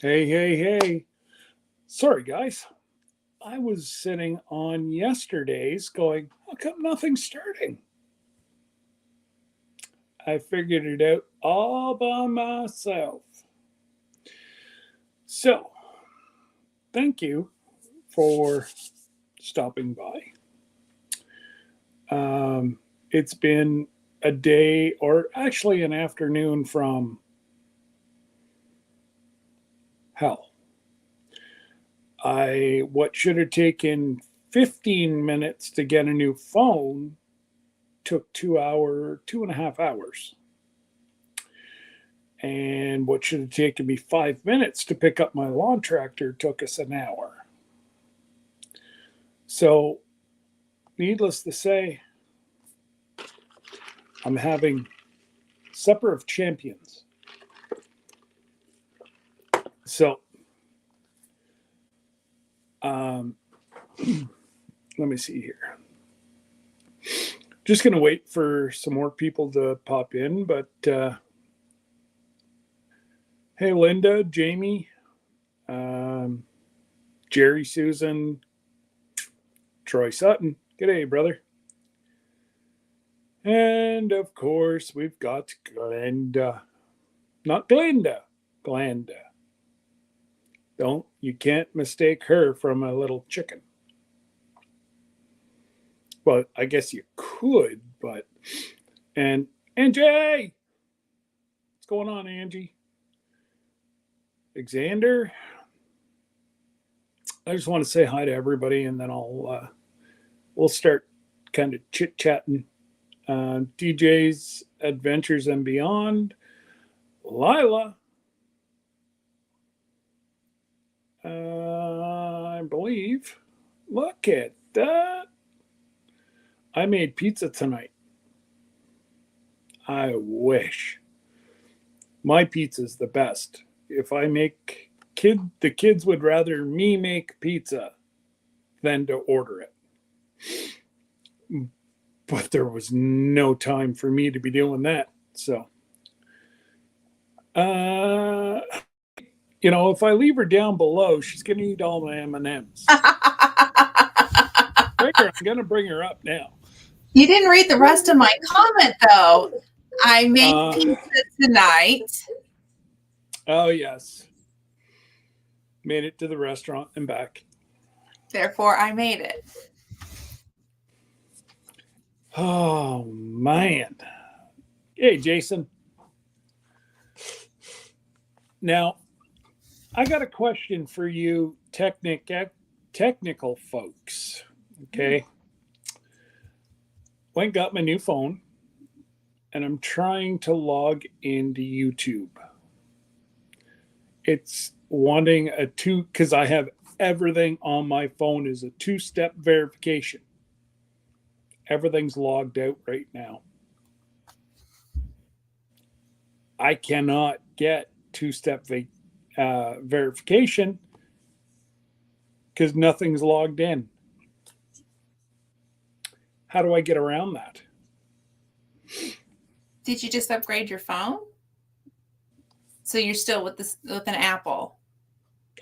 Hey, hey, hey. Sorry, guys. I was sitting on yesterday's going, how come nothing's starting? I figured it out all by myself. So, thank you for stopping by. It's been a day, or actually an afternoon from hell. What should have taken 15 minutes to get a new phone took 2.5 hours. And what should have taken me 5 minutes to pick up my lawn tractor took us an hour. So, needless to say, I'm having supper of champions. So, um, let me see here. Just going to wait for some more people to pop in, but hey, Linda, Jamie, Jerry, Susan, Troy Sutton. G'day, brother. And of course, we've got Glenda. Not Glenda, Glenda. You can't mistake her from a little chicken. Well, I guess you could, but. And Angie! What's going on, Angie? Xander? I just want to say hi to everybody, and then we'll start kind of chit chatting. DJ's Adventures and Beyond, Lila, I believe. Look at that! I made pizza tonight. I wish. My pizza's the best. If I make the kids would rather me make pizza than to order it. But there was no time for me to be doing that. So, if I leave her down below, she's going to eat all my M&Ms. I'm going to bring her up now. You didn't read the rest of my comment, though. I made pizza tonight. Oh, yes. Made it to the restaurant and back. Therefore, I made it. Oh, man. Hey, Jason. Now, I got a question for you, technical folks. Okay. Went and got my new phone, and I'm trying to log into YouTube. It's wanting because I have everything on my phone is a 2-step verification. Everything's logged out right now. I cannot get 2-step verification because nothing's logged in. How do I get around that? Did you just upgrade your phone? So you're still with an Apple?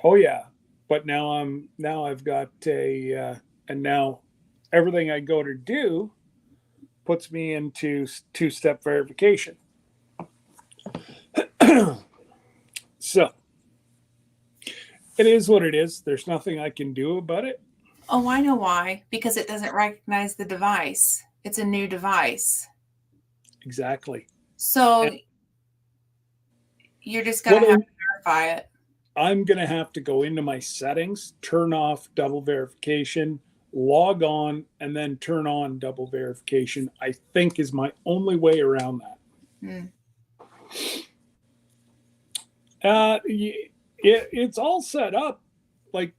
Oh yeah, but now I've got and now everything I go to do puts me into 2-step verification. So it is what it is. There's nothing I can do about it. Oh, I know why. Because it doesn't recognize the device. It's a new device. Exactly. So you're just going to have to verify it. I'm going to have to go into my settings, turn off double verification, log on, and then turn on double verification, I think is my only way around that. It's all set up. Like,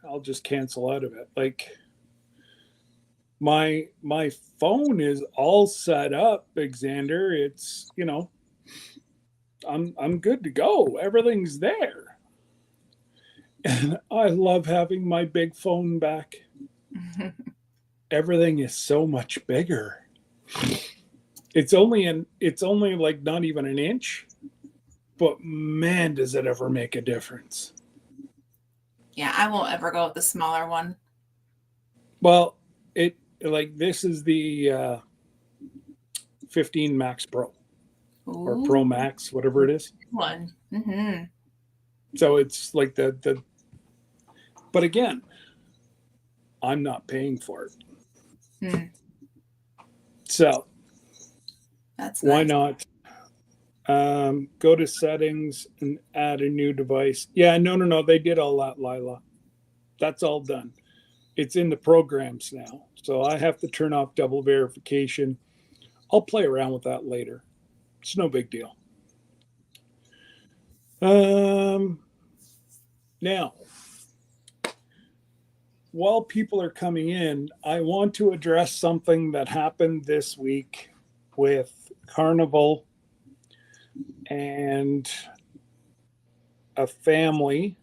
I'll just cancel out of it. Like, my phone is all set up, Xander. It's, I'm good to go. Everything's there. And I love having my big phone back. Everything is so much bigger. It's only like not even an inch. but man, does it ever make a difference. Yeah, I won't ever go with the smaller one. Well, this is the 15 Max Pro or Pro Ooh, Max, whatever it is. one. Mm-hmm. So it's like but again, I'm not paying for it. So That's why nice. not go to settings and add a new device? Yeah, no. They did all that, Lila. That's all done. It's in the programs now. So I have to turn off double verification. I'll play around with that later. It's no big deal. Now, while people are coming in, I want to address something that happened this week with Carnival and a family.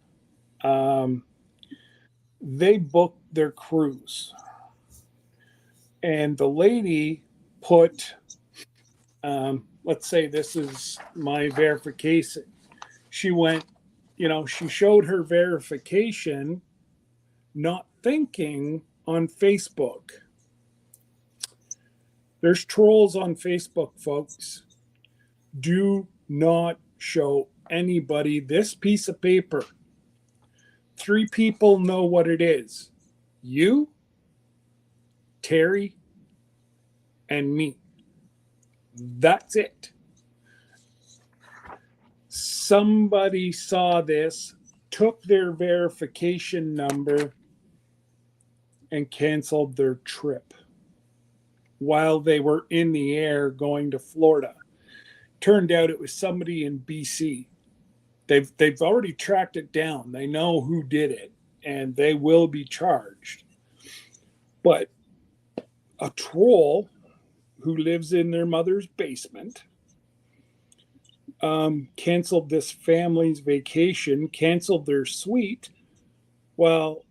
They booked their cruise, and the lady put, let's say this is my verification. She went, she showed her verification, not thinking on Facebook. There's trolls on Facebook, folks. Do not show anybody this piece of paper. 3 people know what it is. You, Terry, and me. That's it. Somebody saw this, took their verification number, and canceled their trip while they were in the air going to Florida. Turned out it was somebody in BC. They've already tracked it down. They know who did it, and they will be charged. But a troll who lives in their mother's basement canceled this family's vacation, canceled their suite. Well,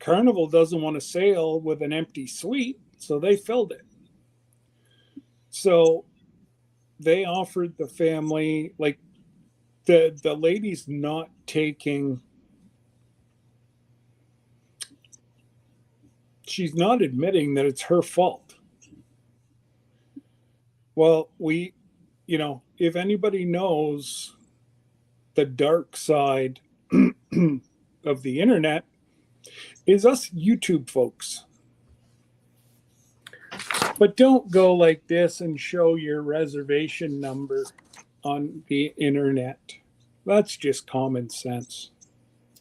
Carnival doesn't want to sail with an empty suite, so they filled it. So they offered the family, like, the lady's not taking, she's not admitting that it's her fault. Well, if anybody knows the dark side of the internet, is us YouTube folks. But don't go like this and show your reservation number on the internet. That's just common sense.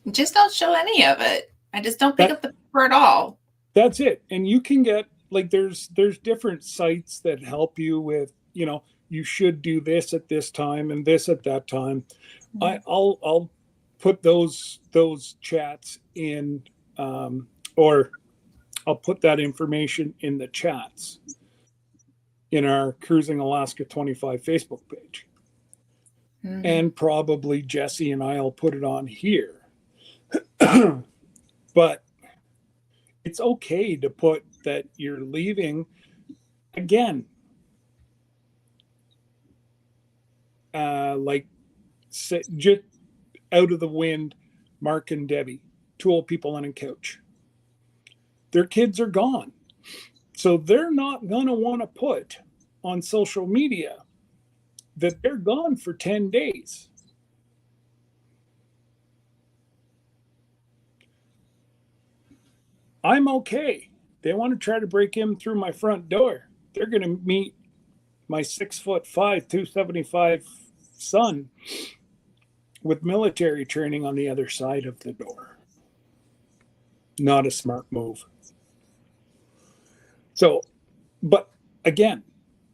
Just don't show any of it. I just don't pick up the paper at all. That's it. And you can get, like, there's different sites that help you with, you should do this at this time and this at that time. Mm-hmm. I'll put those chats in, or I'll put that information in the chats in our Cruising Alaska 25 Facebook page. Mm-hmm. And probably Jesse and I'll put it on here. But it's okay to put that you're leaving. Again, just out of the wind, Mark and Debbie, 2 old people on a couch. Their kids are gone. So they're not going to want to put on social media that they're gone for 10 days. I'm okay. They want to try to break in through my front door. They're going to meet my 6'5", 275 son with military training on the other side of the door. Not a smart move. So, but again,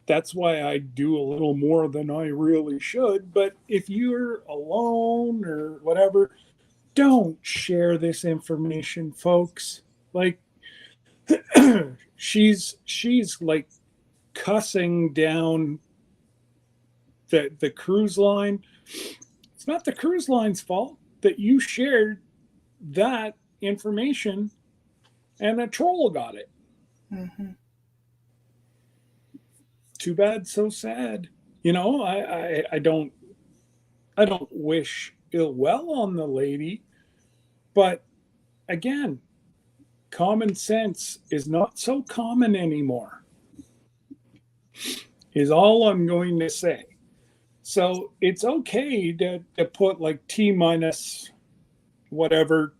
that's why I do a little more than I really should. But if you're alone or whatever, don't share this information, folks. Like, she's like cussing down the cruise line. It's not the cruise line's fault that you shared that information and a troll got it. Mm-hmm. Too bad, so sad. I don't wish ill well on the lady, but again, common sense is not so common anymore, is all I'm going to say. So it's okay to put like T minus whatever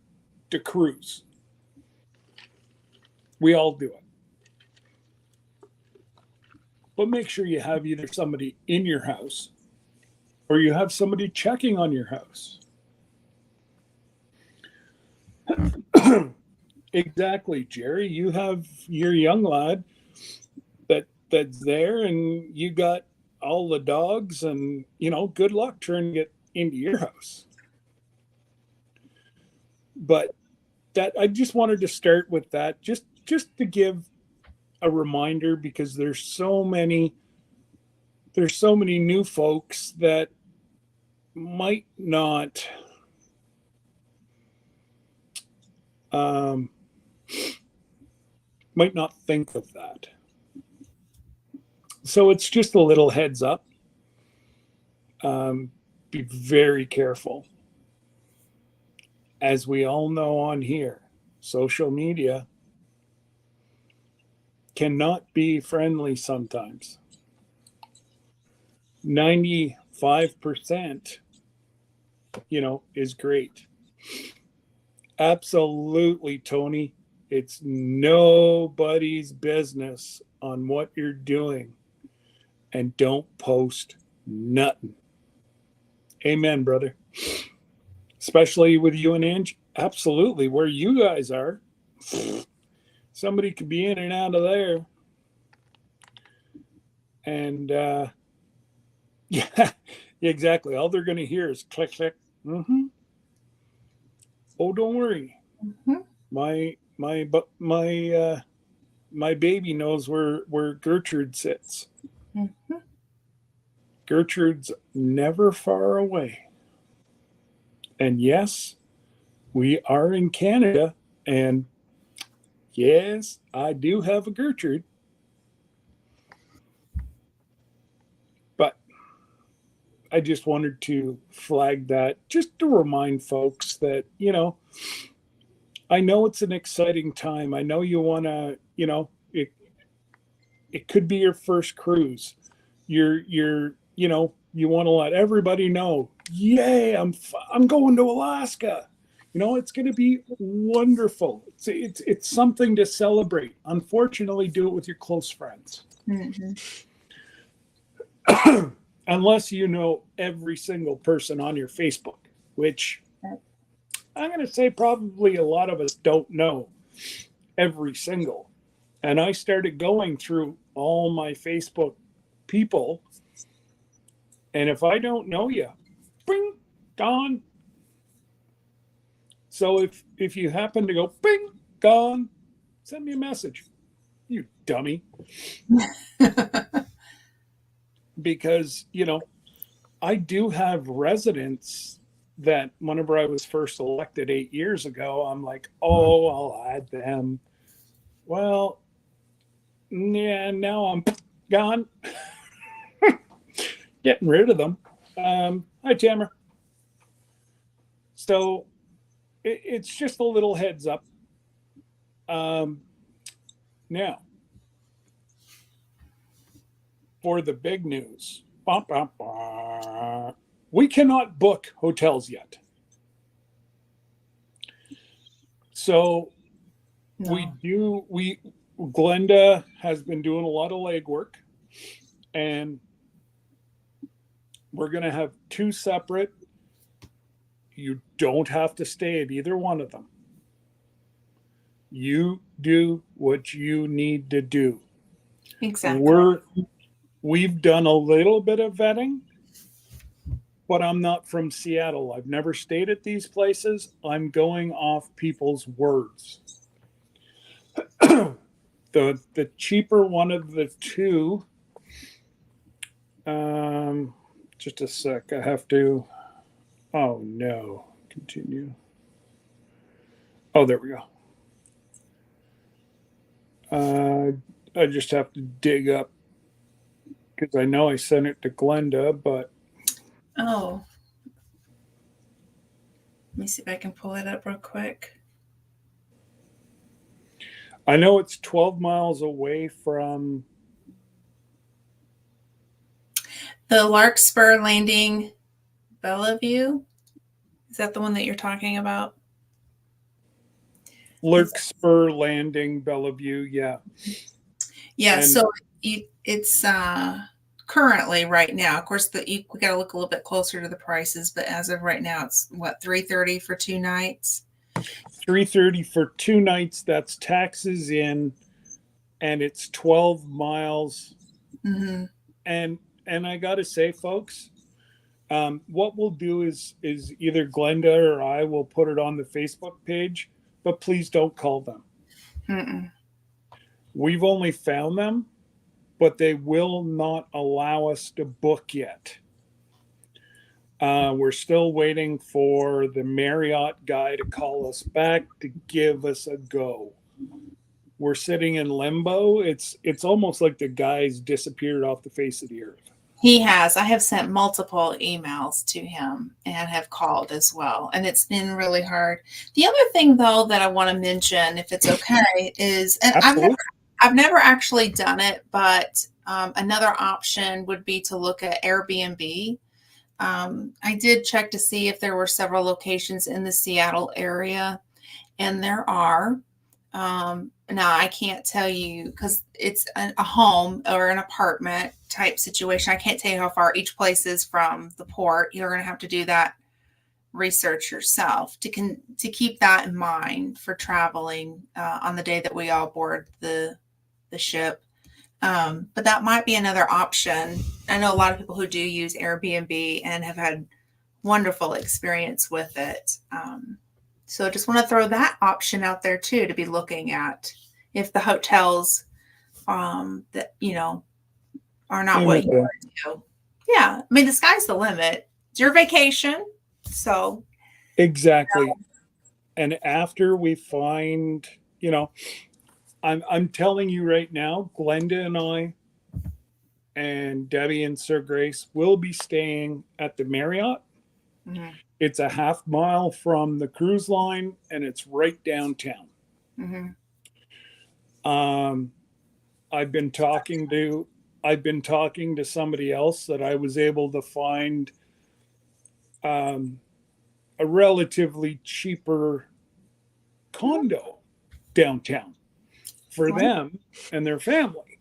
to cruise. We all do it. But make sure you have either somebody in your house or you have somebody checking on your house. Exactly, Jerry. You have your young lad that's there, and you got all the dogs, and good luck trying to get into your house. But that I just wanted to start with that, just to give a reminder, because there's so many new folks that might not think of that. So it's just a little heads up. Be very careful. As we all know on here, social media cannot be friendly sometimes. 95%, is great. Absolutely, Tony. It's nobody's business on what you're doing. And don't post nothing. Amen, brother. Especially with you and Angie. Absolutely. Where you guys are, somebody could be in and out of there. And yeah, exactly. All they're going to hear is click, click. Mm-hmm. Oh, don't worry. Mm-hmm. My baby knows where Gertrude sits. Mm-hmm. Gertrude's never far away. And yes, we are in Canada, and yes, I do have a Gertrude. But I just wanted to flag that, just to remind folks that, I know it's an exciting time. I know you want to, it could be your first cruise. You want to let everybody know, yay, I'm going to Alaska. It's going to be wonderful. It's something to celebrate. Unfortunately, do it with your close friends. Mm-hmm. Unless you know every single person on your Facebook, which I'm going to say probably a lot of us don't know every single. And I started going through all my Facebook people. And if I don't know you, bing, gone. So if you happen to go, bing, gone, send me a message, you dummy. Because, I do have residents that whenever I was first elected 8 years ago, I'm like, oh, I'll add them. Well, yeah, now I'm gone. Getting rid of them. Hi, Tamara. So it's just a little heads up. Now, for the big news, we cannot book hotels yet. So Glenda has been doing a lot of legwork, and we're going to have 2 separate. You don't have to stay at either one of them. You do what you need to do. Exactly. We've done a little bit of vetting, but I'm not from Seattle. I've never stayed at these places. I'm going off people's words. The cheaper one of the 2, just a sec. I have to, oh no, continue. Oh, there we go. I just have to dig up because I know I sent it to Glenda, but Oh, let me see if I can pull it up real quick. I know it's 12 miles away from The Larkspur Landing, Bellevue. Is that the one that you're talking about? Larkspur Landing, Bellevue. Yeah. Yeah. And So it's currently right now. Of course, we got to look a little bit closer to the prices, but as of right now, it's what, $330 for 2 nights. $330 for 2 nights. That's taxes in, and it's 12 miles. Mm-hmm. And I gotta say, folks, what we'll do is either Glenda or I will put it on the Facebook page, but please don't call them. Mm-mm. We've only found them, but they will not allow us to book yet. We're still waiting for the Marriott guy to call us back to give us a go. We're sitting in limbo. It's almost like the guy's disappeared off the face of the earth. He has. I have sent multiple emails to him and have called as well. And it's been really hard. The other thing, though, that I want to mention, if it's okay, is, and I've never actually done it, but another option would be to look at Airbnb. I did check to see if there were several locations in the Seattle area, and there are. Now I can't tell you because it's a home or an apartment type situation. I can't tell you how far each place is from the port. You're going to have to do that research yourself to keep that in mind for traveling on the day that we all board the ship. But that might be another option. I know a lot of people who do use Airbnb and have had wonderful experience with it. So I just want to throw that option out there too, to be looking at if the hotels that, are not what you want to do. Yeah. I mean, the sky's the limit. It's your vacation. So. Exactly. And after we find, I'm telling you right now, Glenda and I and Debbie and Sir Grace will be staying at the Marriott. Mm-hmm. It's a half mile from the cruise line, and it's right downtown. Mm-hmm. I've been talking to somebody else that I was able to find a relatively cheaper condo downtown for them and their family,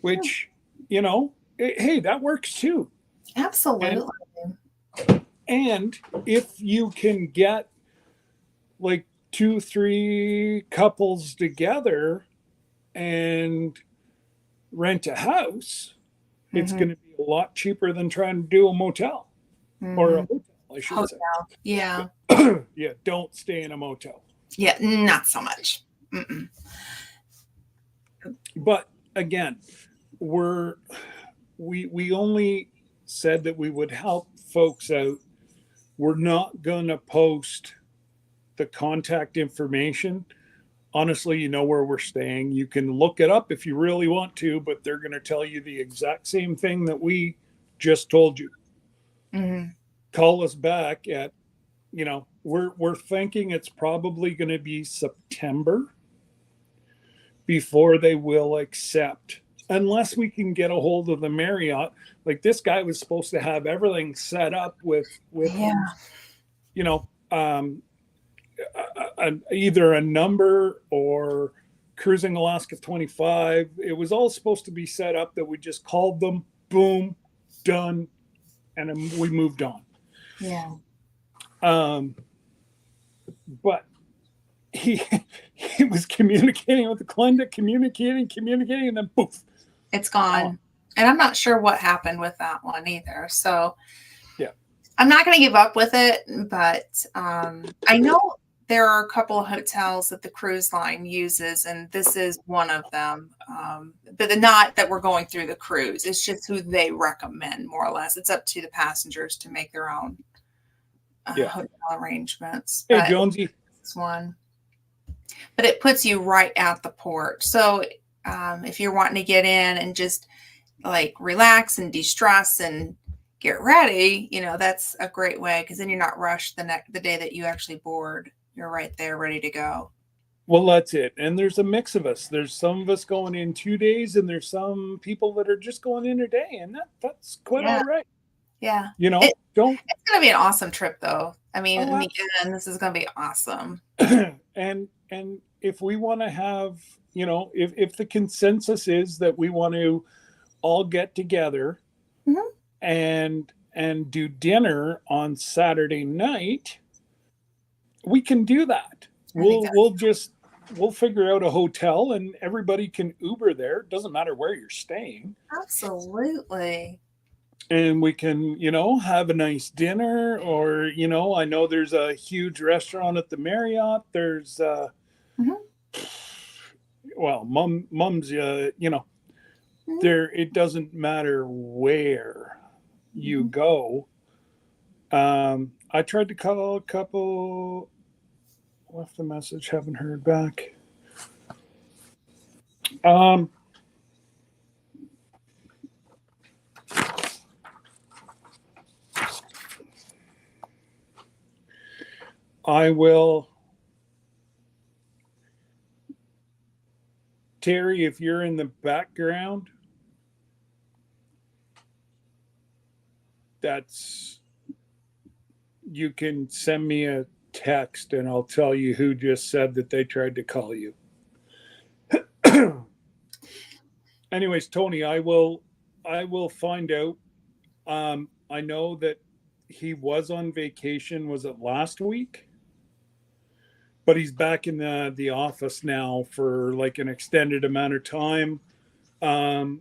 which, hey, that works too. Absolutely. And if you can get like 2-3 couples together and rent a house, it's going to be a lot cheaper than trying to do a motel or a hotel, I should say. Yeah. Yeah, don't stay in a motel. Yeah, not so much. Mm-mm. But again, we only said that we would help folks out. We're not going to post the contact information. Honestly, you know where we're staying. You can look it up if you really want to, but they're going to tell you the exact same thing that we just told you. Mm-hmm. Call us back at, we're thinking it's probably going to be September before they will accept, unless we can get a hold of the Marriott. Like, this guy was supposed to have everything set up with either a number or Cruising Alaska 25. It was all supposed to be set up that we just called them, boom, done, and we moved on. Yeah. But he was communicating with the Glenda, communicating, and then poof, it's gone. And I'm not sure what happened with that one either. So yeah, I'm not going to give up with it, but I know there are a couple of hotels that the cruise line uses, and this is one of them. But not that we're going through the cruise. It's just who they recommend, more or less. It's up to the passengers to make their own hotel arrangements. Hey, Jonesy. This one. But it puts you right at the port. So if you're wanting to get in and just like relax and de-stress and get ready, that's a great way, because then you're not rushed the day that you actually board. You're right there ready to go. Well, that's it. And there's a mix of us. There's some of us going in 2 days, and there's some people that are just going in a day, and that's quite Yeah. all right. Yeah. Don't. It's going to be an awesome trip, though. I mean, Oh, in the end, this is going to be awesome. and if we want to have, if the consensus is that we want to all get together and do dinner on Saturday night, we can do that. We'll figure out a hotel and everybody can Uber there. It doesn't matter where you're staying. Absolutely. And we can, have a nice dinner, or, I know there's a huge restaurant at the Marriott. There's, well, mom's, there, it doesn't matter where you go. I tried to call a couple, left a message, haven't heard back. I will, Terry, if you're in the background, you can send me a text and I'll tell you who just said that they tried to call you. Anyways, Tony, I will find out. I know that he was on vacation. Was it last week? But he's back in the office now for like an extended amount of time. To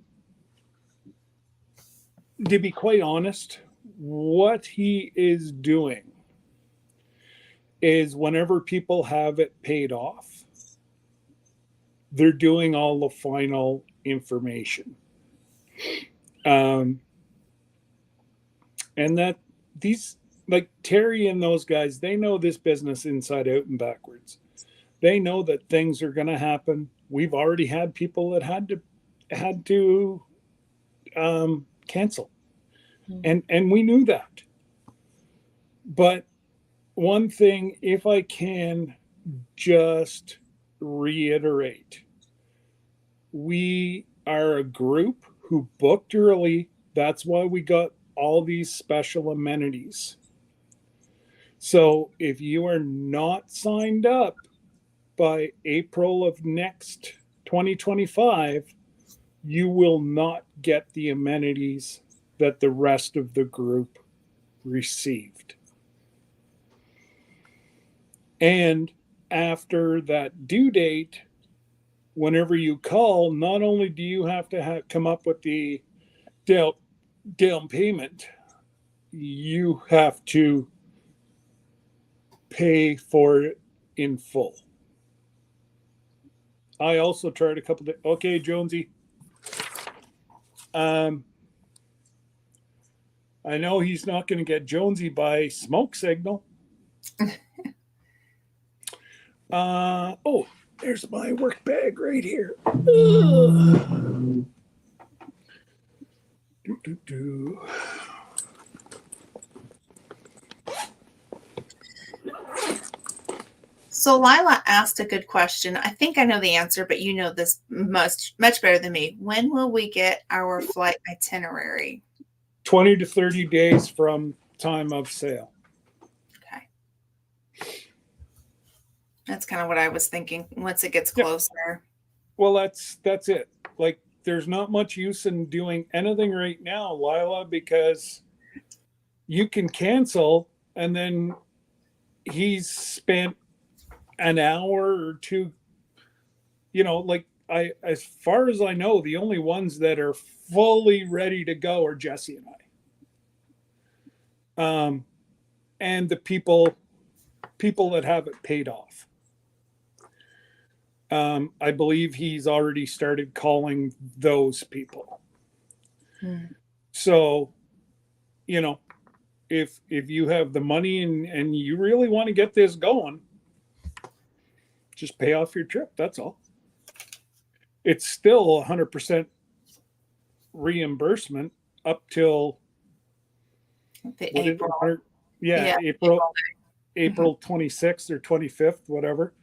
be quite honest, what he is doing is whenever people have it paid off, they're doing all the final information. And that these, like Terry and those guys, they know this business inside out and backwards. They know that things are going to happen. We've already had people that had to cancel, and we knew that. But one thing, if I can just reiterate, we are a group who booked early. That's why we got all these special amenities. So if you are not signed up by April of next 2025, you will not get the amenities that the rest of the group received. And after that due date, whenever you call, not only do you have to come up with the down payment, you have to pay for it in full. I also tried a couple of, okay, Jonesy. I know he's not going to get Jonesy by smoke signal. Oh, there's my work bag right here. So Lila asked a good question. I think I know the answer, but you know this much better than me. When will we get our flight itinerary? 20 to 30 days from time of sale. Okay. That's kind of what I was thinking once it gets closer. Well, that's it. Like, there's not much use in doing anything right now, Lila, because you can cancel and then he's spent an hour or two, like as far as I know, the only ones that are fully ready to go are Jesse and I. And the people that have it paid off. I believe he's already started calling those people. So, if you have the money and you really want to get this going, just pay off your trip. That's all. It's still 100% reimbursement up till April. Yeah, April 26th or 25th, whatever.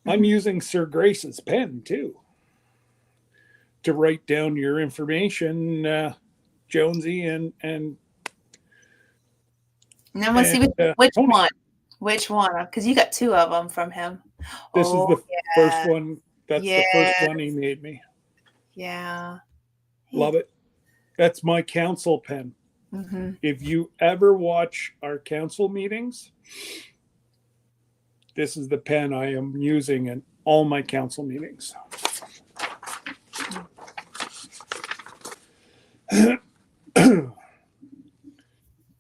I'm using Sir Grace's pen too to write down your information, Jonesy and now let's see which Tony. one. Which one? Because you got 2 of them from him. This is the first one. That's the first Yes. one he made me. Yeah. Love it. That's my council pen. Mm-hmm. If you ever watch our council meetings, this is the pen I am using in all my council meetings.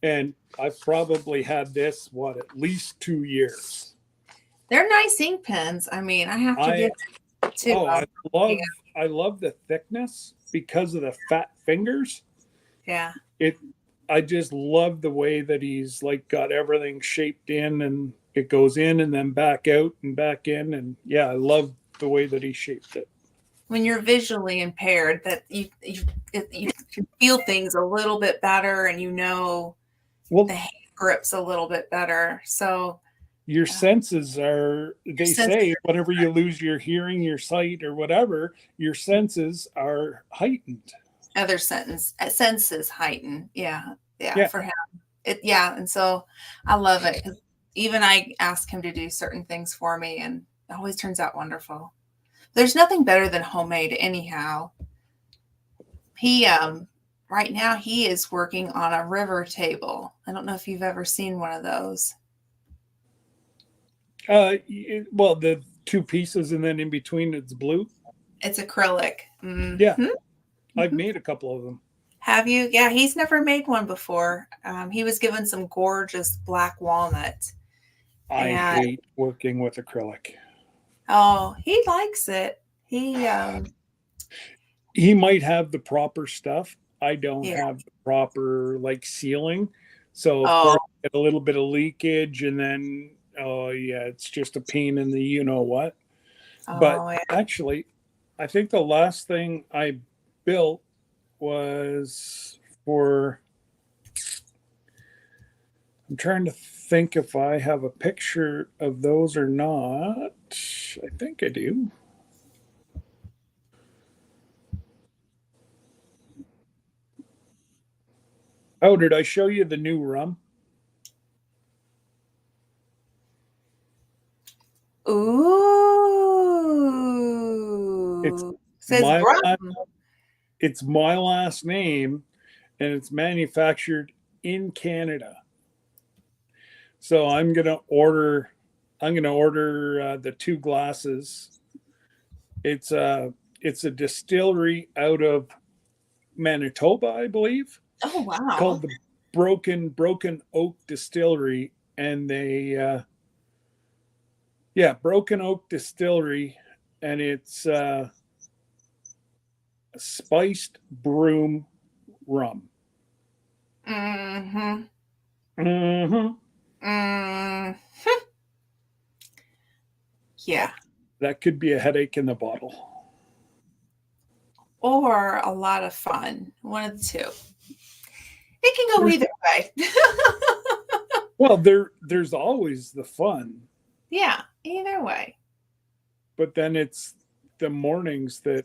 And I've probably had this, at least 2 years. They're nice ink pens. I mean, I have to give it to I love the thickness because of the fat fingers. Yeah. I just love the way that he's like got everything shaped in, and it goes in and then back out and back in. And yeah, I love the way that he shaped it. When you're visually impaired, that you feel things a little bit better, and the hand grips a little bit better. So your senses are, say, whenever you lose your hearing, your sight, or whatever, your senses are heightened. Other senses heighten. Yeah. For him. And so I love it. 'Cause even I ask him to do certain things for me, and it always turns out wonderful. There's nothing better than homemade anyhow. He right now he is working on a river table. I don't know if you've ever seen one of those. Well, the 2 pieces and then in between it's blue. It's acrylic. Mm-hmm. Yeah. I've made a couple of them. Have you? Yeah, he's never made one before. He was given some gorgeous black walnut. I hate working with acrylic. Oh, he likes it. He might have the proper stuff. I don't have the proper sealing. So of course I get a little bit of leakage, and then it's just a pain in the you know what. But actually, I think the last thing I built was for, I'm trying to think if I have a picture of those or not. I think I do. Oh, did I show you the new rum? Ooh. It's my last name, and it's manufactured in Canada. So I'm gonna order the 2 glasses. It's a distillery out of Manitoba, I believe. Oh wow! It's called the Broken Oak Distillery, and they Broken Oak Distillery, and it's spiced broom rum. Mm-hmm. Mm-hmm. Mm-hmm. Yeah. That could be a headache in the bottle. Or a lot of fun. One of the 2. It can go either way. Well, there's always the fun. Yeah, either way. But then it's the mornings that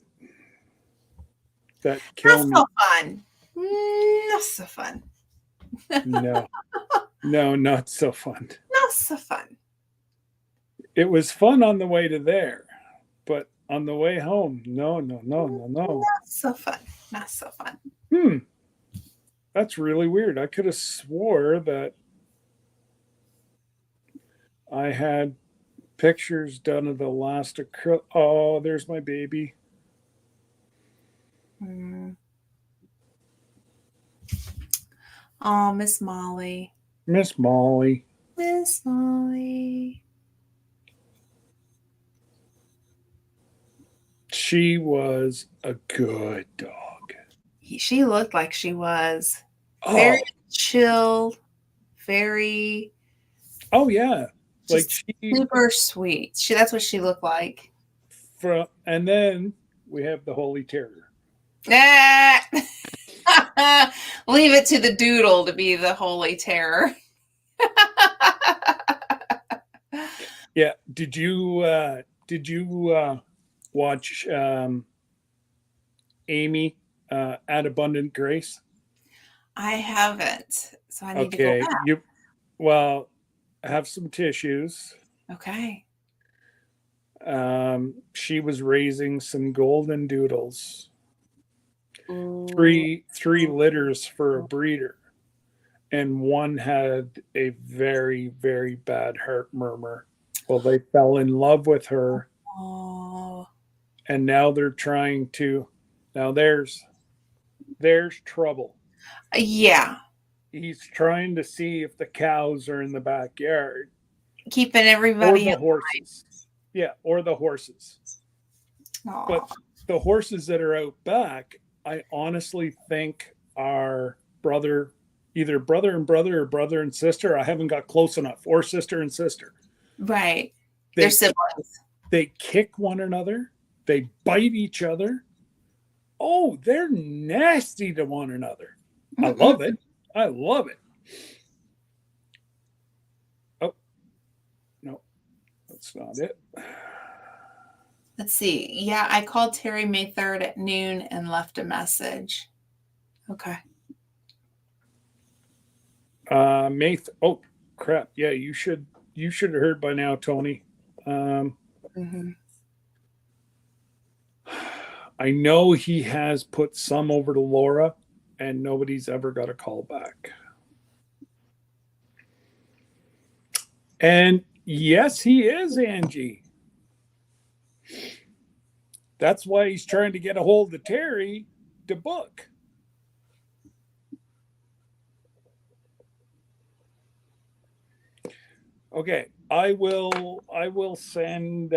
kill me. Not so fun. Not so fun. No, not so fun. Not so fun. It was fun on the way to there, but on the way home, no. Not so fun. Not so fun. That's really weird. I could have swore that I had pictures done of the last acrylic. Oh, there's my baby. Oh, Miss Molly. Miss Molly. Miss Molly. She was a good dog. She looked like she was very chill, very. Oh yeah, like super sweet. That's what she looked like. And then we have the Holy Terror. Leave it to the doodle to be the holy terror. Yeah. Did you watch Amy at Abundant Grace? I haven't, so I need to go Okay. back. Well, have some tissues. Okay. She was raising some golden doodles. Ooh. Three litters for a breeder, and one had a very, very bad heart murmur. Well, they fell in love with her. Oh. And now they're trying to. Now there's trouble. Yeah. He's trying to see if the cows are in the backyard. Keeping Or everybody the horses. Yeah, or the horses. Aww. But the horses that are out back, I honestly think are either brother and brother or brother and sister. I haven't got close enough. Or sister and sister. Right. They're siblings. They kick one another. They bite each other. Oh, they're nasty to one another. I love it. I love it. Oh, no, that's not it. Let's see. Yeah, I called Terry May 3rd at noon and left a message. Okay. Oh, crap. Yeah, you should have heard by now, Tony. I know he has put some over to Laura, and nobody's ever got a call back. And yes, he is, Angie. That's why he's trying to get a hold of Terry to book. Okay, I will send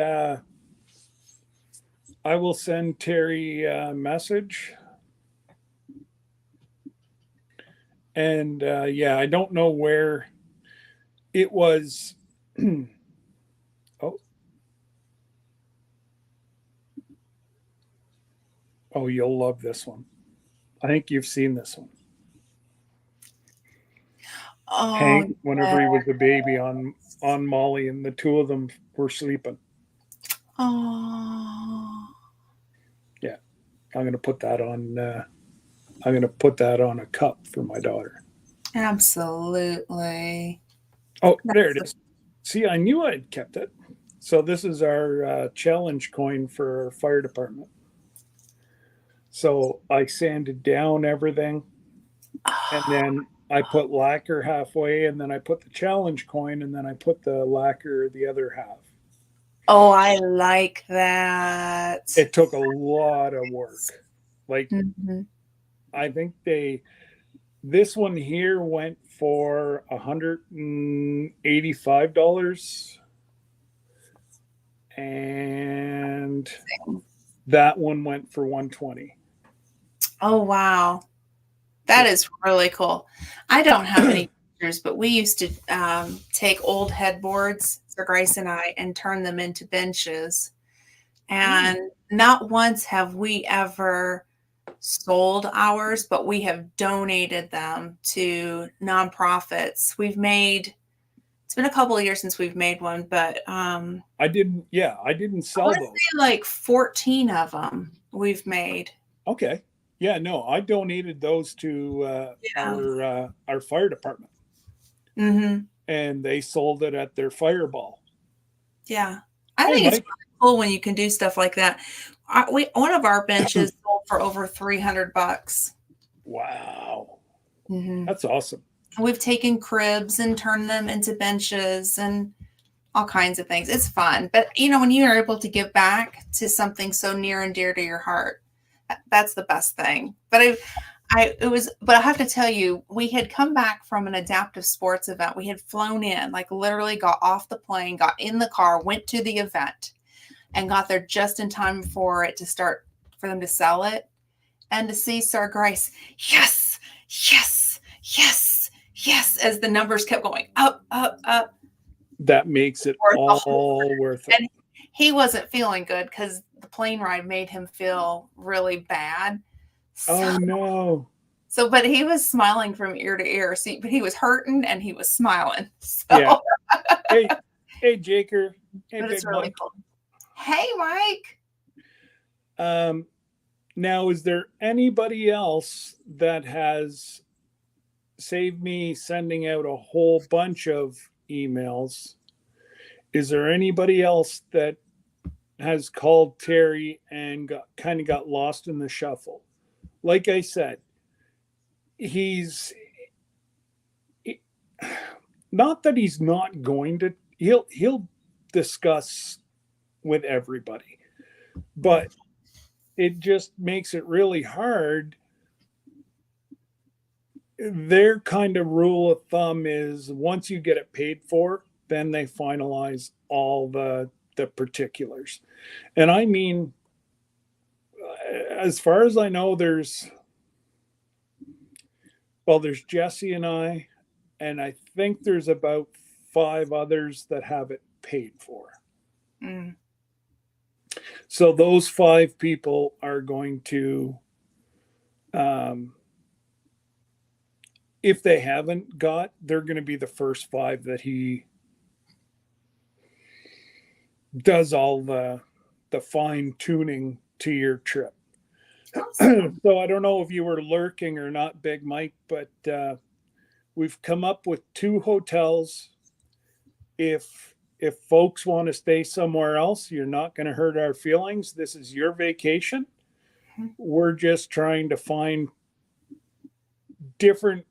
Terry a message. And yeah, I don't know where it was. Oh, you'll love this one. I think you've seen this one. Oh, Hank, whenever he was a baby on Molly, and the two of them were sleeping. Oh. Yeah, I'm gonna put that on. I'm gonna put that on a cup for my daughter. Absolutely. Oh, there it is. See, I knew I'd kept it. So this is our challenge coin for our fire department. So I sanded down everything, and then I put lacquer halfway, and then I put the challenge coin, and then I put the lacquer the other half. Oh, I like that. It took a lot of work. Like, I think this one here went for $185, and that one went for $120. Oh, wow. That is really cool. I don't have any pictures, but we used to take old headboards for Grace and I and turn them into benches. And not once have we ever sold ours, but we have donated them to nonprofits. It's been a couple of years since we've made one, but I didn't sell those. Like 14 of them we've made. Okay. Yeah, no, I donated those to our fire department. And they sold it at their fireball. Yeah. I think it's really cool when you can do stuff like that. One of our benches sold for over $300. Wow. That's awesome. We've taken cribs and turned them into benches and all kinds of things. It's fun. But, when you are able to give back to something so near and dear to your heart, that's the best thing. But I have to tell you, we had come back from an adaptive sports event. We had flown in, like literally got off the plane, got in the car, went to the event, and got there just in time for it to start, for them to sell it. And to see Sir Grace, yes, yes, yes, yes, as the numbers kept going up, up, up. That makes it all worth it. And he wasn't feeling good because the plane ride made him feel really bad. Oh, no. So, but he was smiling from ear to ear. See, but he was hurting and he was smiling. So, Yeah. Hey, Jaker. Hey, but it's Big really Mike. cool. Hey, Mike. Now, is there anybody else that has saved me sending out a whole bunch of emails? Is there anybody else that has called Terry and got lost in the shuffle? Like I said, he's not that he's not going to. He'll discuss with everybody, but it just makes it really hard. Their kind of rule of thumb is once you get it paid for, then they finalize all the particulars. And I mean, as far as I know, there's Jesse and I think there's about 5 others that have it paid for. Mm. So those 5 people are going to, if they haven't got, they're going to be the first 5 that he does all the fine tuning to your trip. Awesome. So I don't know if you were lurking or not, Big Mike, but we've come up with 2 hotels. If folks want to stay somewhere else, you're not going to hurt our feelings. This is your vacation. We're just trying to find different.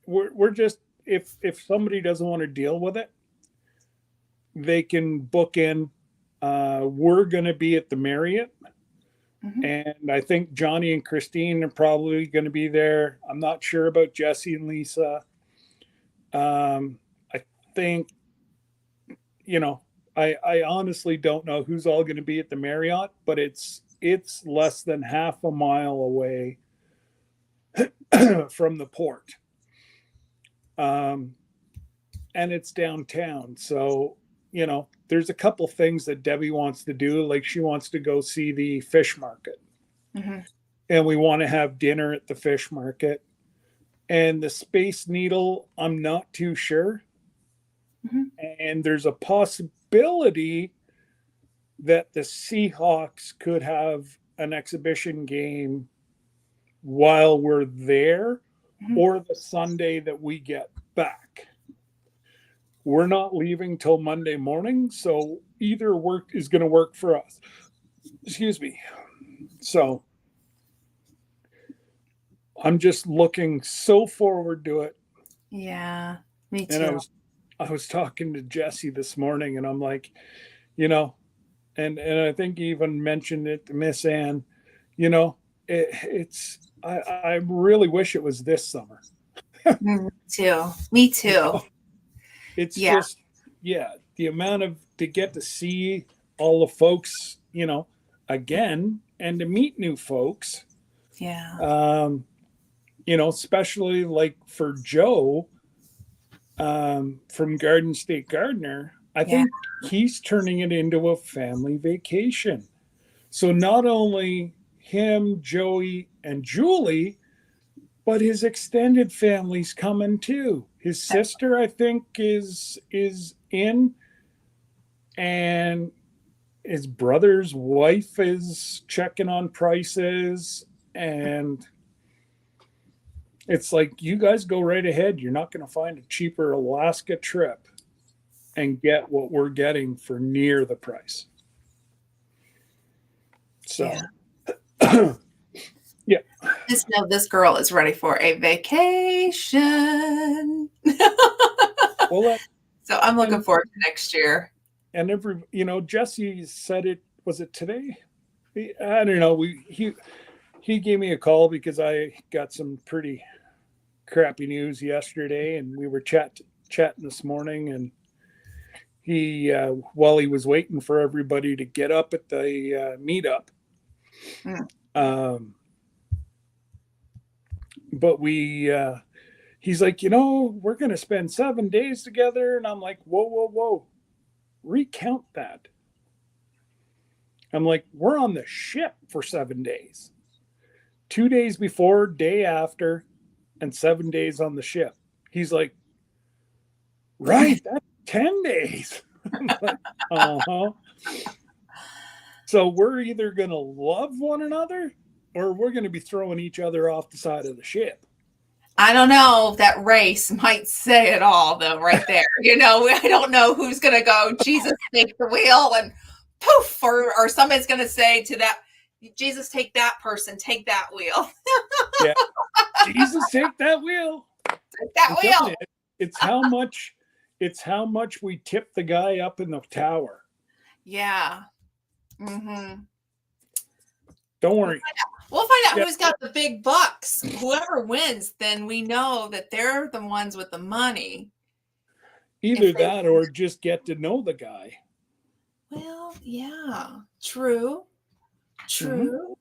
We're just, if somebody doesn't want to deal with it, they can book in. We're going to be at the Marriott. Mm-hmm. And I think Johnny and Christine are probably going to be there. I'm not sure about Jesse and Lisa. I think, I honestly don't know who's all going to be at the Marriott, but it's less than half a mile away from the port. And it's downtown. So, there's a couple things that Debbie wants to do. Like she wants to go see the fish market. Mm-hmm. And we want to have dinner at the fish market. And the Space Needle, I'm not too sure. Mm-hmm. And there's a possibility that the Seahawks could have an exhibition game while we're there, mm-hmm. or the Sunday that we get back. We're not leaving till Monday morning, so either work is going to work for us. Excuse me. So I'm just looking so forward to it. Yeah, me too. And I was talking to Jesse this morning, and I'm like, and I think he even mentioned it to Miss Ann, I really wish it was this summer. Me too. It's just, the amount to get to see all the folks, again, and to meet new folks. Yeah. Especially like for Joe, from Garden State Gardener, I think he's turning it into a family vacation. So not only him, Joey, and Julie, but his extended family's coming too. His sister, I think, is in, and his brother's wife is checking on prices, and it's like, you guys go right ahead. You're not going to find a cheaper Alaska trip and get what we're getting for near the price. So, yeah. Just know this girl is ready for a vacation. Well, so I'm looking forward to next year. And Jesse said it, was it today? I don't know. He gave me a call because I got some pretty crappy news yesterday, and we were chatting this morning, and he while he was waiting for everybody to get up at the meetup, but he's like, we're going to spend 7 days together, and I'm like, whoa, recount that. I'm like, we're on the ship for 7 days. 2 days before, day after, and 7 days on the ship. He's like, right, that's 10 days. Like, uh-huh. So we're either going to love one another or we're going to be throwing each other off the side of the ship. I don't know. That race might say it all, though, right there. I don't know who's going to go, Jesus, take the wheel, and poof, or somebody's going to say to that, Jesus, take that person, take that wheel. Yeah. Jesus, take that wheel. Take that wheel. It's how much we tip the guy up in the tower. Yeah. Mm-hmm. Don't worry. We'll find out who's got the big bucks. Whoever wins, then we know that they're the ones with the money. Either that or just get to know the guy. Well, yeah. True. Mm-hmm.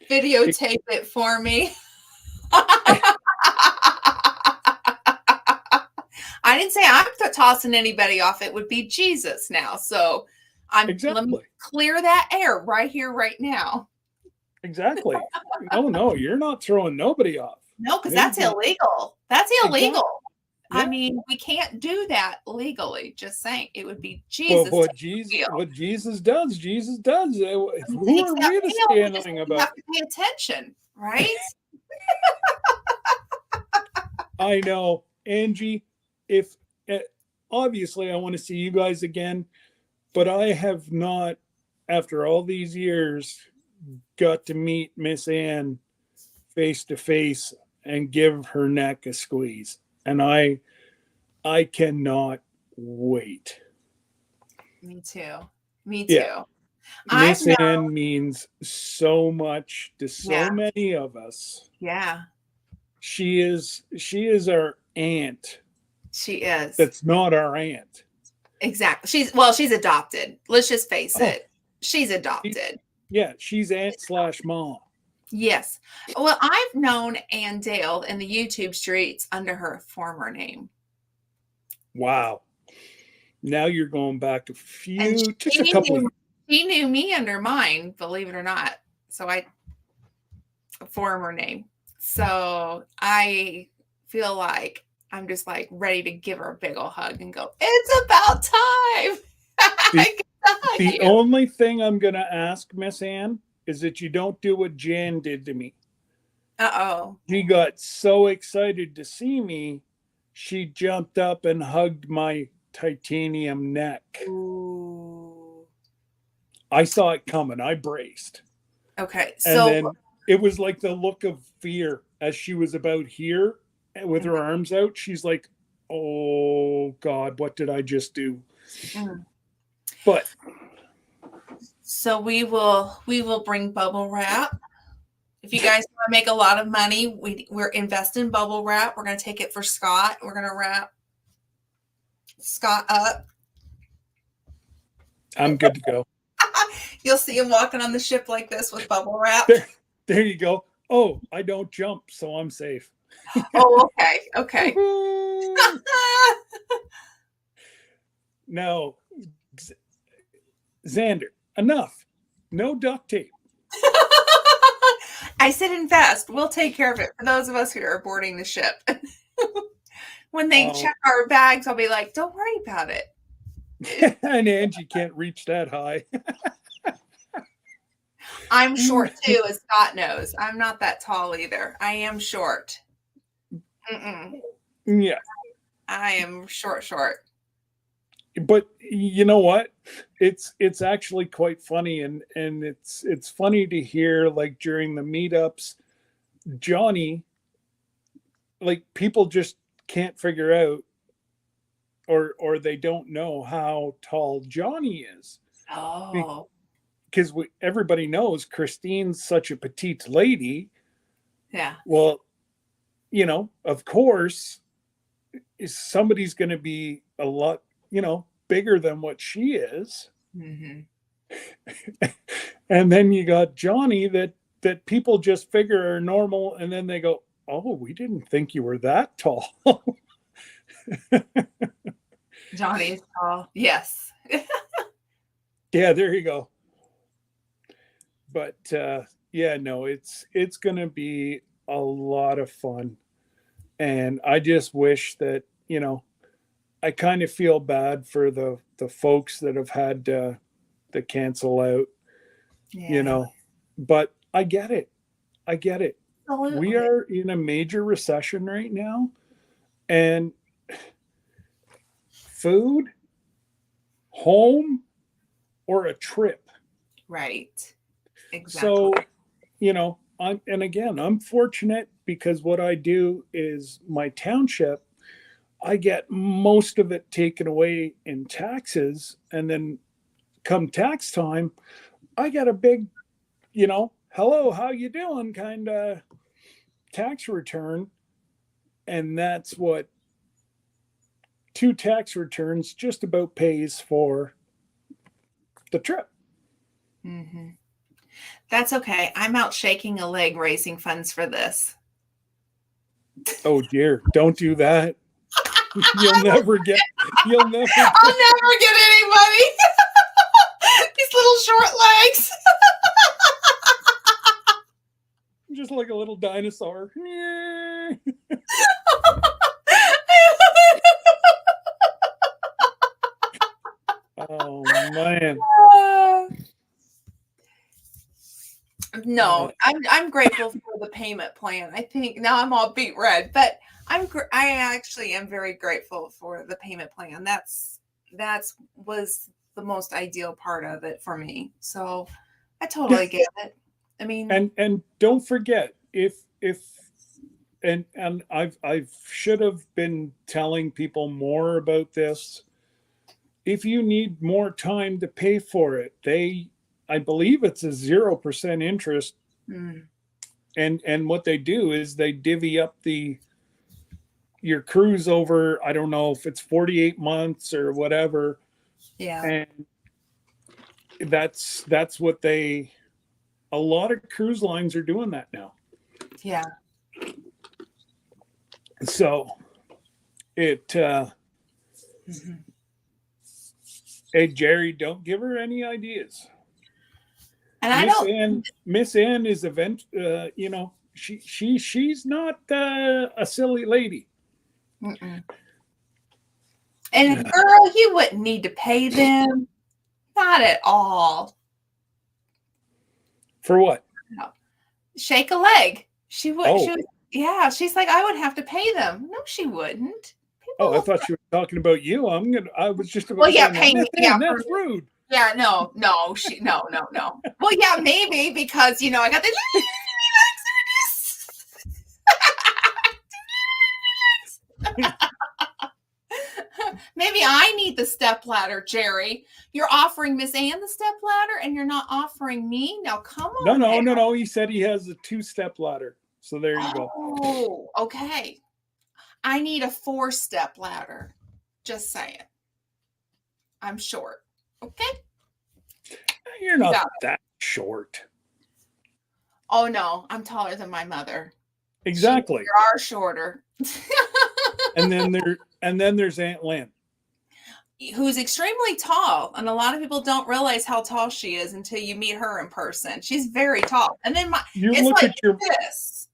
Videotape it for me. I didn't say I'm tossing anybody off. It would be Jesus now. So let me clear that air right here, right now. Exactly. No, you're not throwing nobody off. No, because that's illegal. That's illegal. Exactly. Yeah. I mean, we can't do that legally. Just saying, it would be Jesus. Well, what Jesus does. Who are we to say anything about? You have to pay attention, right? I know, Angie. If obviously I want to see you guys again, but I have not, after all these years, got to meet Miss Ann face to face and give her neck a squeeze, and I cannot wait. Me too. Yeah. Miss Ann means so much to so many of us. Yeah. She is our aunt. She is. That's not our aunt. Exactly. She's adopted. Let's just face it. She's adopted. She's aunt/mom. Yes. Well, I've known Ann Dale in the YouTube streets under her former name. Wow. Now you're going back a couple. She knew me under mine, believe it or not. So a former name. So I feel like I'm just like ready to give her a big old hug and go, it's about time. The only thing I'm going to ask Miss Ann is that you don't do what Jan did to me. Uh-oh. She got so excited to see me, she jumped up and hugged my titanium neck. Ooh. I saw it coming. I braced. Okay. And then it was like the look of fear as she was about here with her arms out. She's like, oh, God, what did I just do? Mm. But so we will bring bubble wrap. If you guys want to make a lot of money, we're investing in bubble wrap. We're going to take it for Scott. We're going to wrap Scott up. I'm good to go. You'll see him walking on the ship like this with bubble wrap. There you go. Oh, I don't jump, so I'm safe. Oh, okay. No, Xander, enough. No duct tape. I said invest. We'll take care of it for those of us who are boarding the ship. When they check our bags, I'll be like, don't worry about it. And Angie can't reach that high. I'm short too, as Scott knows. I'm not that tall either. I am short. Yeah. I am short. But you know what? It's actually quite funny, and it's funny to hear, like, during the meetups, Johnny, like, people just can't figure out or they don't know how tall Johnny is. Oh. Because everybody knows Christine's such a petite lady. Yeah. Well, of course, somebody's going to be a lot, bigger than what she is. Mm-hmm. And then you got Johnny that people just figure are normal, and then they go, oh, we didn't think you were that tall. Johnny is tall. Yes. Yeah, there you go. But no, it's going to be a lot of fun. And I just wish that, I kind of feel bad for the folks that have had to cancel out, Yeah. but I get it. I get it. We Absolutely. are in a major recession right now, and food, home, or a trip. Right. So, Exactly. I'm fortunate because what I do is my township, I get most of it taken away in taxes. And then come tax time, I get a big, hello, how you doing kind of tax return. And that's what two tax returns just about pays for the trip. Hmm. That's okay. I'm out shaking a leg raising funds for this. Oh dear, don't do that. You'll never get, you'll never I'll get, never get anybody. These little short legs. just like a little dinosaur. Oh man. No, I'm grateful for the payment plan. I think now I'm all beat red, but I actually am very grateful for the payment plan. That's was the most ideal part of it for me. So I totally get it. I mean, And don't forget, if and I should have been telling people more about this. If you need more time to pay for it, I believe it's a 0% interest. mm, And what they do is they divvy up your cruise over, I don't know if it's 48 months or whatever. yeah, And that's what a lot of cruise lines are doing that now. yeah. So it Mhm. hey Jerry, don't give her any ideas. And I don't. Miss Ann is she's not a silly lady. Mm-mm. And girl, you wouldn't need to pay them. Not at all. For what? No. Shake a leg. She would. She Oh, was. Yeah. She's like, I would have to pay them. No, she wouldn't. People oh, I will. thought you were talking about you. I was just about Well, to yeah, say, now, pay Miss me. Yeah, Ann, for that's me. rude. Yeah, no, no, no, no, no. Well, yeah, maybe because I got the. Maybe I need the step ladder, Jerry. You're offering Miss Ann the step ladder, and you're not offering me. Now, come No, on no, now. no, no. He said he has a 2-step ladder. So there you go. Oh, okay. I need a 4-step ladder. Just saying. I'm short. Okay. You're You not got it. that short. Oh no, I'm taller than my mother. Exactly. You are shorter. And then there's Aunt Lynn. Who's extremely tall, and a lot of people don't realize how tall she is until you meet her in person. She's very tall. And then You it's look like at your this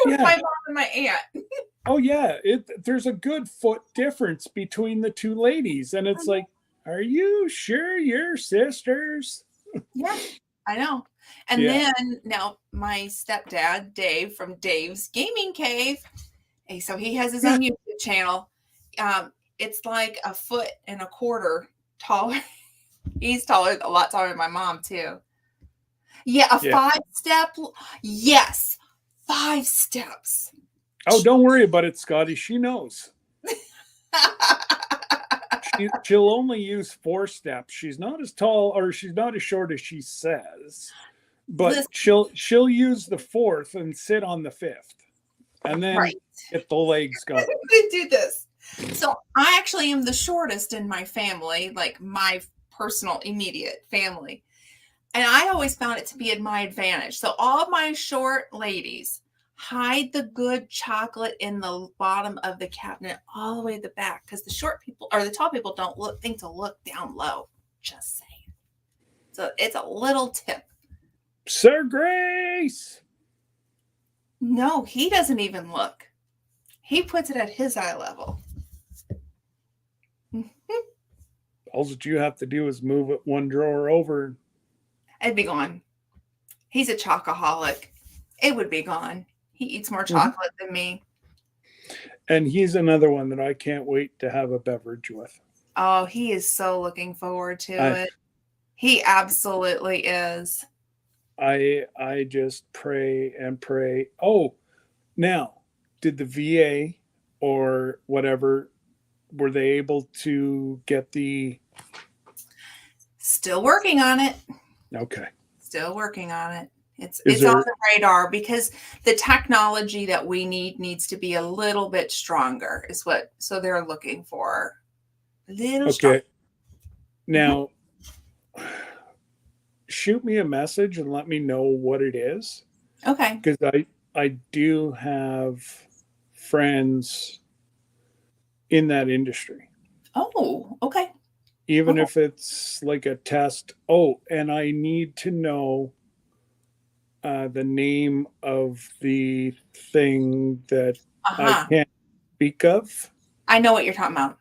with yeah. my mom and my aunt. Oh yeah. There's a good foot difference between the two ladies, and it's like, are you sure you're sisters? Yeah, I know. And Yeah. then now my stepdad, Dave from Dave's Gaming Cave. Hey, so he has his own YouTube channel. It's like 1.25 feet taller. He's a lot taller than my mom too. Yeah, a Yeah. 5-step. Yes, 5 steps. Oh, don't worry about it, Scotty. She knows. She'll only use 4 steps. She's not as tall or she's not as short as she says, but Listen, she'll use the 4th and sit on the 5th, and then right. get the legs going. Do this. So I actually am the shortest in my family, like my personal immediate family. And I always found it to be in my advantage. So all of my short ladies hide the good chocolate in the bottom of the cabinet all the way to the back because the short people or the tall people don't think to look down low. Just saying. So it's a little tip. Sir Grace. No, he doesn't even look. He puts it at his eye level. All that you have to do is move it one drawer over. It'd be gone. He's a chocoholic. It would be gone. He eats more chocolate than me. And he's another one that I can't wait to have a beverage with. Oh, he is so looking forward to it. He absolutely is. I just pray and pray. Oh, now, did the VA or whatever, were they able to get the... Still working on it. Okay. Still working on it. It's on the radar because the technology that we need needs to be a little bit stronger so they're looking for a little stronger. Now, shoot me a message and let me know what it is. Okay. Because I do have friends in that industry. Oh, okay. Even if it's like a test. Oh, and I need to know the name of the thing that I can't speak of. I know what you're talking about.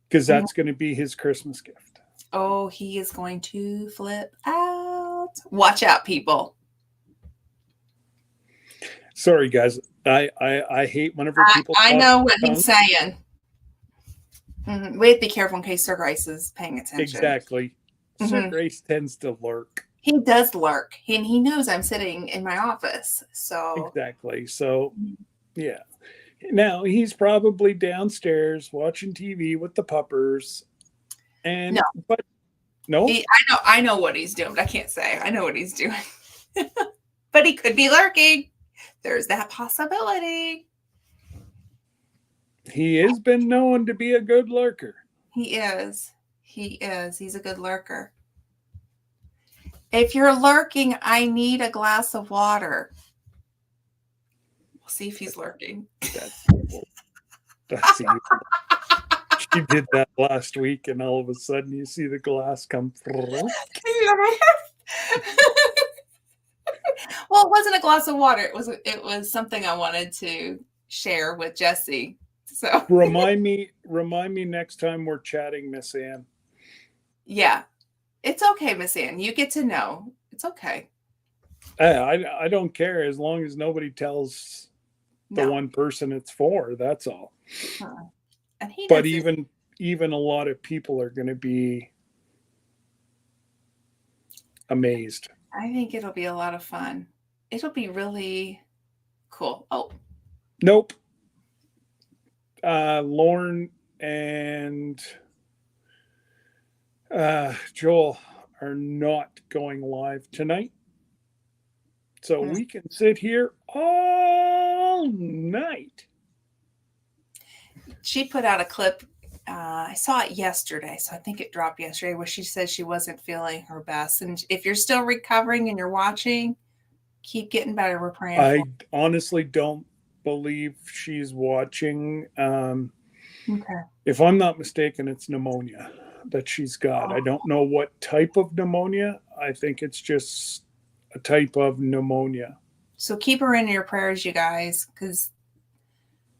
Because that's going to be his Christmas gift. Oh, he is going to flip out. Watch out, people. Sorry, guys. I hate whenever people... I know what he's saying. We have to be careful in case Sir Grace is paying attention. Exactly. Sir Grace tends to lurk. He does lurk. And he knows I'm sitting in my office. So exactly. So, yeah. Now, he's probably downstairs watching TV with the puppers. And no. I know what he's doing, but I can't say. I know what he's doing. But he could be lurking. There's that possibility. He has been known to be a good lurker. He is. He's a good lurker. If you're lurking, I need a glass of water. We'll see if he's lurking. That's evil. She did that last week, and all of a sudden you see the glass come through. Well, it wasn't a glass of water. It was something I wanted to share with Jesse. So remind me next time we're chatting, Miss Ann. Yeah. It's okay, Miss Ann. You get to know. It's okay. I don't care as long as nobody tells the one person it's for. That's all. And but even a lot of people are going to be amazed. I think it'll be a lot of fun. It'll be really cool. Oh. Nope. Lauren and Joel are not going live tonight. So we can sit here all night. She put out a clip. I saw it yesterday, so I think it dropped yesterday, where she said she wasn't feeling her best. And if you're still recovering and you're watching, keep getting better. We're praying. I honestly don't believe she's watching. Okay. If I'm not mistaken, it's pneumonia that she's got. I don't know what type of pneumonia. I think it's just a type of pneumonia. So keep her in your prayers, you guys, because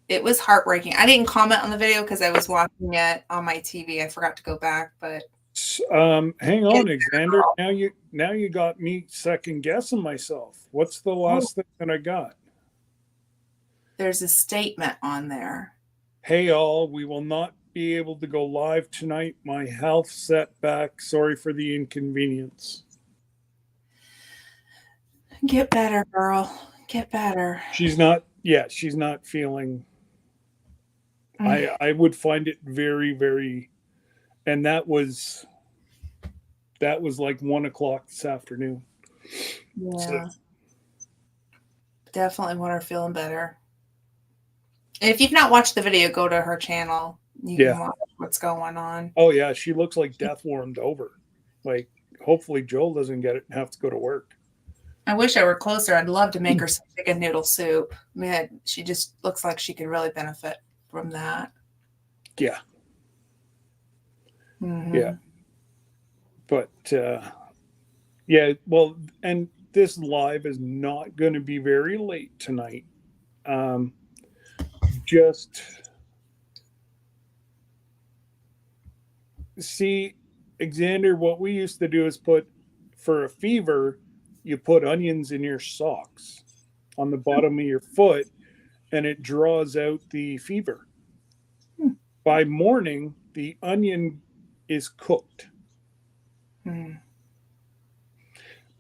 it was heartbreaking. I didn't comment on the video because I was watching it on my TV. I forgot to go back, but hang on, Alexander. Now you got me second guessing myself. What's the last thing that I got? There's a statement on there. Hey all, we will not be able to go live tonight. My health setback. Sorry for the inconvenience. Get better, girl. Get better. She's not feeling. I would find it very, very, and that was like 1:00 this afternoon. Yeah. So. Definitely want her feeling better. And if you've not watched the video, go to her channel. You can watch what's going on. Oh yeah, she looks like death warmed over. Like, hopefully Joel doesn't get it and have to go to work. I wish I were closer. I'd love to make her some chicken noodle soup. Man, she just looks like she could really benefit from that. Yeah. Mm-hmm. Yeah. But yeah, well, and this live is not going to be very late tonight. Just see, Xander, what we used to do is for a fever, you put onions in your socks on the bottom of your foot, and it draws out the fever. By morning, the onion is cooked.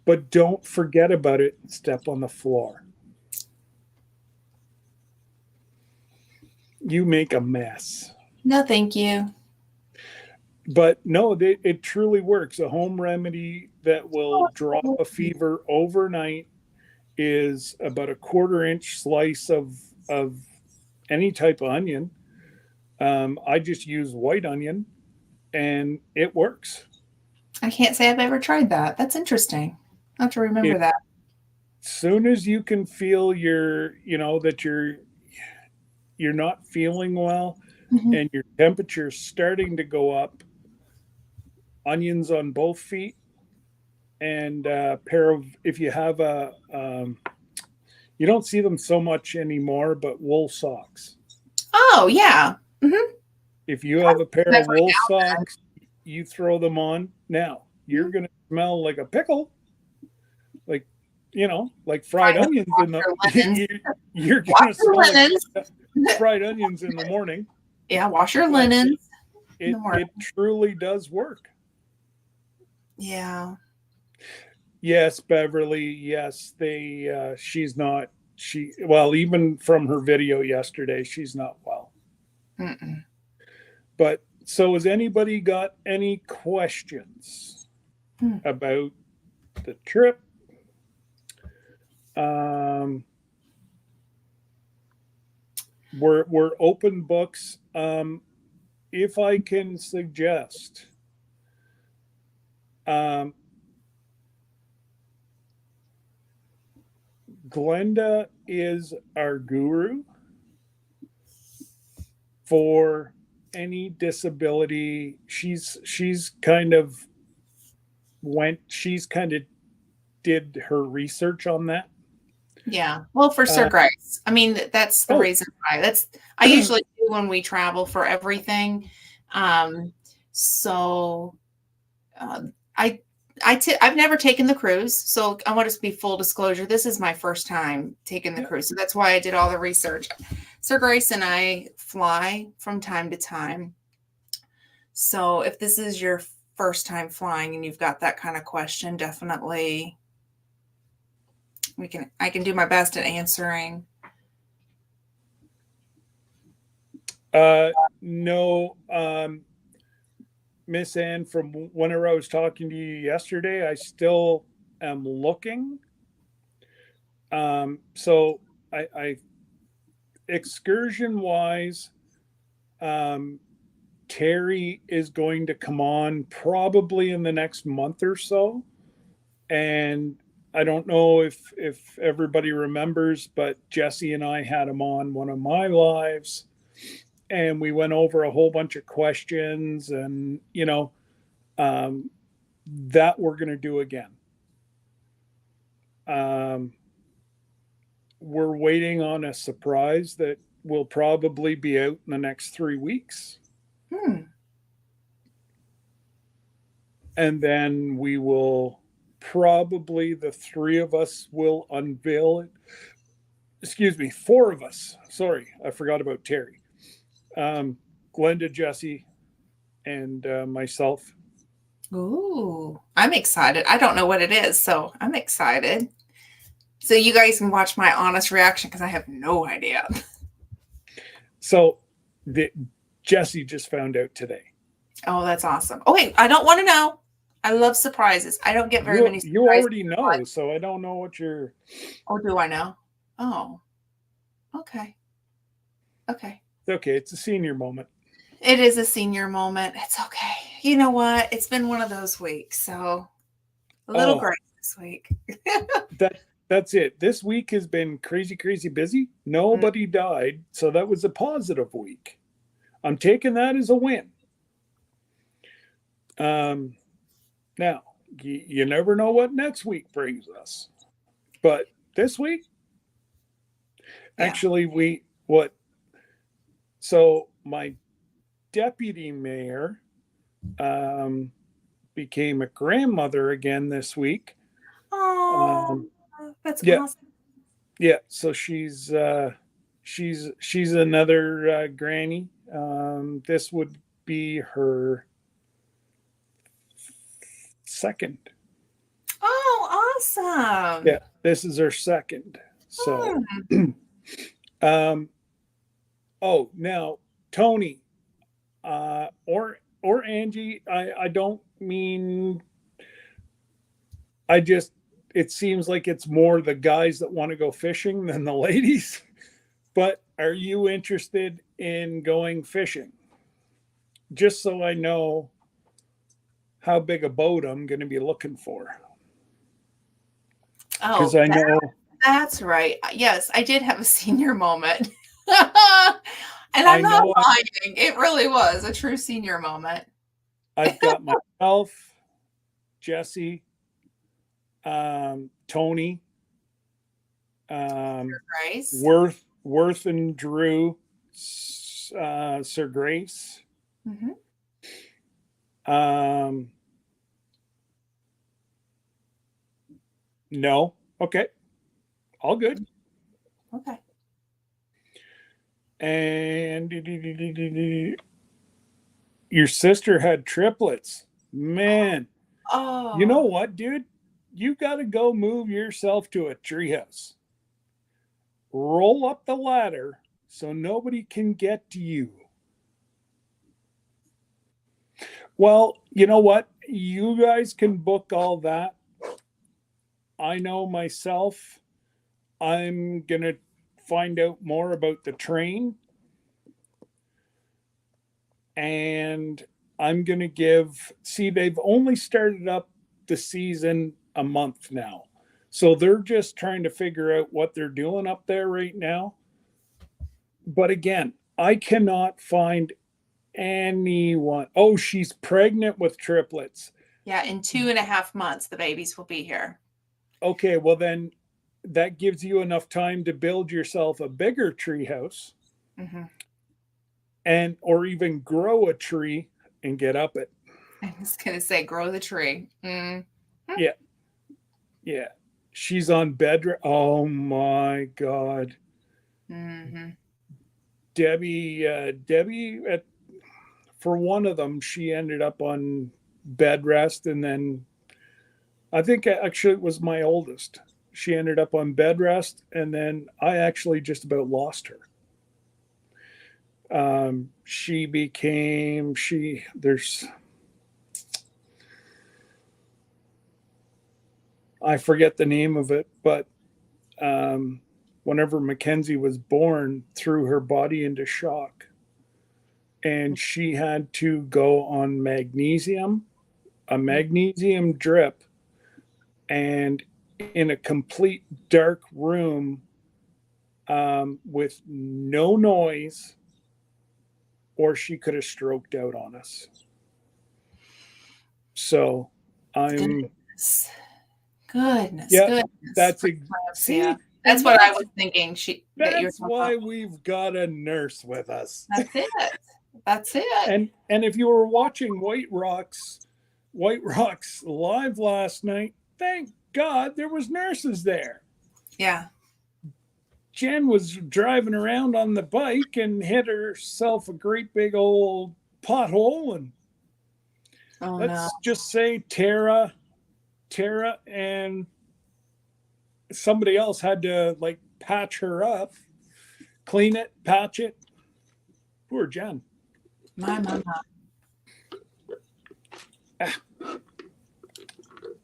But don't forget about it and step on the floor. You make a mess. No, thank you. But no, it truly works. A home remedy that will drop a fever overnight is about a 1/4-inch slice of any type of onion. I just use white onion, and it works. I can't say I've ever tried that. That's interesting. I have to remember that. As soon as you can feel that you're not feeling well, and your temperature's starting to go up, onions on both feet, and a pair of, if you have you don't see them so much anymore, but wool socks. Oh, yeah. If you have a pair of wool socks, you throw them on. Now, you're going to smell like a pickle, like fried onions in the you're going to smell like fried onions in the morning. Yeah, wash your linens. It truly does work. Yeah. Yes, Beverly. Yes, well, even from her video yesterday, she's not well. But so has anybody got any questions about the trip? We're open books. If I can suggest, Glenda is our guru for any disability. She's kind of did her research on that. Yeah. Well, for Sir Grace. I mean, that's the reason why. I usually do when we travel for everything. So I've never taken the cruise, so I want to be full disclosure. This is my first time taking the cruise, so that's why I did all the research. Sir Grace and I fly from time to time. So if this is your first time flying and you've got that kind of question, definitely I can do my best at answering. No, Miss Ann, from whenever I was talking to you yesterday, I still am looking. So I excursion wise, Terry is going to come on probably in the next month or so. And I don't know if everybody remembers, but Jesse and I had him on one of my lives, and we went over a whole bunch of questions, and that we're going to do again. We're waiting on a surprise that will probably be out in the next 3 weeks. And then we will probably, the 3 of us will unveil it. Excuse me, 4 of us. Sorry, I forgot about Terry. Glenda, Jesse, and myself. Ooh, I'm excited. I don't know what it is, so I'm excited. So you guys can watch my honest reaction because I have no idea. So Jesse just found out today. Oh, that's awesome. Okay, I don't want to know. I love surprises. I don't get very many surprises. You already know, so I don't know what you're... Oh, do I know? Oh, okay. Okay. It's okay. It's a senior moment. It is a senior moment. It's okay. You know what? It's been one of those weeks, so a little grace this week. That's it. This week has been crazy, crazy busy. Nobody died, so that was a positive week. I'm taking that as a win. Now, you never know what next week brings us. But this week, Actually, so my deputy mayor became a grandmother again this week. Oh, that's Yeah, awesome. yeah. So she's another granny. This would be her second. Oh, awesome. Yeah, this is her second. So, Hmm. um, oh, now Tony, or Angie, I don't mean. I just it seems like it's more the guys that want to go fishing than the ladies. But are you interested in going fishing? Just so I know how big a boat I'm going to be looking for. Because Oh, I know that's right. Yes, I did have a senior moment. And I'm I not know lying. It really was a true senior moment. I've got myself, Jesse, Tony, Grace. Worth and Drew, Sir Grace. Mm-hmm. Um, no, okay, all good. Okay. And your sister had triplets, man. You know Oh, what, dude? You got to go move yourself to a treehouse. Roll up the ladder so nobody can get to you. Well, you know what? You guys can book all that. I know myself. I'm going to find out more about the train. And I'm going to see, they've only started up the season a month now. So they're just trying to figure out what they're doing up there right now. But again, I cannot find anyone. Oh, she's pregnant with triplets. yeah. In 2.5 months, the babies will be here. Okay, well then that gives you enough time to build yourself a bigger tree house, Mm-hmm. and or even grow a tree and get up it. I was going to say, grow the tree. Yeah, yeah. She's on bed. Oh my God. Mm-hmm. Debbie, for one of them, she ended up on bed rest, and then I think actually it was my oldest. She ended up on bed rest, and then I actually just about lost her. She became she. There's I forget the name of it, but whenever Mackenzie was born, threw her body into shock, and she had to go on a magnesium drip, and in a complete dark room, with no noise, or she could have stroked out on us. So I'm Goodness. Goodness. yeah, Goodness. that's a Yeah. see, That's and what I was thinking. That you're that's talking about. why we've got a nurse with us. That's it. That's it. And if you were watching White Rocks live last night, thank God there was nurses there. Yeah. Jen was driving around on the bike and hit herself a great big old pothole, and Oh no. let's just say Tara and somebody else had to like patch her up, clean it, patch it. Poor Jen. My mama.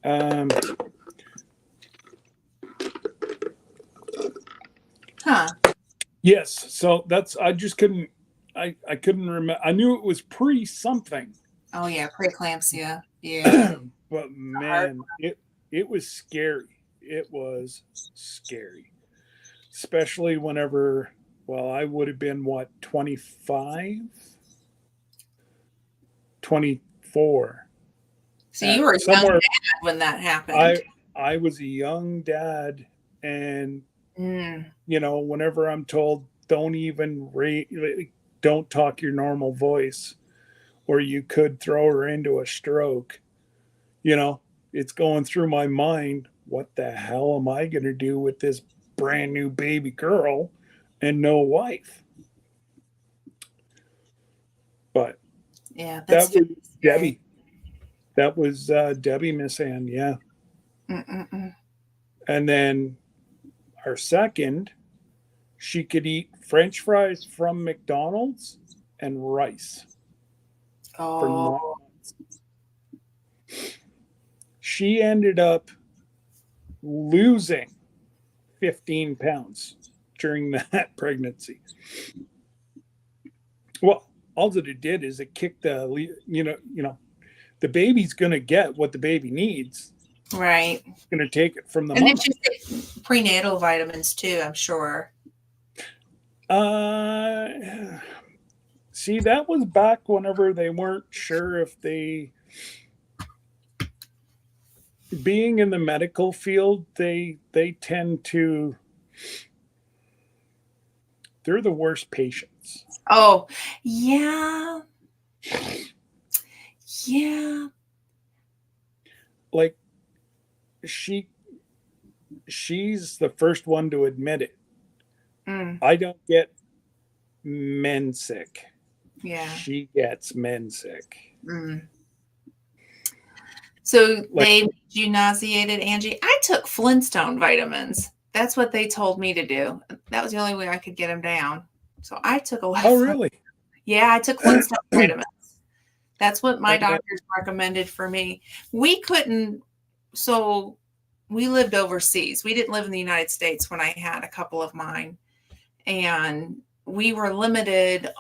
Um, Huh. yes, so that's I just couldn't I couldn't remember. I knew it was pre something. Oh yeah, preeclampsia. Yeah. But man, it was scary. It was scary. Especially whenever, well, I would have been what, 25, 24. So you were a young Somewhere dad when that happened. I was a young dad, and You know, whenever I'm told, don't talk your normal voice, or you could throw her into a stroke, you know, it's going through my mind, what the hell am I going to do with this brand new baby girl and no wife? But Yeah, that's that was scary. Debbie. That was Debbie, Miss Ann. Yeah. Mm-mm-mm. And then our second, she could eat French fries from McDonald's and rice for 9 months. She ended up losing 15 pounds during that pregnancy. Well, all that it did is it kicked the baby's going to get what the baby needs. Right. It's going to take it from the And then mama. she take prenatal vitamins too, I'm sure. See, that was back whenever they weren't sure if being in the medical field, they tend to, they're the worst patients. Oh, yeah. Yeah. Like she's the first one to admit it. I don't get men sick. Yeah. She gets men sick. So they made you nauseated, Angie? I took Flintstone vitamins. That's what they told me to do. That was the only way I could get them down. So I took a lot. Oh, really? Yeah, I took Flintstone vitamins. That's what my doctors recommended for me. We couldn't, so we lived overseas. We didn't live in the United States when I had a couple of mine. And we were limited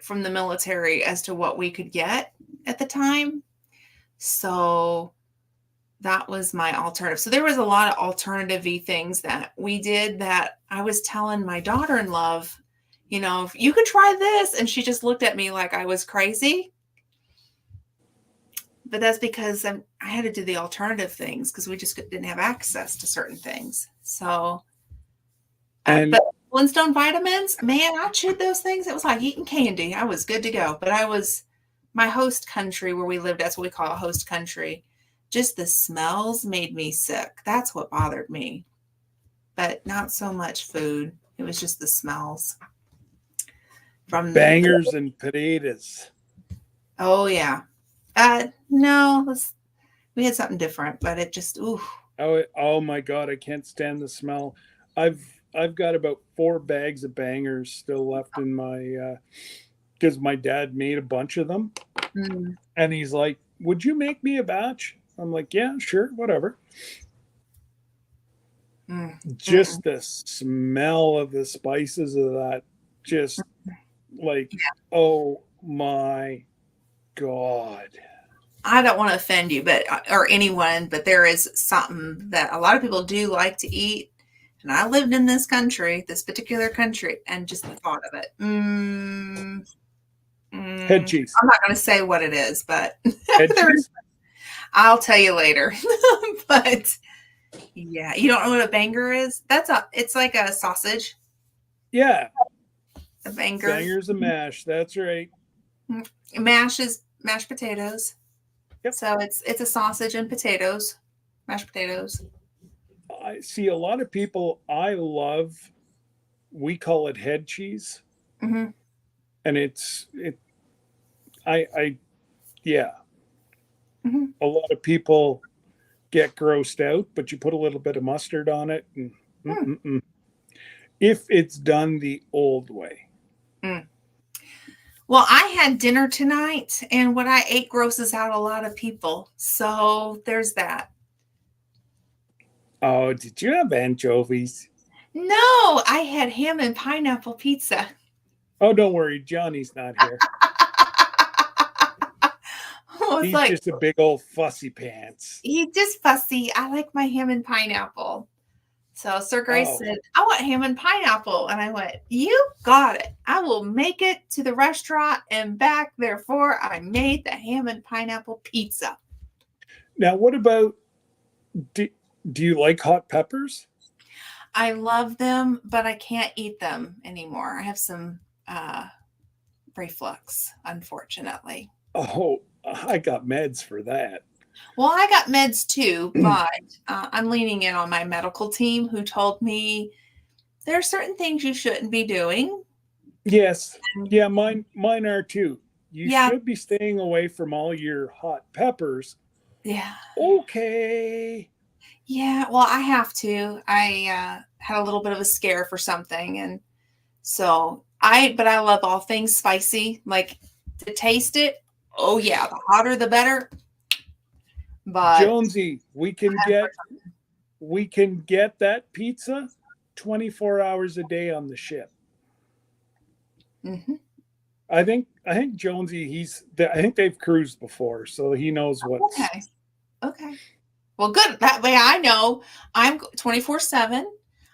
from the military as to what we could get at the time. So that was my alternative. So there was a lot of alternative-y things that we did that I was telling my daughter-in-law, you know, if you could try this. And she just looked at me like I was crazy. But that's because I had to do the alternative things because we just didn't have access to certain things. So, but Flintstone vitamins, man, I chewed those things. It was like eating candy. I was good to go. But my host country where we lived, that's what we call a host country. Just the smells made me sick. That's what bothered me. But not so much food. It was just the smells. From bangers and potatoes. Oh, yeah. No, we had something different, but it just, ooh. Oh my God, I can't stand the smell. I've got about 4 bags of bangers still left in my, because my dad made a bunch of them. And he's like, would you make me a batch? I'm like, yeah, sure, whatever. Just the smell of the spices of that, just like, oh my God. I don't want to offend you, or anyone, but there is something that a lot of people do like to eat. And I lived in this particular country, and just the thought of it. Head cheese. I'm not going to say what it is, but head cheese? I'll tell you later. But yeah, you don't know what a banger is? It's like a sausage. Yeah. A banger. Bangers and mash. That's right. Mash is mashed potatoes. Yep. So it's a sausage and potatoes, mashed potatoes. I see a lot of people. We call it head cheese, and yeah. A lot of people get grossed out, but you put a little bit of mustard on it, and if it's done the old way. Well, I had dinner tonight, and what I ate grosses out a lot of people. So there's that. Oh, did you have anchovies? No, I had ham and pineapple pizza. Oh, don't worry. Johnny's not here. He's just a big old fussy pants. He's just fussy. I like my ham and pineapple. So Sir Grace said, I want ham and pineapple. And I went, you got it. I will make it to the restaurant and back. Therefore, I made the ham and pineapple pizza. Now, what about, do you like hot peppers? I love them, but I can't eat them anymore. I have some reflux, unfortunately. Oh, I got meds for that. Well, I got meds too, but I'm leaning in on my medical team who told me there are certain things you shouldn't be doing. Yes. Yeah, mine are too. You Yeah, should be staying away from all your hot peppers. yeah, Okay. yeah. Well, I have to. I had a little bit of a scare for something, and so but I love all things spicy. Like to taste it. Oh yeah, the hotter the better. But Jonesy, we can get that pizza 24 hours a day on the ship. mhm. I think Jonesy I think they've cruised before, so he knows what's. Okay, okay. Well, good. That way I know I'm 24/7.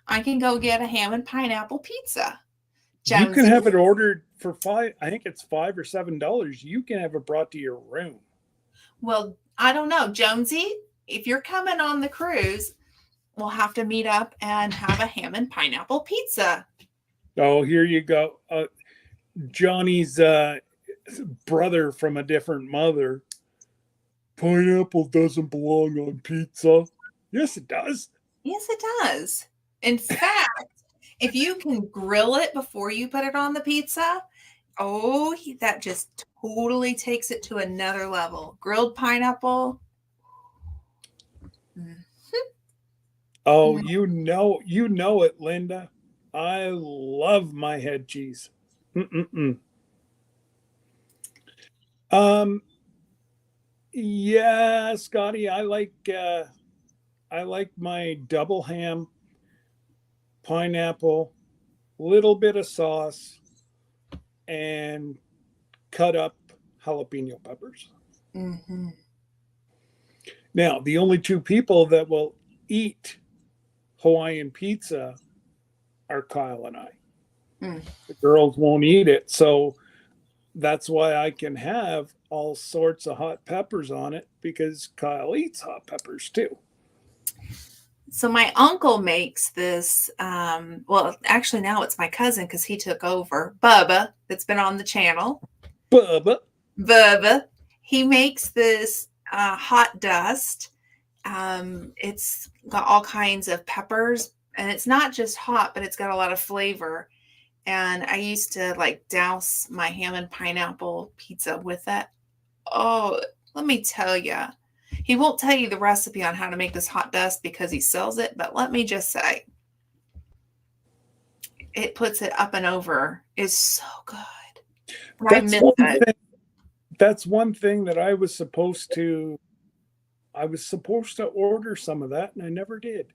I can go get a ham and pineapple pizza. You can Jonesy. have it ordered for I think it's $5 or $7. You can have it brought to your room. Well, I don't know. Jonesy, if you're coming on the cruise, we'll have to meet up and have a ham and pineapple pizza. Oh, here you go. Johnny's brother from a different mother. Pineapple doesn't belong on pizza. Yes, it does. Yes, it does. In fact, if you can grill it before you put it on the pizza, that just totally takes it to another level. Grilled pineapple. Mm. Oh, you know it, Linda. I love my head cheese. Mm-mm-mm. Um, yeah, Scotty, I like my double ham, pineapple, little bit of sauce, and cut up jalapeno peppers. Mm-hmm. Now, the only two people that will eat Hawaiian pizza are Kyle and I. Mm. The girls won't eat it, so that's why I can have all sorts of hot peppers on it because Kyle eats hot peppers too. So my uncle makes this. Well, actually, now it's my cousin because he took over. Bubba, that's been on the channel. Bubba. Bubba, he makes this hot dust. It's got all kinds of peppers, and it's not just hot, but it's got a lot of flavor. And I used to like douse my ham and pineapple pizza with it. Oh, let me tell you. He won't tell you the recipe on how to make this hot dust because he sells it, but let me just say, it puts it up and over. It's so good. I That's miss one it. thing. That's one thing that I was supposed to. I was supposed to order some of that, and I never did.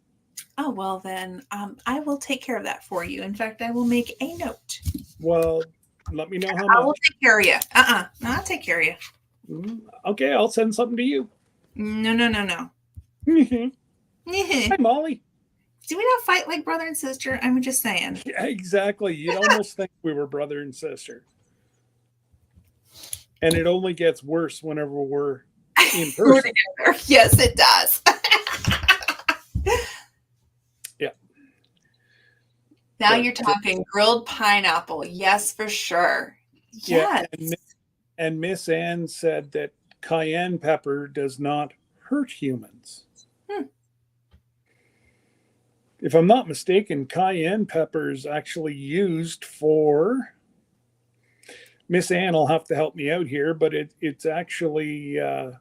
Oh, well, then I will take care of that for you. In fact, I will make a note. Well, let me know how I will much. take care of you. No, I'll take care of you. Okay, I'll send something to you. No, no, no, no. Hi, Molly. Do we not fight like brother and sister? I'm just saying. Yeah, exactly. You'd almost think we were brother and sister. And it only gets worse whenever we're in person. Yes, it does. Yeah. Now you're talking grilled pineapple. Yes, for sure. Yes. Yeah, and Miss Ann said that cayenne pepper does not hurt humans. If I'm not mistaken, cayenne pepper is actually used for. Miss Ann will have to help me out here, but it's actually. I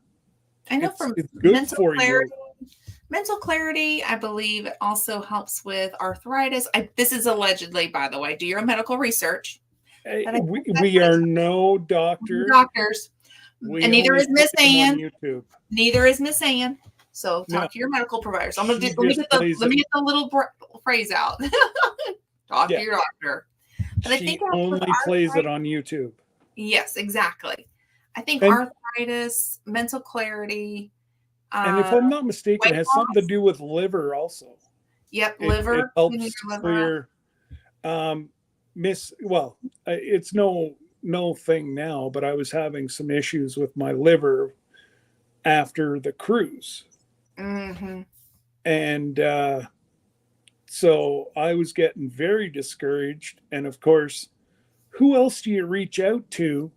know from it's good for clarity, you. Mental clarity, I believe, it also helps with arthritis. This is allegedly, by the way. Do your medical research. We are no doctors. And neither is Miss Ann. YouTube. Neither is Miss Ann. So talk to your medical providers. I'm gonna let me get the little phrase out. Talk to your doctor. But I think only plays it on YouTube. Yes, exactly. I think arthritis, mental clarity. And if I'm not mistaken, it has something to do with liver also. Yep, liver. It helps clear. It's no thing now, but I was having some issues with my liver after the cruise. Mm-hmm. And So I was getting very discouraged. And of course, who else do you reach out to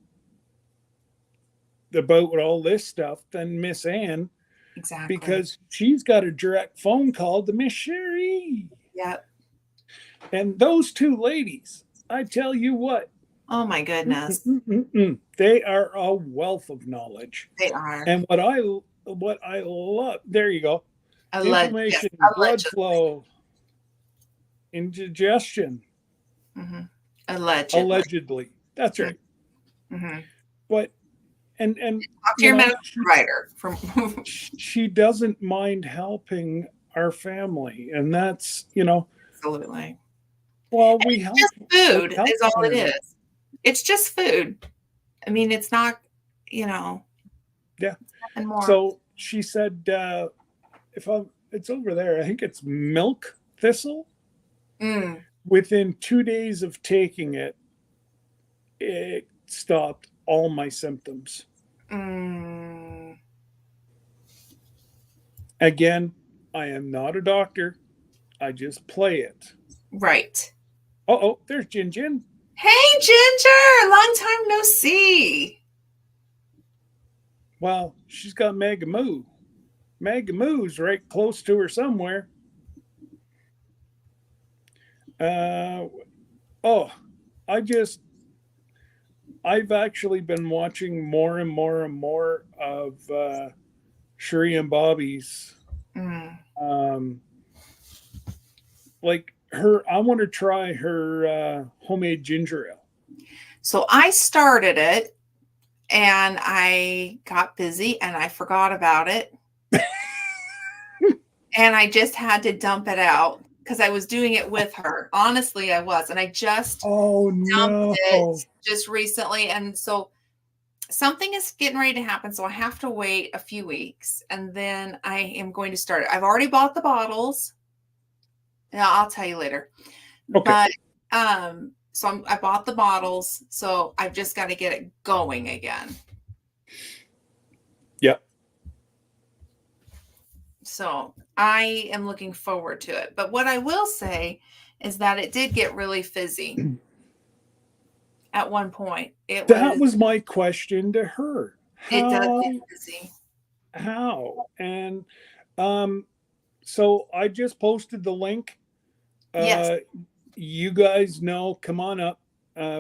about all this stuff than Miss Ann? Exactly. Because she's got a direct phone call to Miss Sherry. Yep. And those two ladies, I tell you what, Oh my goodness. they are a wealth of knowledge. They are. And what I love, there you go. Inflammation, yes, blood flow, indigestion. Mm-hmm. Allegedly. That's right. Mm-hmm. But and talk to your medical provider. She doesn't mind helping our family, and that's absolutely. Well, we help. Just food is all it is. It's just food. I mean, it's not, Yeah. Nothing more. So she said, it's over there. I think it's milk thistle. Within 2 days of taking it, it stopped all my symptoms. Again, I am not a doctor. I just play it. Right. Oh, there's Jin Jin. Hey, Ginger! Long time no see. Well, she's got Mega Moo. Mega Moo's right close to her somewhere. I've actually been watching more and more and more of Sherry and Bobby's. Like I want to try her homemade ginger ale. So I started it and I got busy and I forgot about it. And I just had to dump it out because I was doing it with her. Honestly, I was. And I just dumped it just recently. And so something is getting ready to happen. So I have to wait a few weeks and then I am going to start it. I've already bought the bottles. Yeah, I'll tell you later. Okay. But so I bought the bottles. So I've just got to get it going again. Yep. So I am looking forward to it. But what I will say is that it did get really fizzy at one point. That was my question to her. It does get fizzy. How? And so I just posted the link. Yes. You guys know, come on up.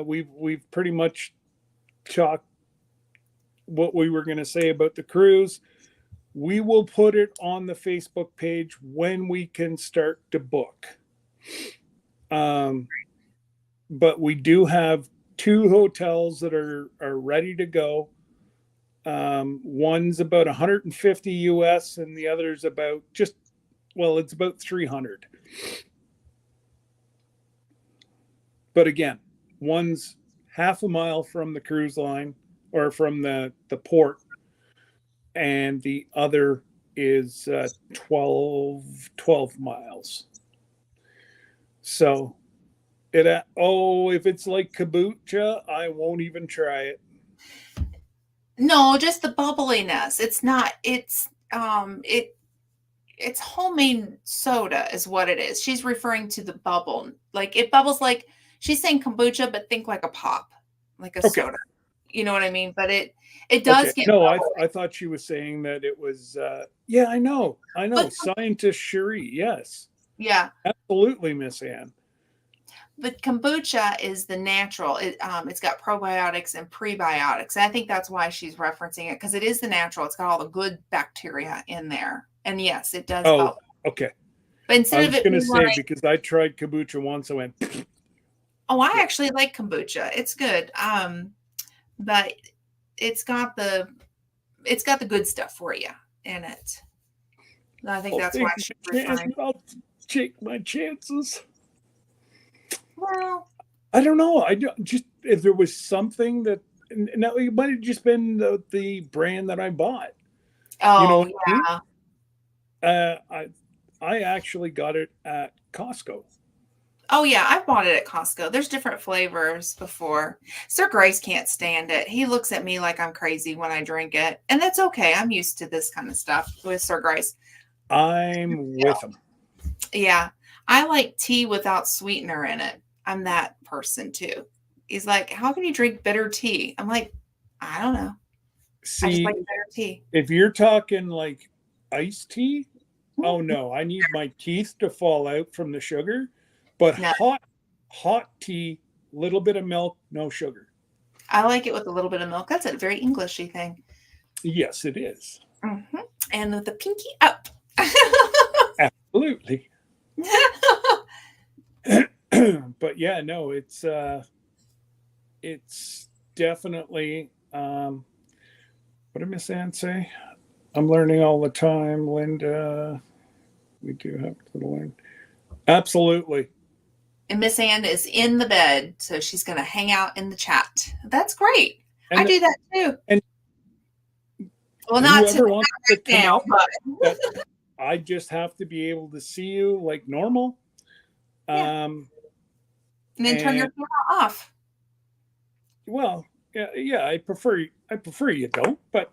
We've pretty much talked what we were going to say about the cruise. We will put it on the Facebook page when we can start to book. But we do have 2 hotels that are ready to go. One's about 150 US and the other's about it's about 300. But again, one's half a mile from the cruise line or from the port, and the other is 12 miles. So if it's like kombucha, I won't even try it. No, just the bubbliness. It's not, it's homemade soda is what it is. She's referring to the bubble. Like it bubbles like she's saying kombucha, but think like a pop, like a soda. You know what I mean? But it does get. No, I thought she was saying that it was. Yeah, I know. But, Scientist Cherie, yes. Yeah. Absolutely, Miss Ann. But kombucha is the natural. It's got probiotics and prebiotics. And I think that's why she's referencing it because it is the natural. It's got all the good bacteria in there. And yes, it does. Oh, okay. But instead I was going to say because I tried kombucha once, I went. Oh, I actually like kombucha. It's good. But it's got the good stuff for you in it. I think that's why she's referring. I'll take my chances. Well, I don't know. I just if there was something that now it might have just been the brand that I bought. Oh, you know yeah. I actually got it at Costco. Oh yeah, I've bought it at Costco. There's different flavors before. Sir Grace can't stand it. He looks at me like I'm crazy when I drink it, and that's okay. I'm used to this kind of stuff with Sir Grace. I'm with him. Yeah. I like tea without sweetener in it. I'm that person too. He's like, how can you drink bitter tea? I'm like, I don't know. I just like See, bitter tea. if you're talking like iced tea, oh no, I need my teeth to fall out from the sugar. But No, hot tea, little bit of milk, no sugar. I like it with a little bit of milk. That's a very Englishy thing. Yes, it is. Mm-hmm. And with the pinky up. Absolutely. But yeah, no, it's definitely what did Miss Ann say? I'm learning all the time, Linda. We do have to learn. Absolutely. And Miss Ann is in the bed, so she's going to hang out in the chat. That's great. I And do that too. and Well, not whoever wants to come now, up, but I just have to be able to see you like normal. Yeah. And then turn your camera off. Well, yeah, I prefer you don't, but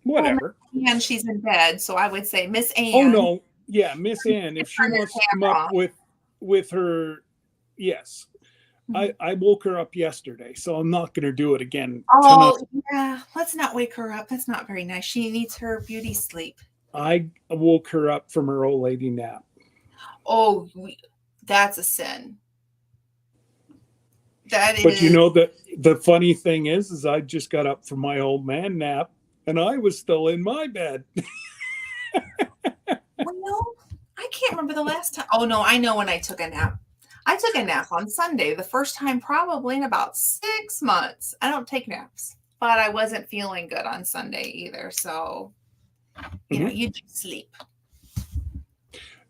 whatever. Well, and she's in bed, so I would say Miss Ann. Oh no, yeah, Miss Ann, if she wants to come up with her, yes. I woke her up yesterday, so I'm not going to do it again tonight. Yeah, let's not wake her up. That's not very nice. She needs her beauty sleep. I woke her up from her old lady nap. Oh, that's a sin. But you know that the funny thing is I just got up from my old man nap, and I was still in my bed. Well, I can't remember the last time. Oh no, I know when I took a nap. I took a nap on Sunday, the first time probably in about 6 months. I don't take naps, but I wasn't feeling good on Sunday either. So, you know, you just sleep.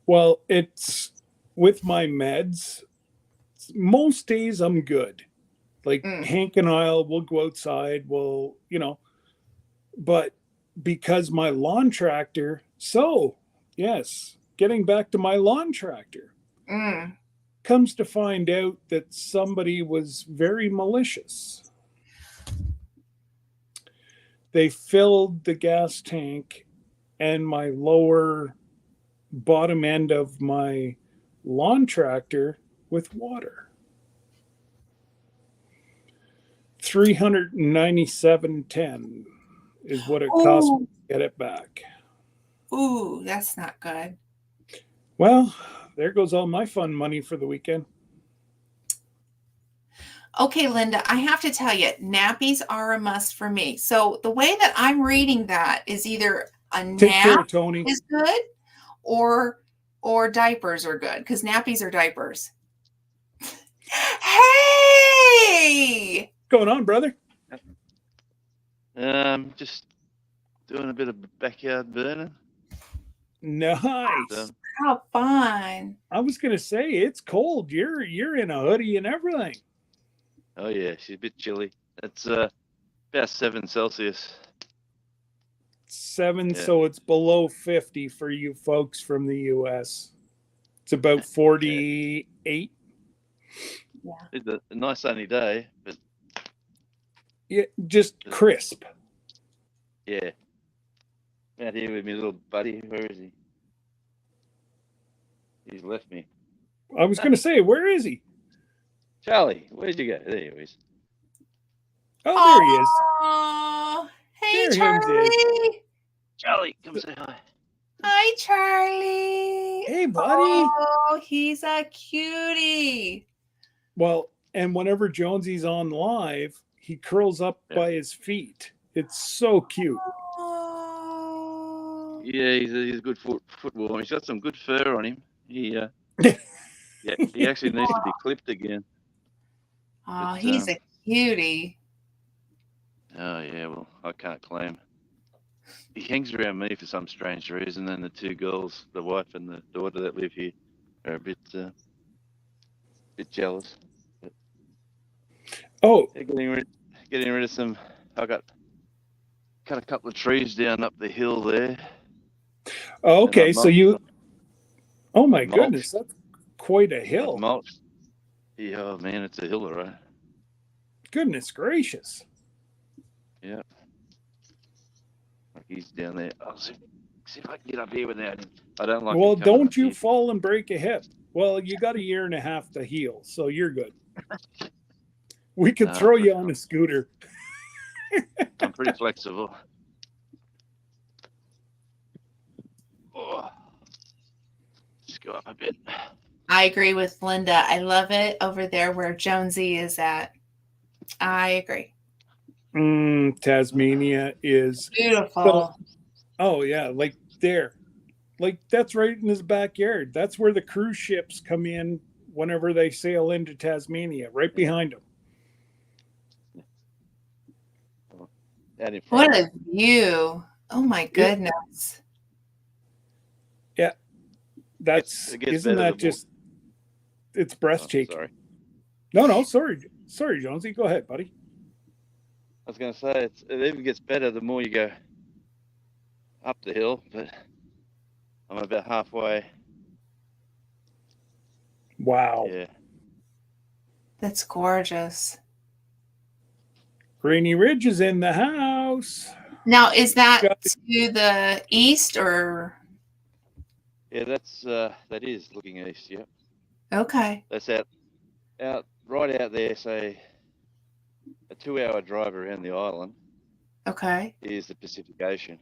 Well, it's with my meds. Most days I'm good. Like Hank and we'll go outside. We'll, but because my lawn tractor. So, yes, getting back to my lawn tractor. Comes to find out that somebody was very malicious. They filled the gas tank and my lower bottom end of my lawn tractor with water. $397.10 is what it cost me to get it back. Ooh, that's not good. Well, there goes all my fun money for the weekend. Okay, Linda, I have to tell you, nappies are a must for me. So the way that I'm reading that is either a nap is good or diapers are good, because nappies are diapers. Hey! What's going on, brother? Just doing a bit of backyard burning. Nice. How fun. I was gonna say it's cold. You're in a hoodie and everything. Oh yeah, she's a bit chilly. It's about 7 Celsius. 7, yeah. So it's below 50 for you folks from the US. It's about 48. Yeah. It's a nice sunny day, but yeah, just crisp. Yeah. Out here with my little buddy. Where is he? He's left me. I was going to say, where is he? Charlie, where'd you go? There he is. Oh, there he is. Hey, there Charlie. Charlie, come say hi. Hi, Charlie. Hey, buddy. Oh, he's a cutie. Well, and whenever Jonesy's on live, he curls up by his feet. It's so cute. Oh. Yeah, he's a good foot warm. He's got some good fur on him. He actually needs to be clipped again. Oh, but, he's a cutie. Oh yeah, well, I can't claim. He hangs around me for some strange reason, and the two girls, the wife and the daughter that live here, are a bit jealous. But getting rid of some. I cut a couple of trees down up the hill there. Oh, okay, so you. Oh my goodness, that's quite a hill. Yeah, oh man, it's a hill, all right. Goodness gracious. Yeah. Like he's down there. I'll see if I can get up here without him. I don't like. Well, don't you fall and break a hip. Well, you got a year and a half to heal, so you're good. We could throw you on a scooter. I'm pretty flexible. Oh, just go up a bit. I agree with Linda. I love it over there where Jonesy is at. I agree. Tasmania is Beautiful. Oh yeah, like there. Like that's right in his backyard. That's where the cruise ships come in whenever they sail into Tasmania, right behind them. What a view. Oh my goodness. Yeah. Isn't that just it's breathtaking. Sorry. No, sorry, Jonesy. Go ahead, buddy. I was going to say it even gets better the more you go up the hill, but I'm about halfway. Wow. Yeah. That's gorgeous. Rainy Ridge is in the house. Now, is that to the east or? Yeah, that is looking east. Yeah. Okay. That's right out there. Say a 2-hour drive around the island. Okay. Is the Pacific Ocean.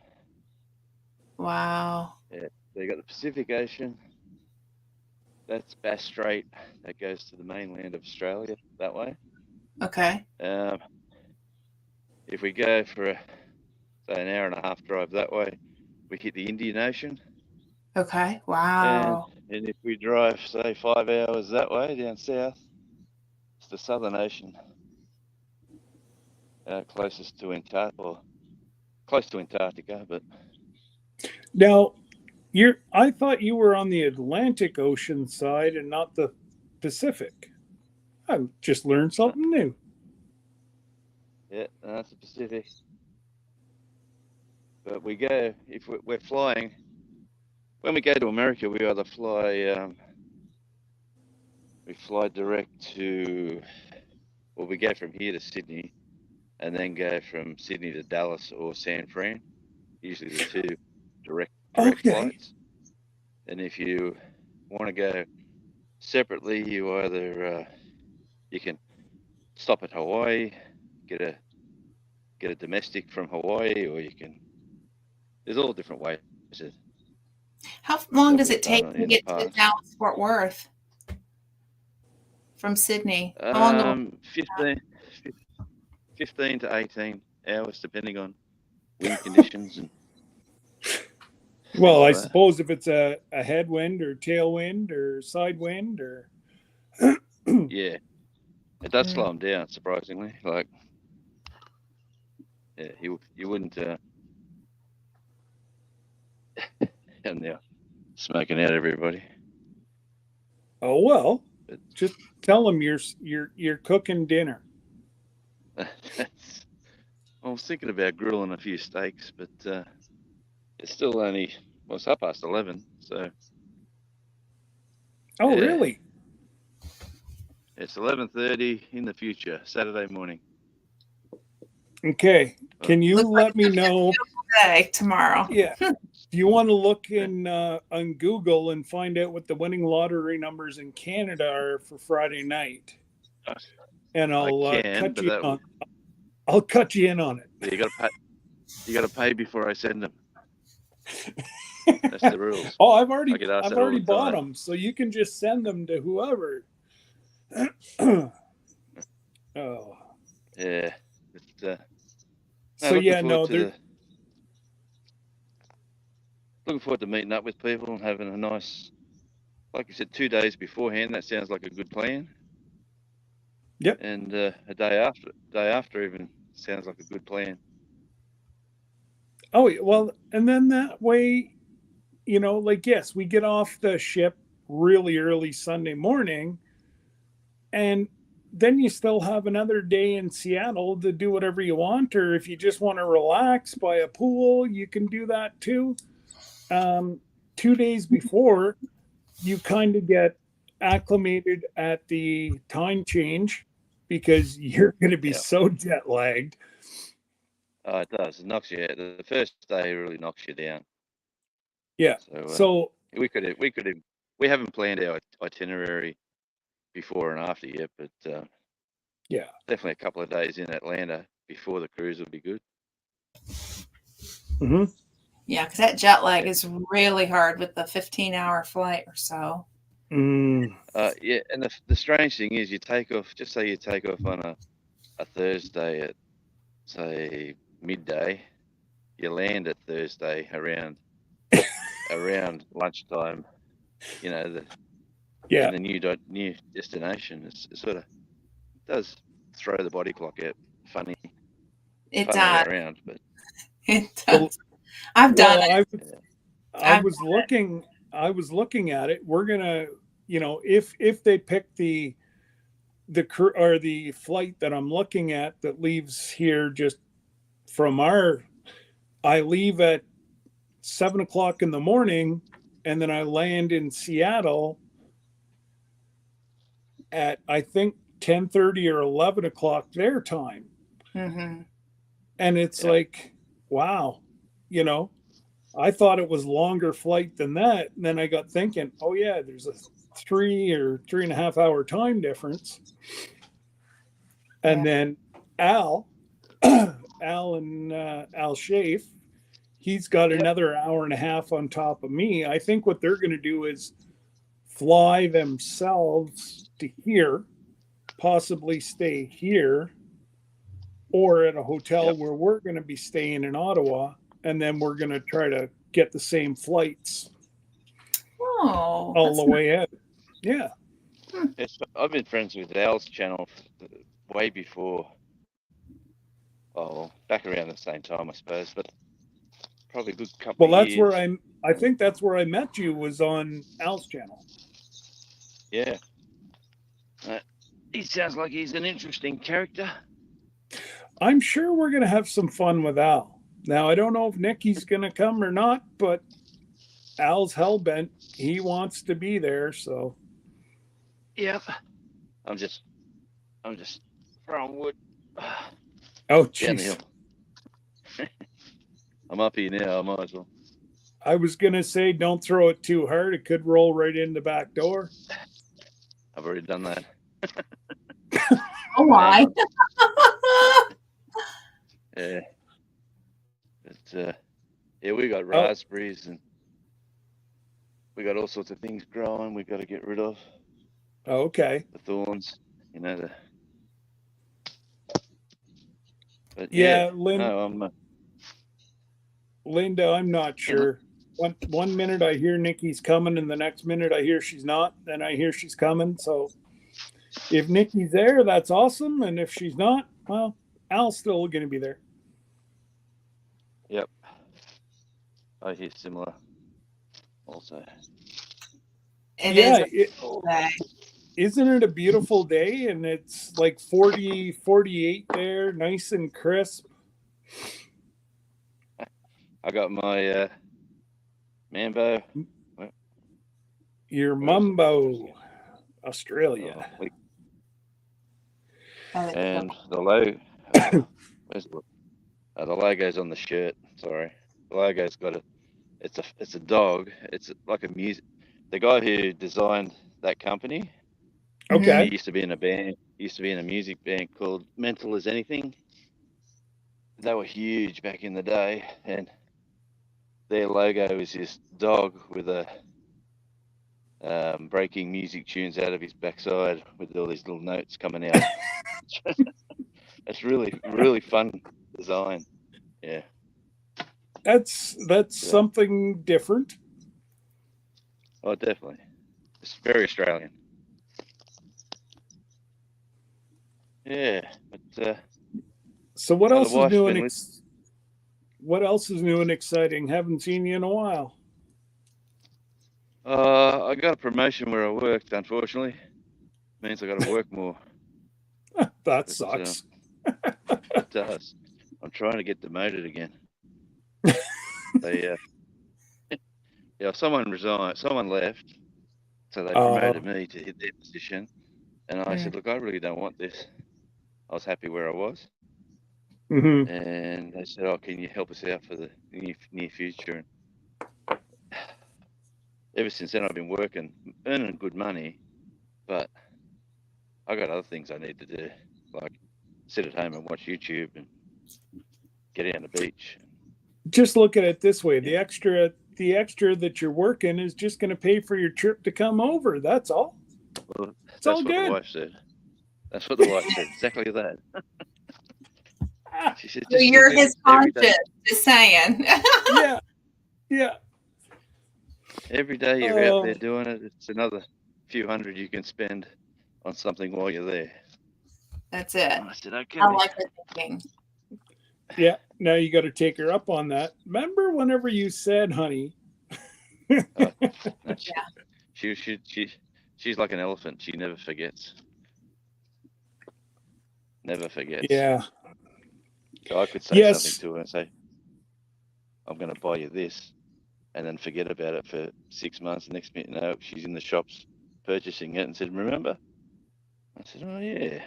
Wow. Yeah, so you got the Pacific Ocean. That's Bass Strait. That goes to the mainland of Australia that way. Okay. If we go for say an hour and a half drive that way, we hit the Indian Ocean. Okay. Wow. And if we drive say 5 hours that way down south, it's the Southern Ocean. Closest to close to Antarctica, but now I thought you were on the Atlantic Ocean side and not the Pacific. I just learned something new. Yeah, that's the Pacific. But we go if we're flying. When we go to America, we either fly direct to, well, we go from here to Sydney, and then go from Sydney to Dallas or San Fran. Usually the two direct flights. And if you want to go separately, you either you can stop at Hawaii, get a domestic from Hawaii, or you can. There's all different ways. How long does it take to get to Dallas Fort Worth from Sydney? How long? 15 to 18 hours, depending on wind conditions. And well, I suppose if it's a headwind or tailwind or side wind or yeah, it does slow them down, surprisingly. Like, yeah, you wouldn't. And now smoking out everybody. Oh well, just tell them you're cooking dinner. I was thinking about grilling a few steaks, but it's still only it's 11:30. So. Oh yeah. Really? It's 11:30 in the future, Saturday morning. Okay. Can you let me know? Day tomorrow. Yeah. Do you want to look in on Google and find out what the winning lottery numbers in Canada are for Friday night? And I'll cut you in on it. Yeah, you gotta pay before I send them. That's the rules. Oh, I've already bought them, so you can just send them to whoever. Oh. Yeah. So yeah, no, they're looking forward to meeting up with people and having a nice, like you said, 2 days beforehand. That sounds like a good plan. Yep. And a day after even sounds like a good plan. Oh, well, and then that way, like, yes, we get off the ship really early Sunday morning, and then you still have another day in Seattle to do whatever you want, or if you just want to relax by a pool, you can do that too. 2 days before, you kind of get acclimated at the time change because you're going to be so jet lagged. Oh, it does. It knocks you out. The first day really knocks you down. Yeah. So we could have we haven't planned our itinerary before and after yet, but Yeah. definitely a couple of days in Atlanta before the cruise would be good. Mm-hmm. Yeah, because that jet lag is really hard with the 15-hour flight or so. Yeah, and the strange thing is, you take off. Just say you take off on a Thursday at, say, midday. You land at Thursday around lunchtime. You know, in the new destination. It sort of does throw the body clock out. Funny way around, but it does. I've done it. I was looking at it. We're gonna, if they pick the or the flight that I'm looking at that leaves here just from I leave at 7 o'clock in the morning, and then I land in Seattle at, I think, 10:30 or 11 o'clock their time. Mm-hmm. And it's like, wow, I thought it was longer flight than that. And then I got thinking, oh yeah, there's a 3.5 hour time difference. And then Al Shafe, he's got another hour and a half on top of me. I think what they're going to do is fly themselves to here, possibly stay here, or at a hotel where we're going to be staying in Ottawa, and then we're going to try to get the same flights all the way out. Yeah. Yes, I've been friends with Al's channel way before. Oh, back around the same time, I suppose, but probably a good couple of years. Well, I think that's where I met you, was on Al's channel. Yeah. He sounds like he's an interesting character. I'm sure we're going to have some fun with Al. Now, I don't know if Nikki's going to come or not, but Al's hellbent. He wants to be there, so. Yep. I'm just throwing wood. Oh, jeez. I'm up here now. I might as well. I was going to say, don't throw it too hard. It could roll right in the back door. I've already done that. Oh, my. Yeah. But, yeah, we got raspberries and we got all sorts of things growing we got to get rid of. Okay. The thorns, but yeah, Linda, I'm not sure. One minute I hear Nikki's coming, and the next minute I hear she's not. Then I hear she's coming. So if Nikki's there, that's awesome. And if she's not, well, Al's still going to be there. Yep. I hear similar also. Isn't it a beautiful day? And it's like 40, 48 there, nice and crisp. I got my Mambo. Your Mumbo, Australia. And the logo. The logo's on the shirt. Sorry, the logo's got it's a dog. It's like a music. The guy who designed that company. Okay. He used to be in a band. Used to be in a music band called Mental as Anything. They were huge back in the day, and their logo is this dog with a breaking music tunes out of his backside with all these little notes coming out. It's really fun design. Yeah. That's something different. Oh, definitely. It's very Australian. Yeah, but so what else is new and what else is new and exciting? Haven't seen you in a while. I got a promotion where I worked. Unfortunately, means I got to work more. That sucks. It does. I'm trying to get demoted again. Someone resigned. Someone left, so they promoted me to hit their position. And I said, look, I really don't want this. I was happy where I was. Mm-hmm. And they said, oh, can you help us out for the near future? And ever since then I've been working, earning good money, but I got other things I need to do, like sit at home and watch YouTube and get out on the beach. Just look at it this way: Yeah. the extra that you're working is just going to pay for your trip to come over. That's all. Well, It's all that's what good. the wife said. That's what the wife said. Exactly that. She said, So just you're think his every day, conscience, just saying. Yeah, yeah. every day you're out there doing it, it's another few hundred you can spend on something while you're there. That's it. And I said, okay. I like the thinking. Yeah. Now you got to take her up on that. Remember, whenever you said, "Honey," No, she's like an elephant. She never forgets. Never forgets. yeah, So I could say yes, something to her and say, I'm going to buy you this, and then forget about it for 6 months. Next minute, no, she's in the shops purchasing it and said, remember? I said, oh, yeah.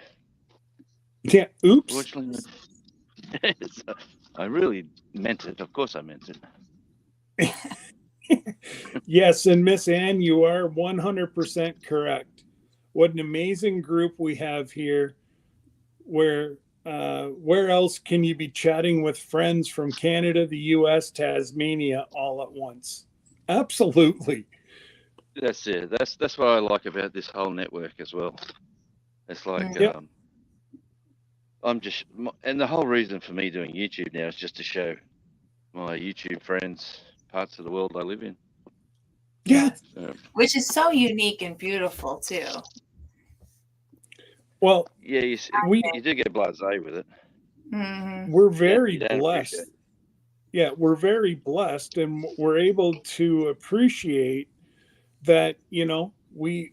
yeah. Oops. Fortunately, so I really meant it. Of course I meant it. Yes, and Miss Ann, you are 100% correct. What an amazing group we have here. Where else can you be chatting with friends from Canada, the U.S., Tasmania all at once? Absolutely. That's it. That's what I like about this whole network as well. It's like, Yep. and the whole reason for me doing YouTube now is just to show my YouTube friends parts of the world I live in. Yeah. So, Which is so unique and beautiful too. Well, yeah, you do get blasé with it. Mm-hmm. We're very You don't blessed. appreciate it. Yeah, we're very blessed, and we're able to appreciate that. We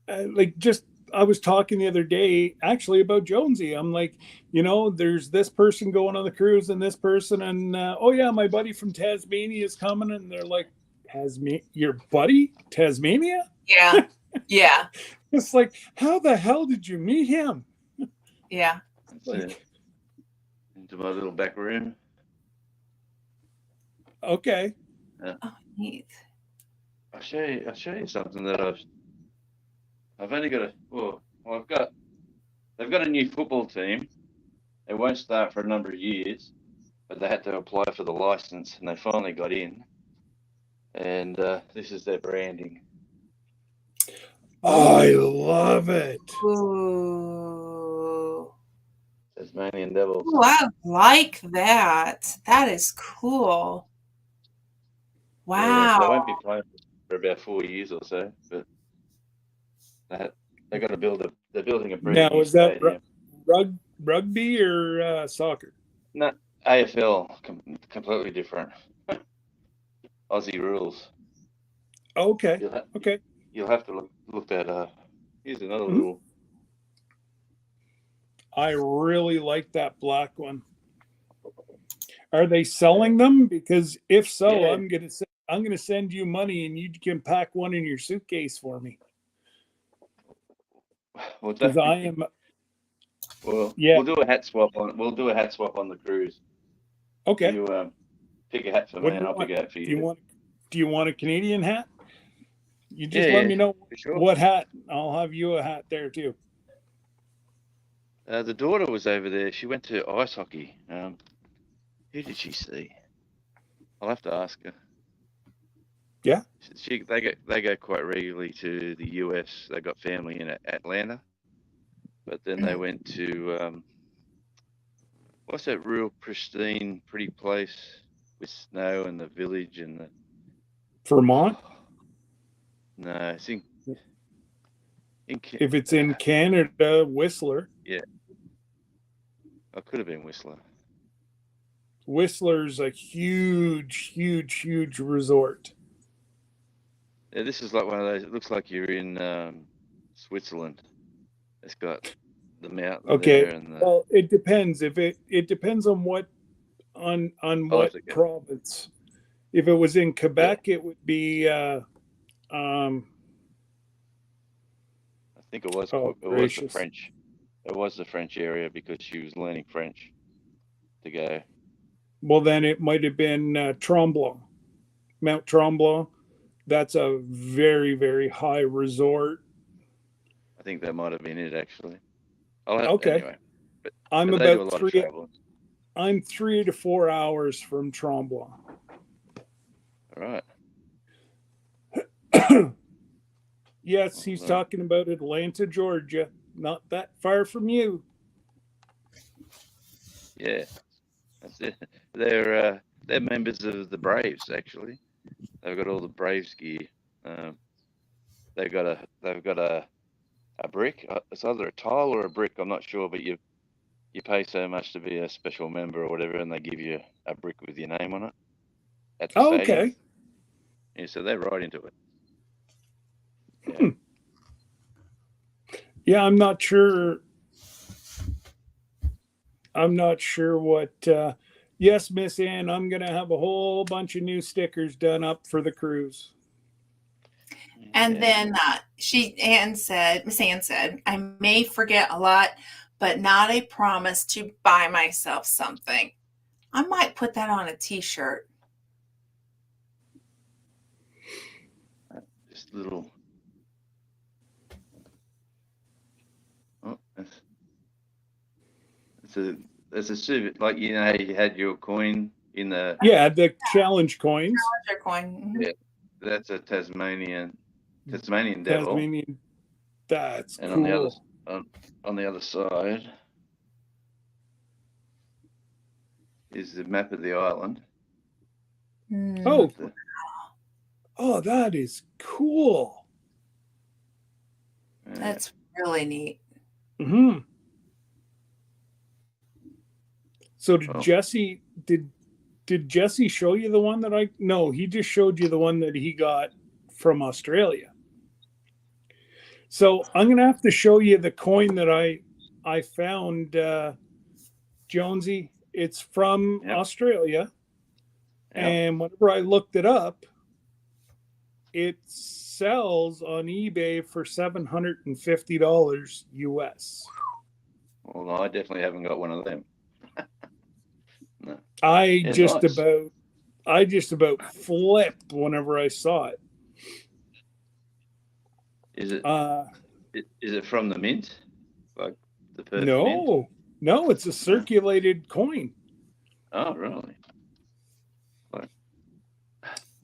like just. I was talking the other day actually about Jonesy. I'm like, there's this person going on the cruise and this person, and oh yeah, my buddy from Tasmania is coming, and they're like, your buddy Tasmania? Yeah. Yeah. It's like, how the hell did you meet him? Yeah. Like, into my little back room. Okay. Oh, neat. I'll show you something that I've only got they've got a new football team. It won't start for a number of years, but they had to apply for the license and they finally got in. And this is their branding. I love it. Ooh. Tasmanian Devils. Ooh, I like that. That is cool. Wow. Yeah, they won't be playing for about 4 years or so, but they got to build they're building a brand Now, new is that stadium. rugby or soccer? No, AFL, completely different. Aussie rules. Okay. Okay. You'll have to look at. Here's another little. I really like that black one. Are they selling them? Because if so, Yeah. I'm gonna send you money, and you can pack one in your suitcase for me. Because I am. Well, Yeah. we'll do a hat swap on. We'll do a hat swap on the cruise. Okay. You pick a hat for me, and I'll pick a hat for you. Do you want a Canadian hat? You just let me know what hat. I'll have you a hat there too. The daughter was over there. She went to ice hockey. Who did she see? I'll have to ask her. Yeah. They go quite regularly to the US. They got family in Atlanta, but then they went to what's that real pristine, pretty place with snow and the village and the Vermont? No, it's in if it's in Canada, Whistler. Yeah. I could have been Whistler. Whistler's a huge, huge, huge resort. Yeah, this is like one of those. It looks like you're in Switzerland. It's got the mountain there and well, it depends. It depends on what province. If it was in Quebec, it would be. I think it was. It was the French. It was the French area because she was learning French to go. Well, then it might have been Tremblant, Mount Tremblant. That's a very, very high resort. I think that might have been it actually. Okay. Anyway, I'm but they do a about lot of travel. I'm 3 to 4 hours from Tremblant. All right. Yes, he's talking about Atlanta, Georgia. Not that far from you. Yeah, that's it. They're members of the Braves actually. They've got all the Braves gear. They've got a brick. It's either a tile or a brick. I'm not sure, but you pay so much to be a special member or whatever, and they give you a brick with your name on it at the stadium. Okay. Yeah, so they're right into it. Yeah. Yeah, I'm not sure. I'm not sure what. Yes, Miss Ann, I'm going to have a whole bunch of new stickers done up for the cruise. And then Miss Ann said, I may forget a lot, but not a promise to buy myself something. I might put that on a t-shirt. Just little. Oh, it's a suit, like you had your coin in the challenge coins. Challenger coin. Yeah, that's a Tasmanian devil. Tasmanian. That's and cool. On the other side is the map of the island. Oh, that is cool. That's really neat. Mm-hmm. So did Jesse show you the one that no, he just showed you the one that he got from Australia. So I'm going to have to show you the coin that I found, Jonesy. It's from Australia. Yep. And whenever I looked it up, it sells on eBay for $750 US. Well, no, I definitely haven't got one of them. No. I just about flipped whenever I saw it. Is it from the mint? Like the Perth mint? No, it's a circulated coin. Oh, really?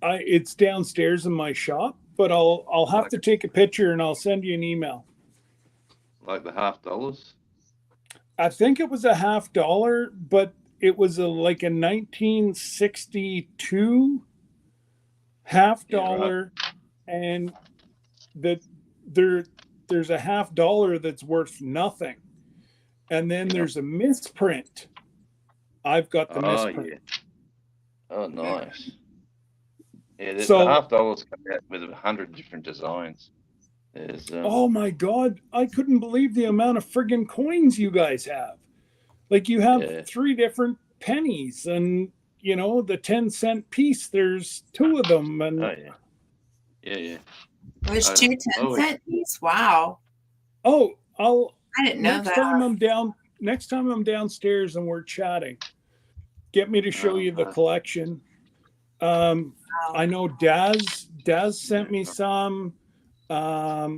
It's downstairs in my shop, but I'll have to take a picture and I'll send you an email. Like the $50? I think it was a $50, but it was like a 1962 $50, right. And there's a $50 that's worth nothing, and then there's a misprint. I've got the misprint. Yeah. Oh, nice. Yeah, the $50 come out with 100 different designs. Oh my God, I couldn't believe the amount of friggin' coins you guys have. Like you have 3 different pennies, and the 10-cent piece, there's 2 of them. And yeah. There's 2 10-cent pieces? Wow. Oh, I didn't know that. Next time I'm downstairs and we're chatting, get me to show you the collection. I know Daz sent me some. I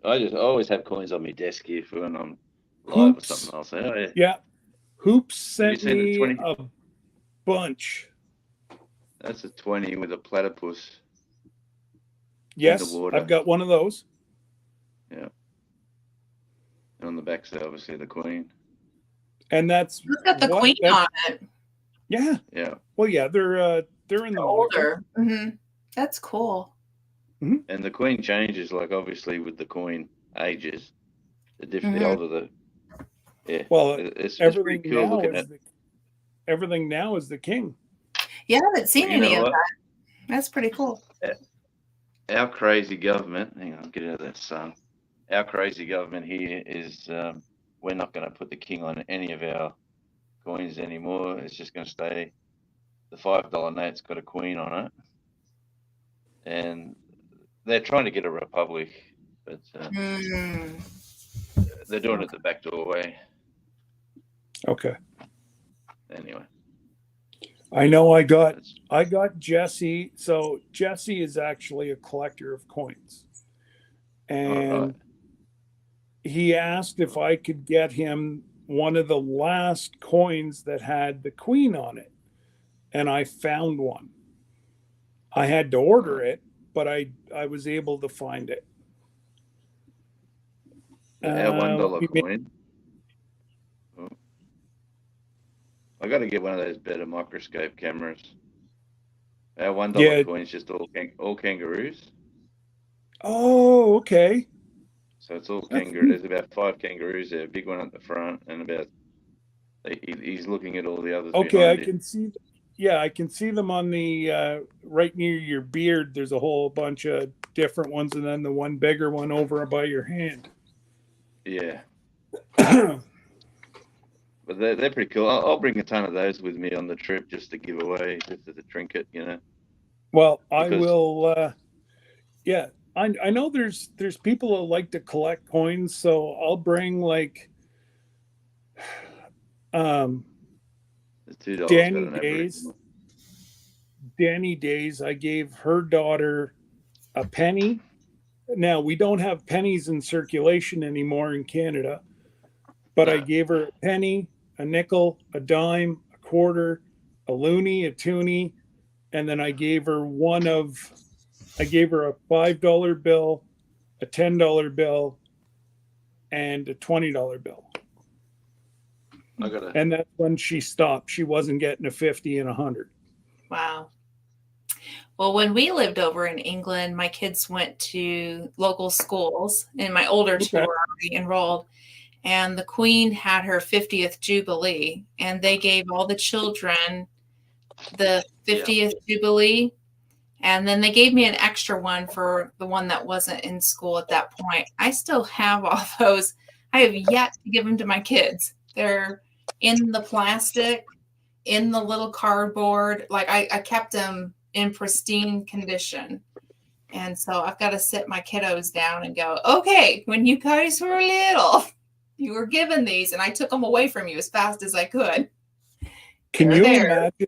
always have coins on my desk here for when I'm live or something else. Yeah. Hoops sent me a bunch. That's a 20 with a platypus. Yes, I've got one of those. Yeah. And on the back side, obviously, the queen. And that's got the queen on it. Yeah. Yeah. Well, yeah, they're in the older. Mm-hmm. That's cool. Mm-hmm. And the queen changes, like obviously with the coin ages. The older the. Yeah. Well, it's pretty cool looking at. Everything now is the king. Yeah, I haven't seen any of that. That's pretty cool. Our crazy government. Hang on, get out of that sun. Our crazy government here is. We're not going to put the king on any of our coins anymore. It's just going to stay. The $5 note's got a queen on it, and they're trying to get a republic, but they're doing it the back door way. Okay. Anyway. I know I got That's, Jesse. So Jesse is actually a collector of coins. all right. And he asked if I could get him one of the last coins that had the queen on it. And I found one. I had to order it, but I was able to find it. Our $1 We made, coin. Oh, I got to get one of those better microscope cameras. Our $1 yeah. coin's just all kangaroos. Oh, okay. So it's all That's kangaroo. neat. There's about 5 kangaroos there, a big one at the front, and about he's looking at all the others Okay, I behind him. can see. Yeah, I can see them on the right near your beard. There's a whole bunch of different ones, and then the one bigger one over by your hand. Yeah, but they're pretty cool. I'll bring a ton of those with me on the trip just to give away, just as a trinket, you know. Well, I Because will. Yeah, I know there's people that like to collect coins, so I'll bring like um the $2 got Danny an Days. Aboriginal. Danny Days. I gave her daughter a penny. Now we don't have pennies in circulation anymore in Canada, but I No, gave her a penny, a nickel, a dime, a quarter, a loonie, a toonie, and then I gave her a $5 bill, a $10 bill, and a $20 bill. I got a. And that's when she stopped. She wasn't getting a 50 and 100. Wow. Well, when we lived over in England, my kids went to local schools, and my older two Okay. were already enrolled. And the Queen had her 50th Jubilee, and they gave all the children the 50th Jubilee. And then they gave me an extra one for the one that wasn't in school at that point. I still have all those. I have yet to give them to my kids. They're in the plastic, in the little cardboard. Like I kept them in pristine condition. And so I've got to sit my kiddos down and go, okay, when you guys were little, you were given these, and I took them away from you as fast as I could. Can They're you there. imagine?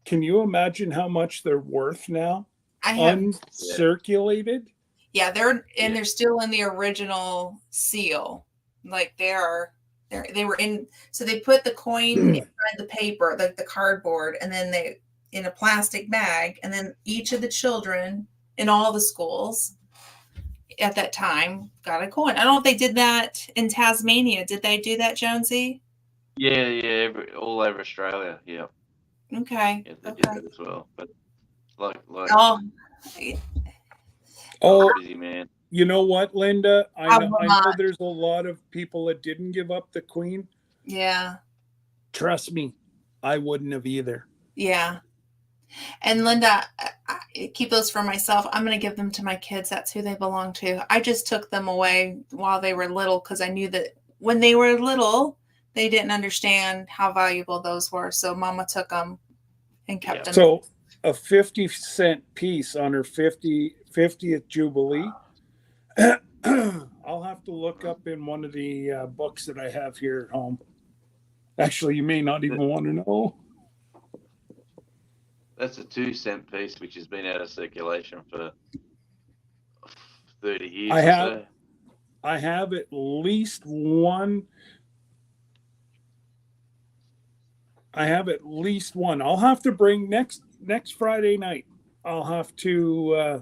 Can you imagine how much they're worth now? I have, Uncirculated? yeah, they're still in the original seal. Like they were in, so they put the coin inside the paper, like the cardboard, and then they in a plastic bag, and then each of the children in all the schools at that time got a coin. I don't know if they did that in Tasmania. Did they do that, Jonesy? Yeah, all over Australia. Yeah, Okay. yeah, they Okay. did that as well. But like, Oh, Oh, busy man. you know what, Linda? I I will know not. there's a lot of people that didn't give up the queen. Yeah. Trust me, I wouldn't have either. Yeah. And Linda, I keep those for myself. I'm going to give them to my kids. That's who they belong to. I just took them away while they were little because I knew that when they were little, they didn't understand how valuable those were. So Mama took them and kept them. So a 50-cent piece on her 50th Jubilee. I'll have to look up in one of the books that I have here at home. Actually, you may not even want to know. That's a 2-cent piece, which has been out of circulation for 30 years or so. I have at least one. I'll have to bring next Friday night. I'll have to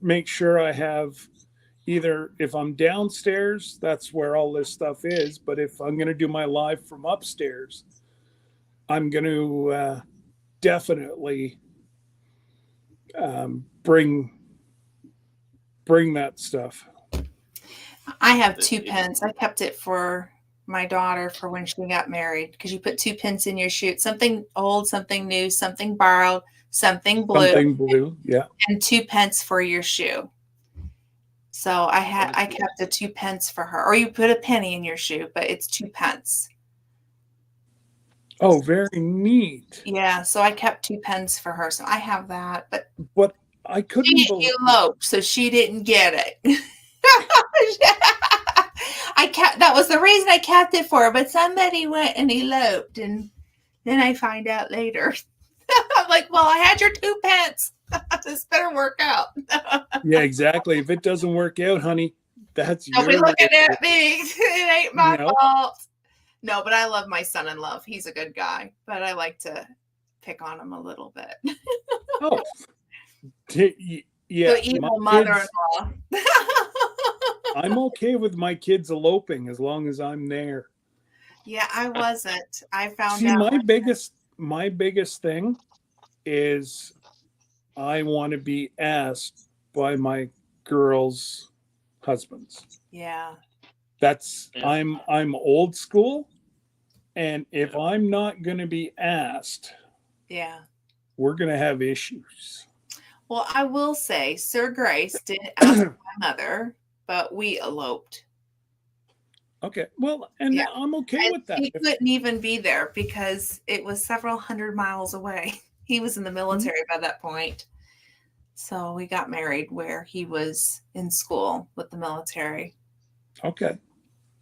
make sure I have either, if I'm downstairs, that's where all this stuff is. But if I'm going to do my live from upstairs, I'm going to definitely bring that stuff. I have 2 pence. I kept it for my daughter for when she got married because you put 2 pence in your shoe. Something old, something new, something borrowed, something blue. Something blue, yeah. And 2 pence for your shoe. So I kept a 2 pence for her. Or you put a penny in your shoe, but it's 2 pence. Oh, very neat. Yeah, so I kept 2 pence for her. So I have that. But I couldn't she eloped, so she didn't get it. That was the reason I kept it for her, but somebody went and eloped, and then I find out later. I'm like, well, I had your 2 pence. This better work out. Yeah, exactly. If it doesn't work out, honey, that's Don't be your looking at me. It ain't my Nope. fault. No, but I love my son-in-law. He's a good guy, but I like to pick on him a little bit. Oh, yeah. The evil mother-in-law. I'm okay with my kids eloping as long as I'm there. Yeah, I wasn't. I found See, out. my biggest thing is I want to be asked by my girls' husbands. Yeah. I'm old school, and if I'm not going to be asked, Yeah. we're going to have issues. Well, I will say Sir Grace did ask my mother, but we eloped. Okay. Well, and Yeah. I'm okay with that. He couldn't even be there because it was several hundred miles away. He was in the military by that point. So we got married where he was in school with the military. Okay.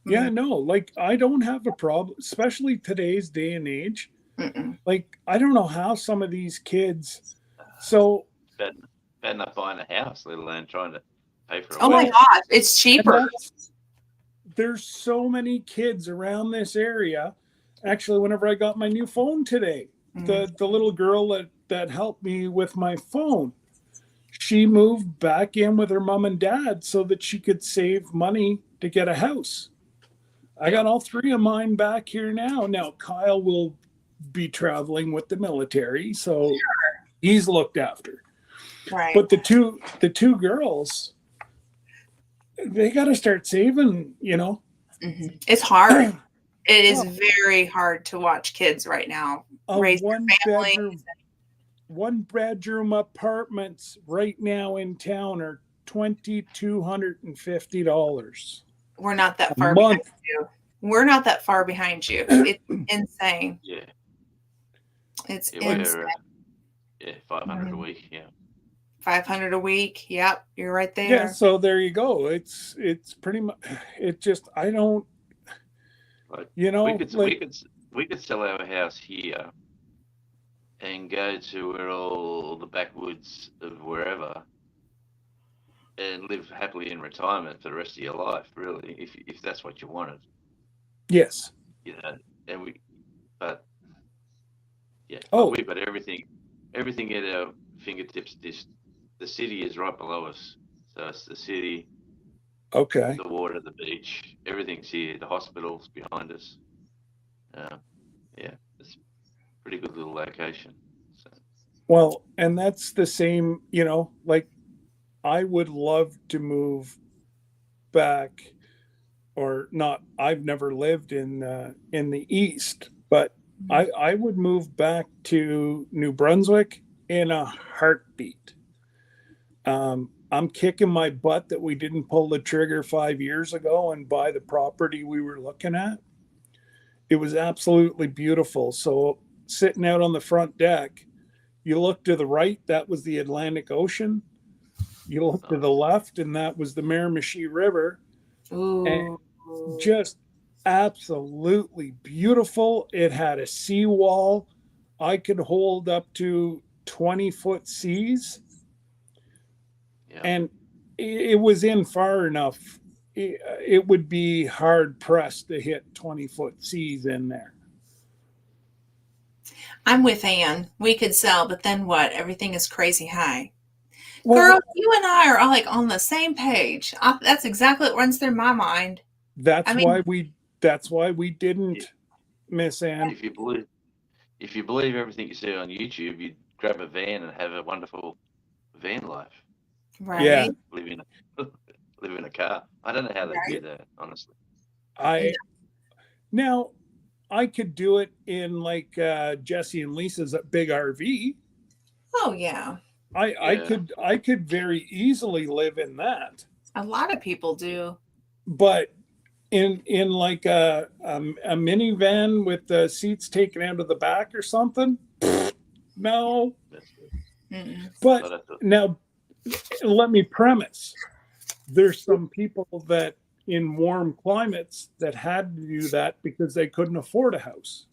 Yeah, no, like I don't have a problem, especially today's day and age. Mm-mm. Like, I don't know how some of these kids. So bad enough buying a house, let alone trying to pay for it. Oh my gosh, it's cheaper. There's so many kids around this area. Actually, whenever I got my new phone today, the little girl that helped me with my phone, she moved back in with her mom and dad so that she could save money to get a house. I got all 3 of mine back here now. Now Kyle will be traveling with the military, so he's looked after. Right. But the two girls, they got to start saving, It's hard. It is very hard to watch kids right now raise their families. One bedroom apartments right now in town are $2,250. We're not that far behind you. We're not that far behind you. It's insane. Yeah. It's insane. 500 a week. Yeah. 500 a week. Yep, you're right there. Yeah, so there you go. It's pretty much. It just I don't. Like, we could sell our house here and go to all the backwoods of wherever and live happily in retirement for the rest of your life, really, if that's what you wanted. Yes. But everything at our fingertips. The city is right below us, so it's the city. Okay. The water, the beach, everything's here. The hospital's behind us. It's a pretty good little location. So. Well, and that's the same, like I would love to move back or not. I've never lived in the East, but I would move back to New Brunswick in a heartbeat. I'm kicking my butt that we didn't pull the trigger 5 years ago and buy the property we were looking at. It was absolutely beautiful. So sitting out on the front deck, you look to the right, that was the Atlantic Ocean. You look to the left, and that was the Miramichi River. Ooh. And just absolutely beautiful. It had a seawall. I could hold up to 20-foot seas. Yeah. And it was in far enough. It would be hard pressed to hit 20-foot seas in there. I'm with Ann. We could sell, but then what? Everything is crazy high. Well, girl, you and I are like on the same page. That's exactly what runs through my mind. That's why we didn't, Miss Ann. If you believe everything you see on YouTube, you'd grab a van and have a wonderful van life. Right. Yeah. Live in a car. I don't know how they do that, honestly. Now I could do it in like Jesse and Lisa's big RV. Oh yeah. I could very easily live in that. A lot of people do. But in like a minivan with the seats taken out of the back or something, no. But now let me premise, there's some people that in warm climates that had to do that because they couldn't afford a house.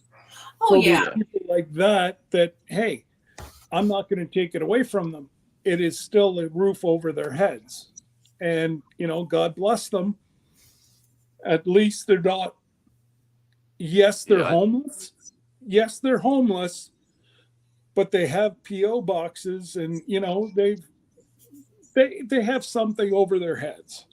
Oh, So yeah. there's people like that, hey, I'm not going to take it away from them. It is still a roof over their heads. And, God bless them. At least they're not, yes, they're homeless. Yes, they're homeless, but they have PO boxes and, they have something over their heads.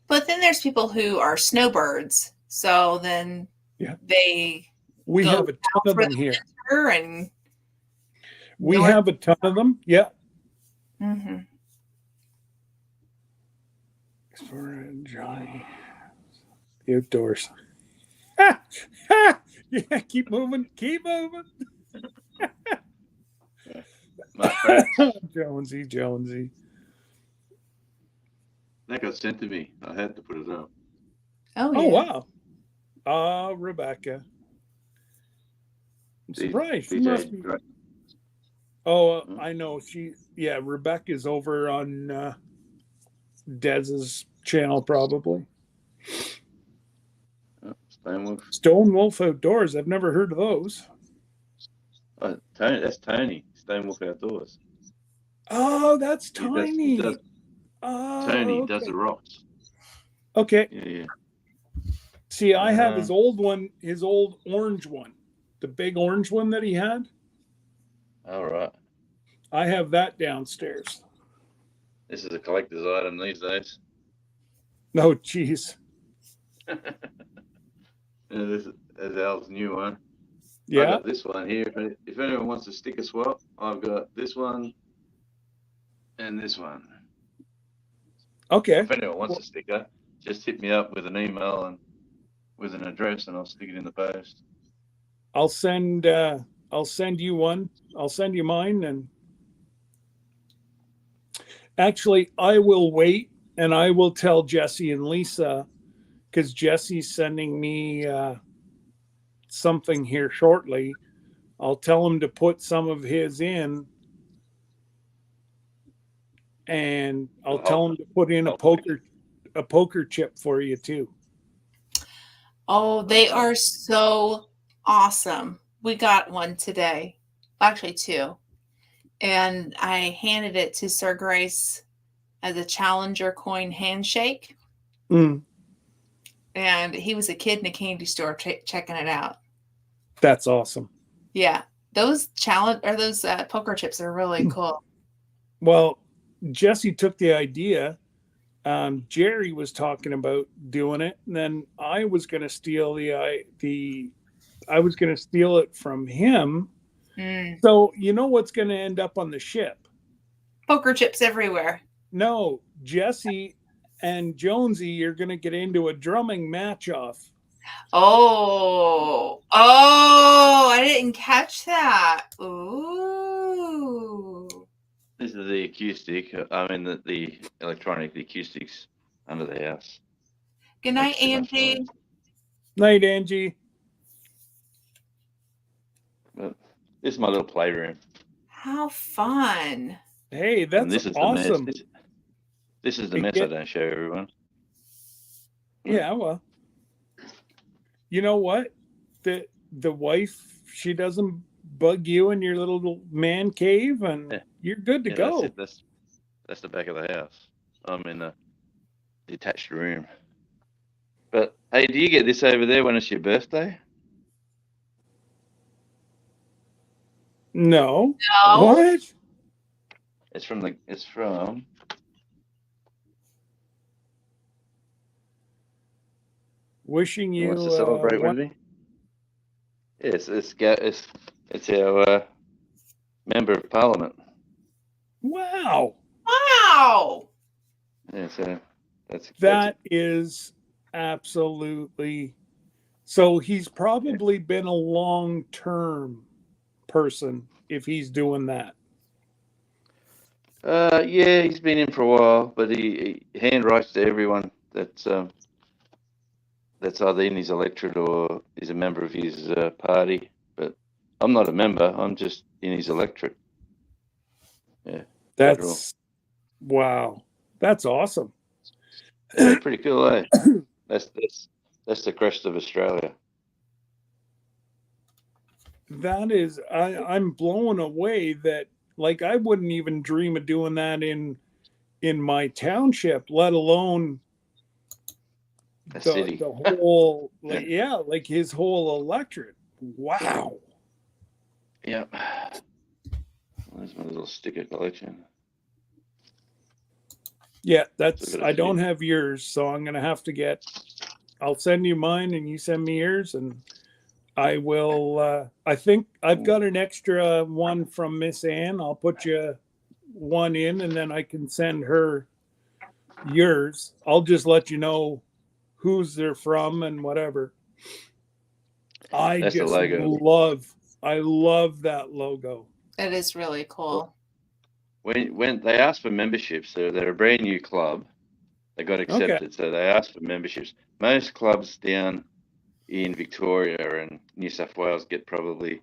But then there's people who are snowbirds. So then we go have a ton of them here. And we have a ton of them. Yeah. Mm-hmm. For Johnny, the outdoors. Yeah, keep moving. Jonesy. That got sent to me. I had to put it up. Oh wow. Rebecca. I'm surprised. She must be. I know. Rebecca's over on Dez's channel, probably. Stone Wolf Outdoors. I've never heard of those. Tony, that's Tony. Stone Wolf Outdoors. Oh, that's Tony. Tony does the rocks. Okay. Yeah. See, I have his old one, his old orange one, the big orange one that he had. All right. I have that downstairs. This is a collector's item these days. No, geez. This is Al's new one. Yeah. I got this one here. If anyone wants a sticker swap, I've got this one and this one. Okay. If anyone wants a sticker, just hit me up with an email and with an address, and I'll stick it in the post. I'll send you one. I'll send you mine, and actually, I will wait, and I will tell Jesse and Lisa, because Jesse's sending me something here shortly. I'll tell him to put some of his in, and I'll tell him to put in a poker chip for you too. Oh, they are so awesome. We got one today, actually two, and I handed it to Sir Grace as a Challenger coin handshake. Mm. And he was a kid in a candy store checking it out. That's awesome. Yeah, those poker chips are really cool. Well, Jesse took the idea. Jerry was talking about doing it, and then I was going to steal I was going to steal it from him. Mm. So you know what's going to end up on the ship? Poker chips everywhere. No, Jesse and Jonesy are going to get into a drumming match off. Oh, I didn't catch that. Ooh. This is the acoustic. I mean, the electronic, the acoustics under the house. Good night, Angie. Night, Angie. But this is my little playroom. How fun. Hey, that's awesome. This is the mess I don't show everyone. Yeah, well, you know what? The wife, she doesn't bug you in your little man cave, and you're good to go. That's the back of the house. I'm in a detached room. But hey, do you get this over there when it's your birthday? No. No. What? It's from wishing you wants to celebrate with me. Yes, it's our member of parliament. Wow. Yeah, so that is absolutely. So he's probably been a long-term person if he's doing that. Yeah, he's been in for a while, but he handwrites to everyone that's either in his electorate or is a member of his party. But I'm not a member. I'm just in his electorate. Yeah. That's wow. That's awesome. Yeah, pretty cool, eh? That's the crest of Australia. That is, I'm blown away that, like, I wouldn't even dream of doing that in my township, let alone A the city. the whole, Yeah. like, yeah, like his whole electorate. Wow. Yeah. There's my little sticker collection. Yeah, Still that's, got a I don't few. have yours, so I'm gonna have to get, I'll send you mine and you send me yours, and I will, I think I've got an extra one from Miss Ann. I'll put you one in, and then I can send her yours. I'll just let you know whose they're from and whatever. I That's the just logo. I love that logo. That is really cool. When they asked for memberships, they're a brand new club. They got Okay. accepted, so they asked for memberships. Most clubs down in Victoria and New South Wales get probably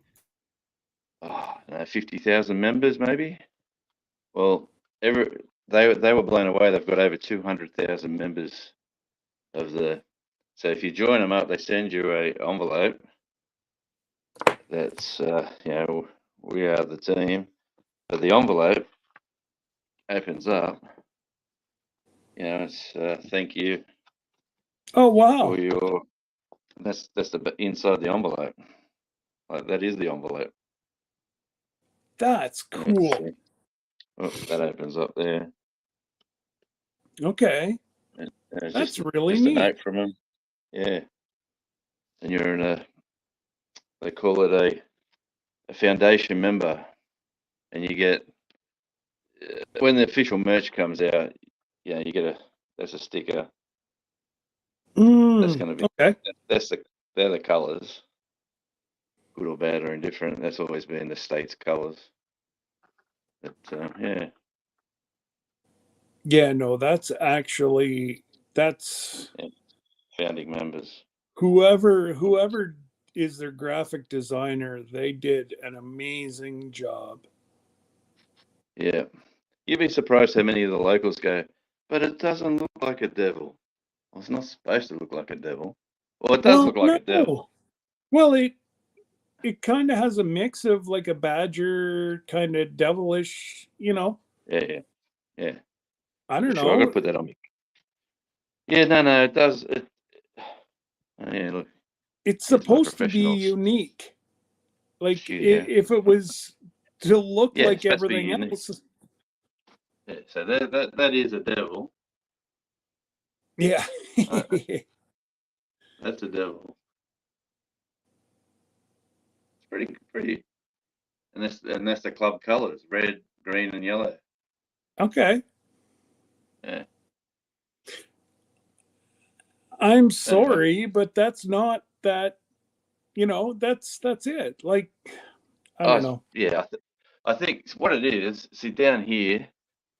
50,000 members, maybe. Well, they were blown away. They've got over 200,000 members of the. So if you join them up, they send you a envelope. That's we are the team. But the envelope opens up. It's thank you Oh for wow, your. That's the inside the envelope. Like that is the envelope. that's Yeah, let's cool. see. Oh, that opens up there. Okay, And it's that's really just a neat. note from them. Yeah, and you're in a. They call it a foundation member, and you get when the official merch comes out. You get that's a sticker. That's going to be Okay. that's they're the colours, good or bad or indifferent. That's always been the state's colours. But yeah. Yeah, no, that's actually, that's Yeah, founding members. whoever is their graphic designer, they did an amazing job. Yeah, you'd be surprised how many of the locals go, but it doesn't look like a devil. Well, it's not supposed to look like a devil. Well, it does Well, look like a devil. no. Well, it kind of has a mix of like a badger, kind of devilish, Yeah, yeah, yeah. I For don't sure, I got to know. put that on me. Yeah, no, it does. Yeah, look, It's here's my supposed to be professionals. unique. Like, Studio. if it was to look Yeah, it's like supposed to be everything unique. else, Yeah, so that is a devil. yeah. Uh, that's a devil. It's pretty, and that's the club colours: red, green, and yellow. Okay. Yeah, I'm anyway. sorry, but that's not that, that's it. Like, I don't Oh, know. yeah. I think what it is. See, down here,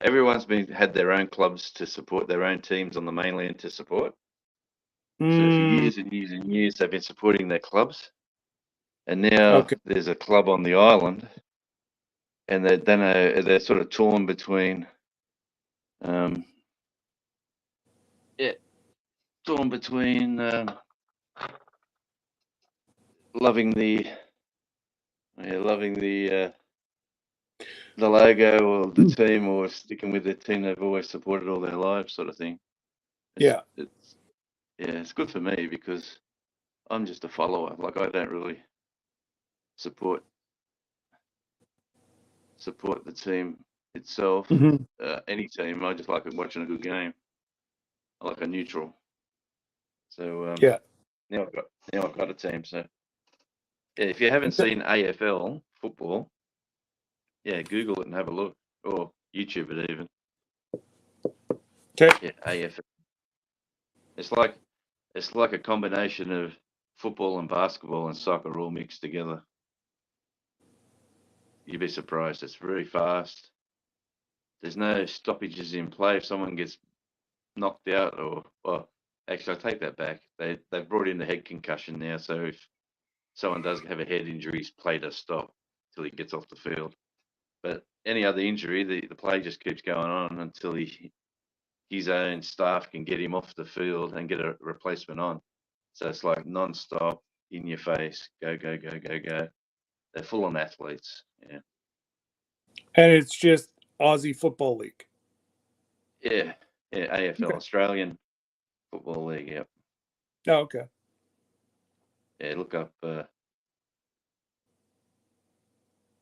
everyone's had their own clubs to support their own teams on the mainland to support. So for Mm, years and years and years, they've been supporting their clubs, and now okay. there's a club on the island, and they're sort of torn between, um, yeah, torn between loving the, loving the logo or the team, or sticking with the team they've always supported all their lives, sort of thing. Yeah. It's yeah, it's good for me because I'm just a follower. Like I don't really support the team itself, Mhm. any team. I just like watching a good game. I like a neutral. So Yeah. now I've got a team. So yeah, if you haven't seen AFL football, yeah, Google it and have a look, or YouTube it even. Okay. Yeah, AFL. It's like a combination of football and basketball and soccer all mixed together. You'd be surprised. It's very fast. There's no stoppages in play. If someone gets knocked out, or well, actually, I take that back. They've brought in the head concussion now, so if someone does have a head injury, play does stop till he gets off the field. But any other injury, the play just keeps going on until he his own staff can get him off the field and get a replacement on. So it's like non-stop, in your face, go, go, go, go, go. They're full on athletes. Yeah. And it's just Aussie Football League. Yeah. Yeah. AFL, Okay. Australian Football League. Yep. Oh, okay. Yeah. Look up.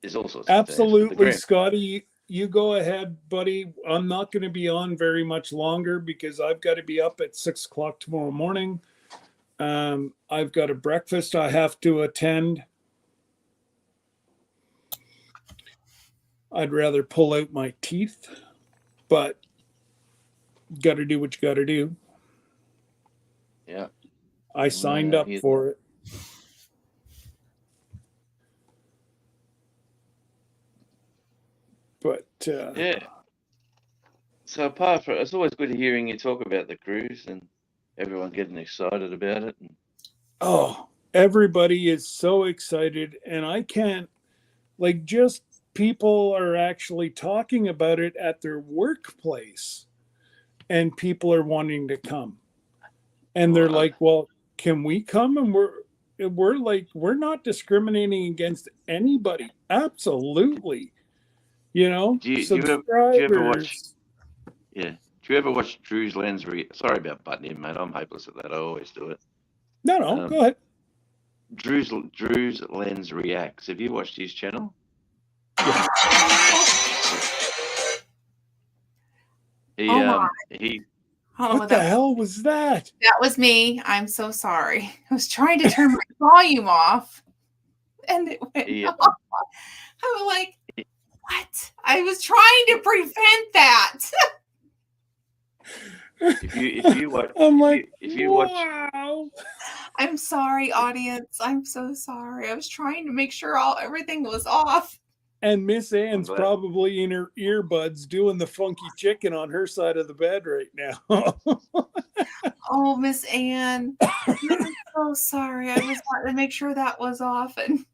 There's all sorts Absolutely, of Scotty. You go ahead, buddy. I'm not going to be on very much longer because I've got to be up at 6 o'clock tomorrow morning. I've got a breakfast I have to attend. I'd rather pull out my teeth, but got to do what you got to do. Yeah. I signed up for it. But yeah. So apart from, it's always good hearing you talk about the cruise and everyone getting excited about it. Oh, everybody is so excited, and I can't, like, just people are actually talking about it at their workplace, and people are wanting to come, and they're like, well, can we come? And we're like, we're not discriminating against anybody. Absolutely. You know, do you ever watch? Yeah. Do you ever watch Drew's Lens? Sorry about butting in, mate. I'm hopeless at that. I always do it. No, go ahead. Drew's Lens Reacts. Have you watched his channel? Yeah. What the hell was that? That was me. I'm so sorry. I was trying to turn my volume off, and it went off. I was like, what? I was trying to prevent that. If you watch, I'm like, if you watch, wow. I'm sorry, audience. I'm so sorry. I was trying to make sure everything was off. And Miss Ann's probably in her earbuds doing the funky chicken on her side of the bed right now. Oh, Miss Ann. I'm so sorry. I was wanting to make sure that was off. And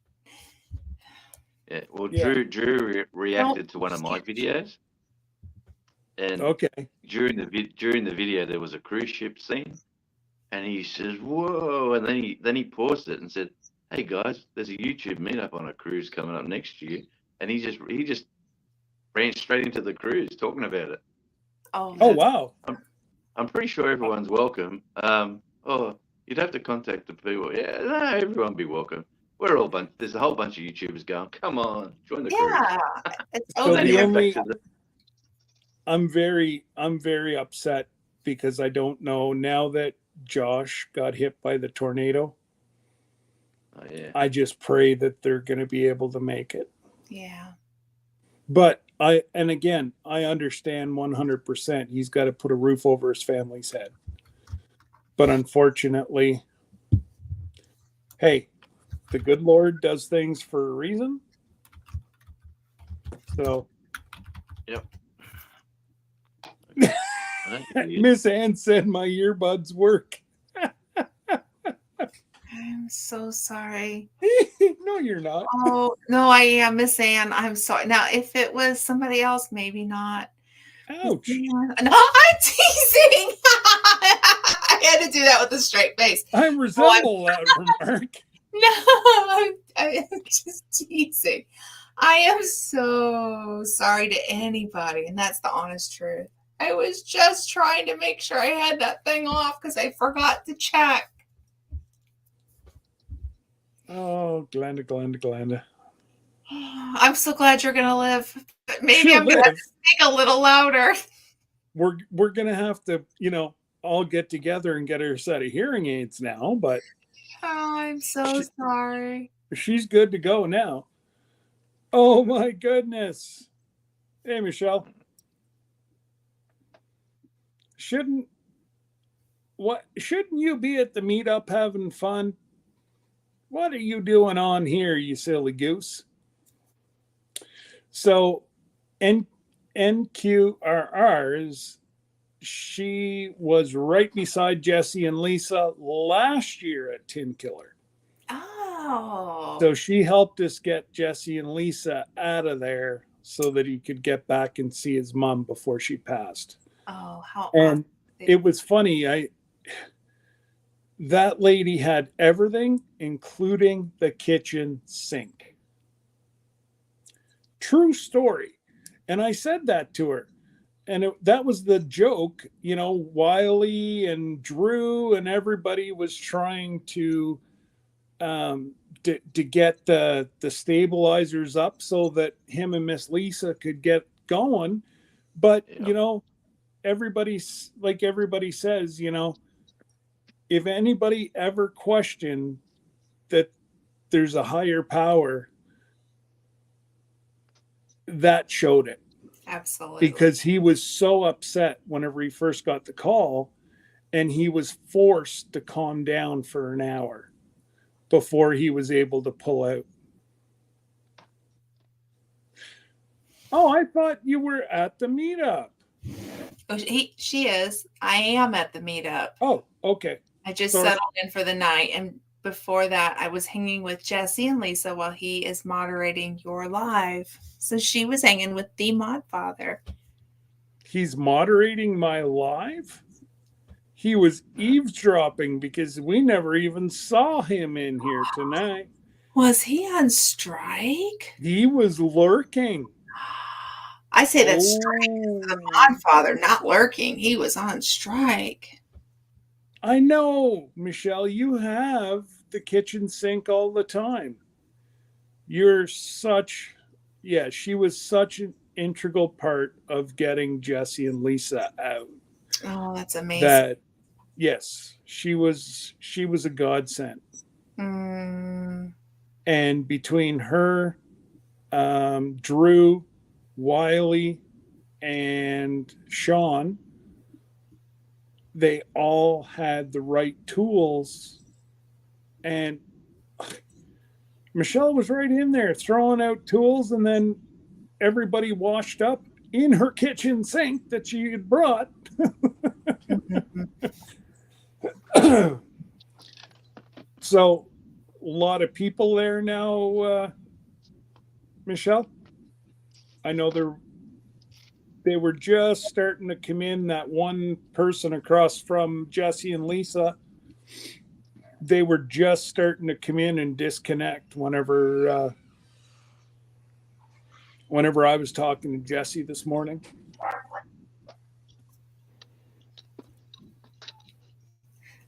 yeah, well, Drew reacted to one of my videos. And during the video, there was a cruise ship scene, and he says, "Whoa!" And then he paused it and said, "Hey guys, there's a YouTube meetup on a cruise coming up next year." And he just ran straight into the cruise talking about it. Oh wow! I'm pretty sure everyone's welcome. You'd have to contact the people. Yeah, no, everyone be welcome. We're all there's a whole bunch of YouTubers going. Come on, join the cruise. Yeah, it's so I'm very upset because I don't know now that Josh got hit by the tornado. Oh, yeah. I just pray that they're going to be able to make it. Yeah. But I understand 100%. He's got to put a roof over his family's head. But unfortunately, hey, the good Lord does things for a reason. So. Yep. Miss Ann said my earbuds work. I'm so sorry. No, you're not. Oh, no, I am, Miss Ann. I'm sorry. Now, if it was somebody else, maybe not. Ouch. No, I'm teasing. I had to do that with a straight face. I resemble that remark. No, I'm just teasing. I am so sorry to anybody, and that's the honest truth. I was just trying to make sure I had that thing off because I forgot to check. Oh, Glenda. I'm so glad you're going to live. But maybe I'm going to speak a little louder. We're going to have to, all get together and get her a set of hearing aids now, but. Oh, I'm so sorry. She's good to go now. Oh, my goodness. Hey, Michelle. Shouldn't you be at the meetup having fun? What are you doing on here, you silly goose? So NQRR's, she was right beside Jesse and Lisa last year at Tin Killer. Oh. So she helped us get Jesse and Lisa out of there so that he could get back and see his mom before she passed. Oh, how And awesome. it was funny. That lady had everything, including the kitchen sink. True story. And I said that to her. And that was the joke. Wiley and Drew and everybody was trying to get the stabilizers up so that him and Miss Lisa could get going. But Yeah. everybody says, if anybody ever questioned that there's a higher power, that showed it. Absolutely. Because he was so upset whenever he first got the call, and he was forced to calm down for an hour before he was able to pull out. Oh, I thought you were at the meetup. Oh, she is. I am at the meetup. Oh, okay. I just Sorry. settled in for the night. And before that, I was hanging with Jesse and Lisa while he is moderating your live. So she was hanging with the mod father. He's moderating my live? He was eavesdropping because we never even saw him in here tonight. Was he on strike? He was lurking. I say that's strike. The mod father, not lurking. He was on strike. I know, Michelle, you have the kitchen sink all the time. She was such an integral part of getting Jesse and Lisa out. Oh, that's amazing. That, yes, she was a godsend. Mm. And between her, Drew, Wiley, and Sean, they all had the right tools. And Michelle was right in there throwing out tools, and then everybody washed up in her kitchen sink that she had brought. So, a lot of people there now, Michelle. I know they were just starting to come in. That one person across from Jesse and Lisa, they were just starting to come in and disconnect whenever I was talking to Jesse this morning.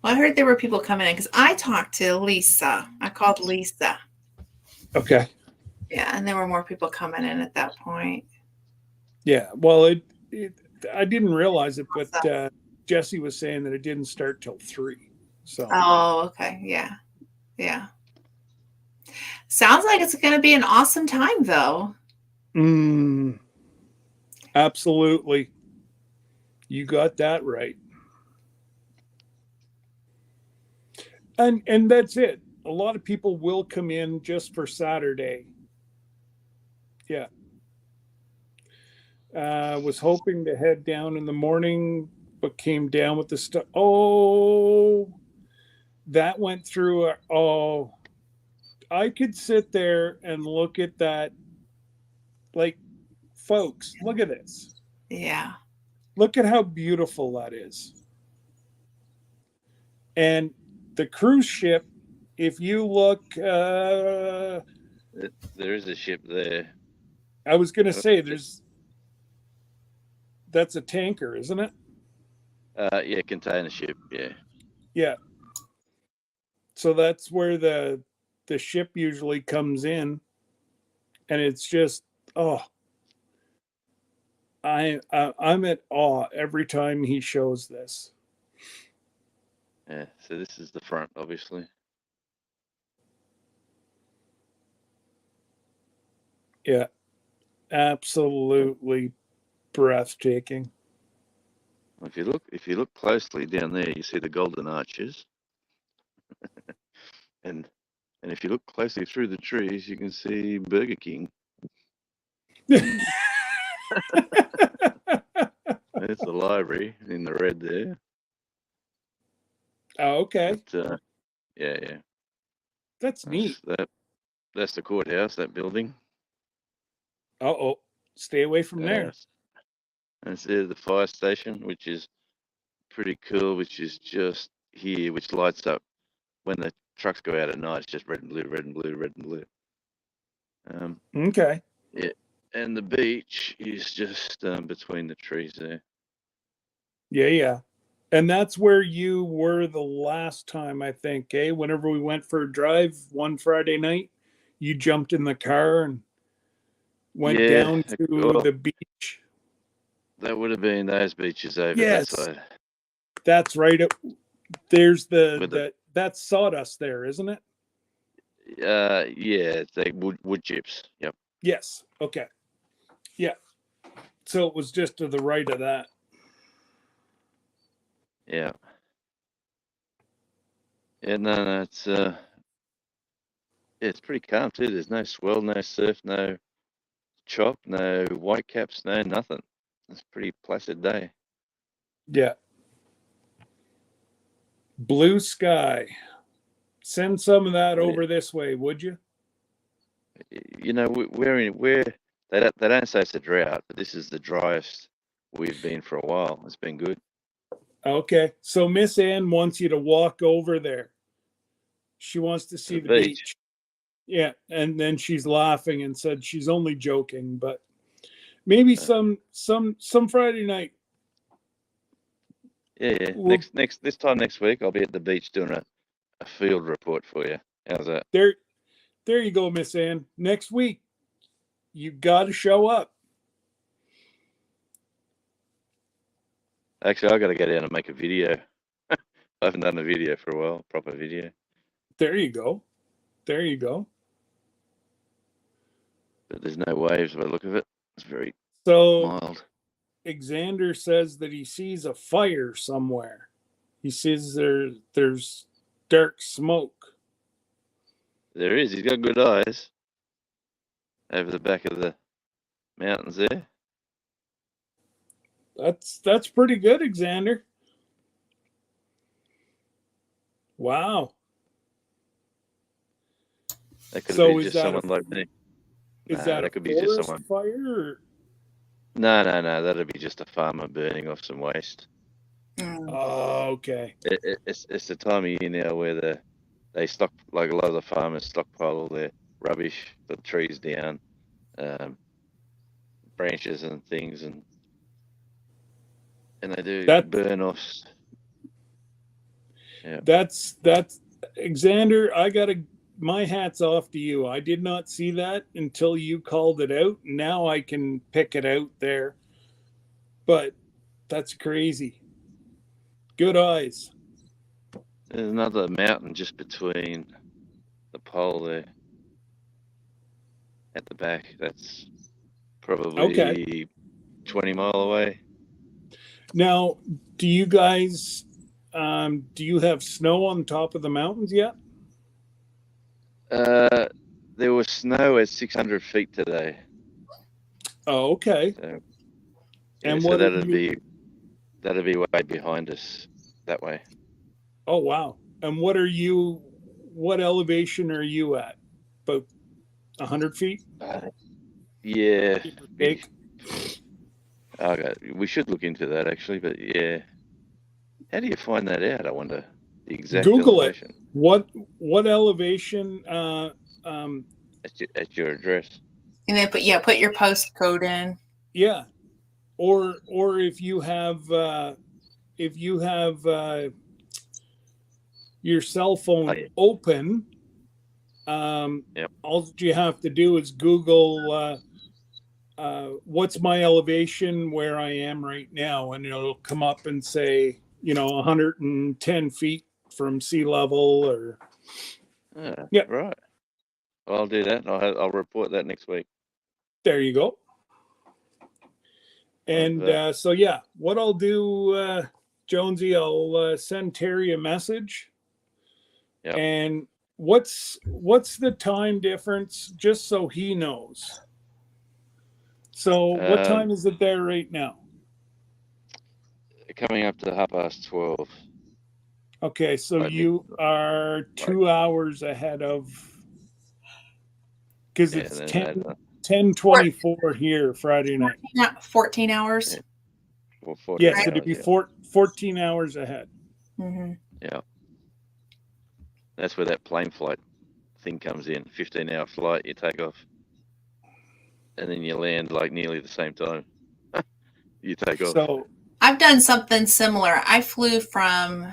Well, I heard there were people coming in because I talked to Lisa. I called Lisa. Okay. Yeah, and there were more people coming in at that point. Yeah, well, I didn't realize it, but Jesse was saying that it didn't start till 3. So. Oh, okay. Yeah. Sounds like it's going to be an awesome time, though. Absolutely. You got that right. And that's it. A lot of people will come in just for Saturday. Yeah. Was hoping to head down in the morning, but came down with the stuff. Oh, that went through. I could sit there and look at that. Like, folks, look at this. Yeah. Look at how beautiful that is. And the cruise ship, if you look, There is a ship there. I was going to say that's a tanker, isn't it? Yeah, container ship. Yeah. Yeah. So that's where the ship usually comes in, and it's just I'm at awe every time he shows this. Yeah. So this is the front, obviously. Yeah. Absolutely breathtaking. If you look closely down there, you see the golden arches, and if you look closely through the trees, you can see Burger King. It's the library in the red there. Oh, okay. But, yeah. That's neat. That's the courthouse, that building. Stay away from there. And it's there, the fire station, which is pretty cool, which is just here, which lights up when the trucks go out at night. It's just red and blue, red and blue, red and blue. Okay. Yeah, and the beach is just between the trees there. Yeah. And that's where you were the last time, I think, eh? Whenever we went for a drive one Friday night, you jumped in the car and went down to the beach. That would have been those beaches over that side. That's right. There's that's sawdust there, isn't it? Yeah, it's like wood chips. Yep. Yes. Okay. Yeah. So it was just to the right of that. Yeah. Yeah, no, it's pretty calm too. There's no swell, no surf, no chop, no whitecaps, no nothing. It's a pretty placid day. Yeah. Blue sky. Send some of that over this way, would you? You know, they don't say it's a drought, but this is the driest we've been for a while. It's been good. Okay. So Miss Ann wants you to walk over there. She wants to see the beach. Yeah. And then she's laughing and said she's only joking, but maybe some Friday night. Yeah. This time next week I'll be at the beach doing a field report for you. How's that? There you go, Miss Ann. Next week, you got to show up. Actually, I got to go down and make a video. I haven't done a video for a while, proper video. There you go. But there's no waves by the look of it. It's very mild. Xander says that he sees a fire somewhere. He says there's dark smoke. There is. He's got good eyes. Over the back of the mountains there. That's pretty good, Xander. Wow. That could be just someone like me. Is that could be just someone fire? Or? No. That'd be just a farmer burning off some waste. Oh, okay. It's the time of year now where they stock, like a lot of the farmers stockpile all their rubbish, the trees down, branches and things, and they do burn offs. Yeah. That's Xander. My hat's off to you. I did not see that until you called it out. Now I can pick it out there. But that's crazy. Good eyes. There's another mountain just between the pole there at the back. That's probably 20 mile away. Now, do you guys, do you have snow on top of the mountains yet? There was snow at 600 feet today. Oh, okay. So, and so that'd be way behind us that way. Oh, wow. And what elevation are you at? About 100 feet? Yeah. Okay. We should look into that actually, but yeah. How do you find that out? I wonder the exact Google elevation. What elevation at your address? And then put your postcode in. Yeah. Or if you have your cell phone open, all you have to do is Google what's my elevation where I am right now, and it'll come up and say 110 feet from sea level, or right. Well, I'll do that. I'll report that next week. There you go. And so what I'll do, Jonesy, I'll send Terry a message. Yep. And what's the time difference, just so he knows? So what time is it there right now? Coming up to 12:30. Okay, so you are 2 hours ahead of, because it's 10:24 here Friday night. Yeah, 14 hours. Or 40 Yes, hours, it'd be yeah. 14 hours ahead. Mm-hmm. Yeah. That's where that plane flight thing comes in. 15-hour flight, you take off, and then you land like nearly the same time. You take off. So I've done something similar. I flew from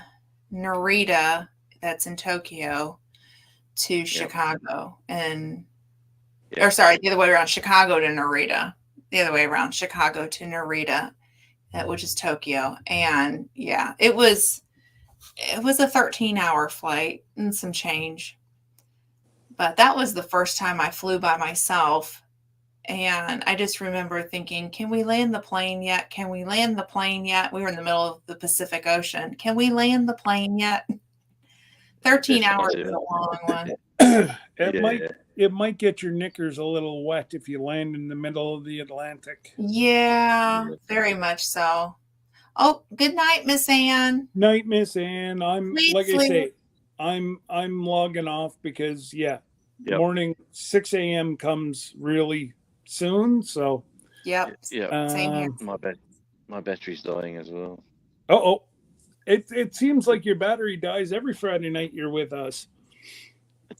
Narita, that's in Tokyo, to Chicago, and or sorry, the other way around, Chicago to Narita. The other way around, Chicago to Narita, which is Tokyo. And yeah, it was a 13-hour flight and some change. But that was the first time I flew by myself. And I just remember thinking, can we land the plane yet? Can we land the plane yet? We were in the middle of the Pacific Ocean. Can we land the plane yet? 13 hours is a long one. It might get your knickers a little wet if you land in the middle of the Atlantic. Yeah, very much so. Oh, good night, Miss Ann. Night, Miss Ann. I'm Sweet like sleep. I say, I'm logging off because morning 6 a.m. comes really soon. So Yep. Same here. My battery's dying as well. It seems like your battery dies every Friday night you're with us. It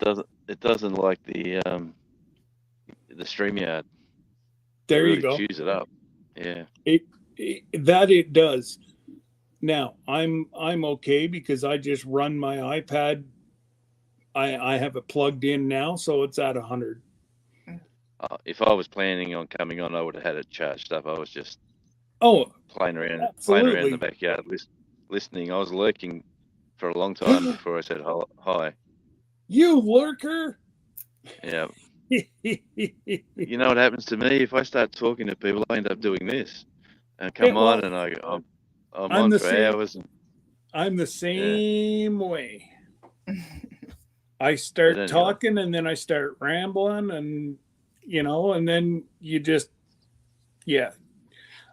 doesn't like the StreamYard. There really you go. Chews it up. Yeah. It does. Now I'm okay because I just run my iPad. I have it plugged in now, so it's at 100. If I was planning on coming on, I would have had it charged up. I was just playing around in the backyard listening. I was lurking for a long time before I said hi. You lurker. Yeah. You know what happens to me if I start talking to people? I end up doing this, and I'm on for hours. I'm the same way. I start talking, and then I start rambling, and and then you just Well,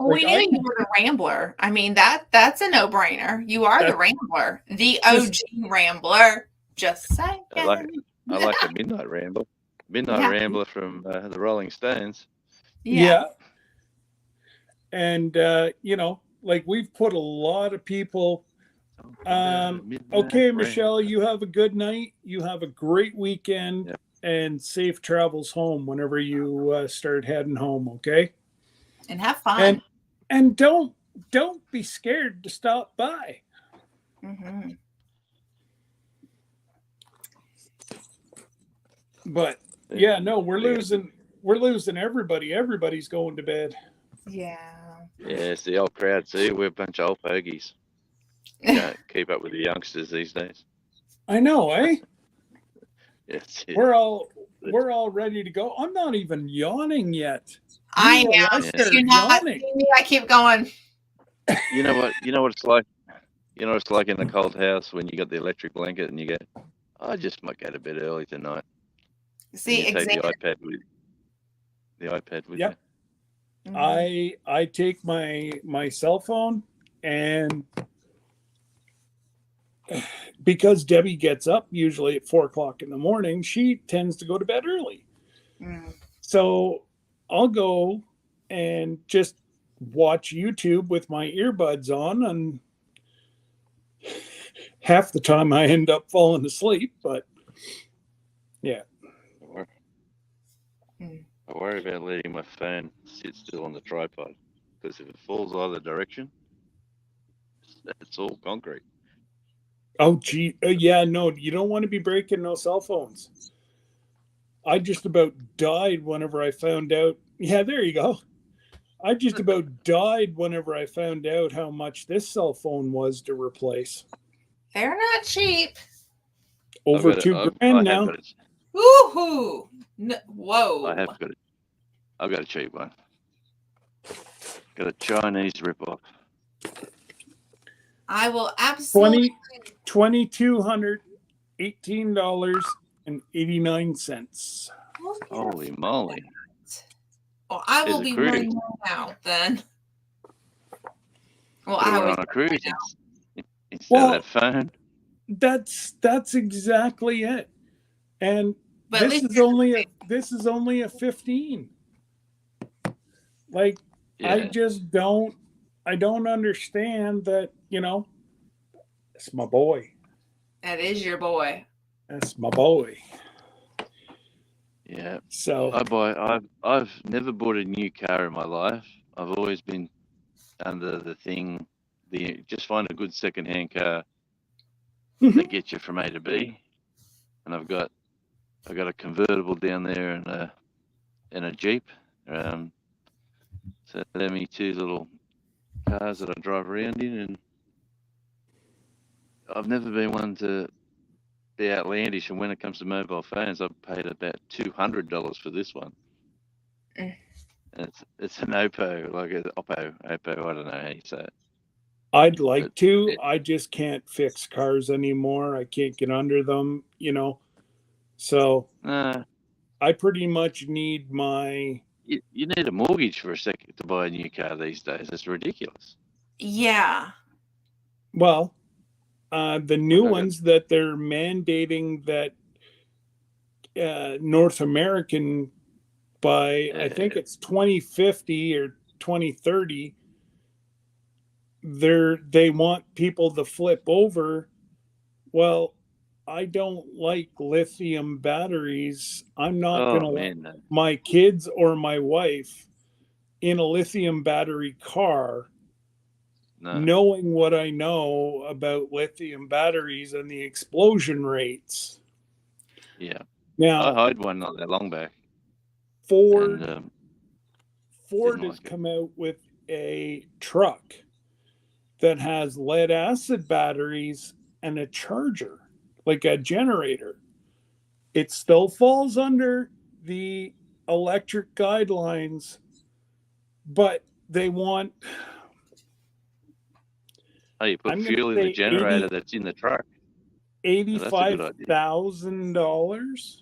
we knew you were the Rambler. I mean, that's a no-brainer. You are the Rambler, the OG Rambler. Just saying. I like the Midnight Rambler. Rambler from the Rolling Stones. Yeah. And like we've put a lot of people. Okay, Michelle, you have a good night. You have a great weekend and safe travels home whenever you start heading home. Okay. And have fun. And don't be scared to stop by. Mm-hmm. But we're losing everybody. Everybody's going to bed. Yeah. Yeah, it's the old crowd. See, we're a bunch of old fogies. You can't keep up with the youngsters these days. I know, eh? Yes. We're all ready to go. I'm not even yawning yet. I am. You're not. I keep going. You know what it's like. You know what it's like in a cold house when you got the electric blanket and you go, I just might go to bed early tonight. See, exactly. Take the iPad with you. Mm-hmm. I take my cell phone, and because Debbie gets up usually at 4:00 in the morning, she tends to go to bed early. So I'll go and just watch YouTube with my earbuds on, and half the time I end up falling asleep, but yeah. I worry about letting my phone sit still on the tripod, because if it falls either direction, it's all concrete. Oh, gee. No, you don't want to be breaking no cell phones. I just about died whenever I found out. Yeah, there you go. I just about died whenever I found out how much this cell phone was to replace. They're not cheap. Over $2,000 now. Woohoo! No, whoa! I've got a cheap one. Got a Chinese ripoff. I will absolutely $2,218.89. Holy moly! Well, I will be running out then. Well, I was on a cruise instead of that phone. That's exactly it. And this is only a 15. Like I just don't I don't understand that, it's my boy. That is your boy. That's my boy. Yeah. So I've never bought a new car in my life. I've always been under the thing, just find a good second-hand car that gets you from A to B. And I've got a convertible down there and a Jeep. So they're me two little cars that I drive around in, and I've never been one to be outlandish. And when it comes to mobile phones, I've paid about $200 for this one. Mm. And it's an Oppo, like an Oppo. I don't know how you say it. I'd like to. I just can't fix cars anymore. I can't get under them, So I pretty much need my. You need a mortgage for a second to buy a new car these days. It's ridiculous. Yeah. Well, the new ones that they're mandating that North American by, I think it's 2050 or 2030, they want people to flip over. Well, I don't like lithium batteries. I'm not going to let my kids or my wife in a lithium battery car, knowing what I know about lithium batteries and the explosion rates. Yeah. Now, I had one not that long back. Ford has come out with a truck that has lead acid batteries and a charger, like a generator. It still falls under the electric guidelines, but they want. Oh, you put fuel in the generator that's in the truck. $85,000.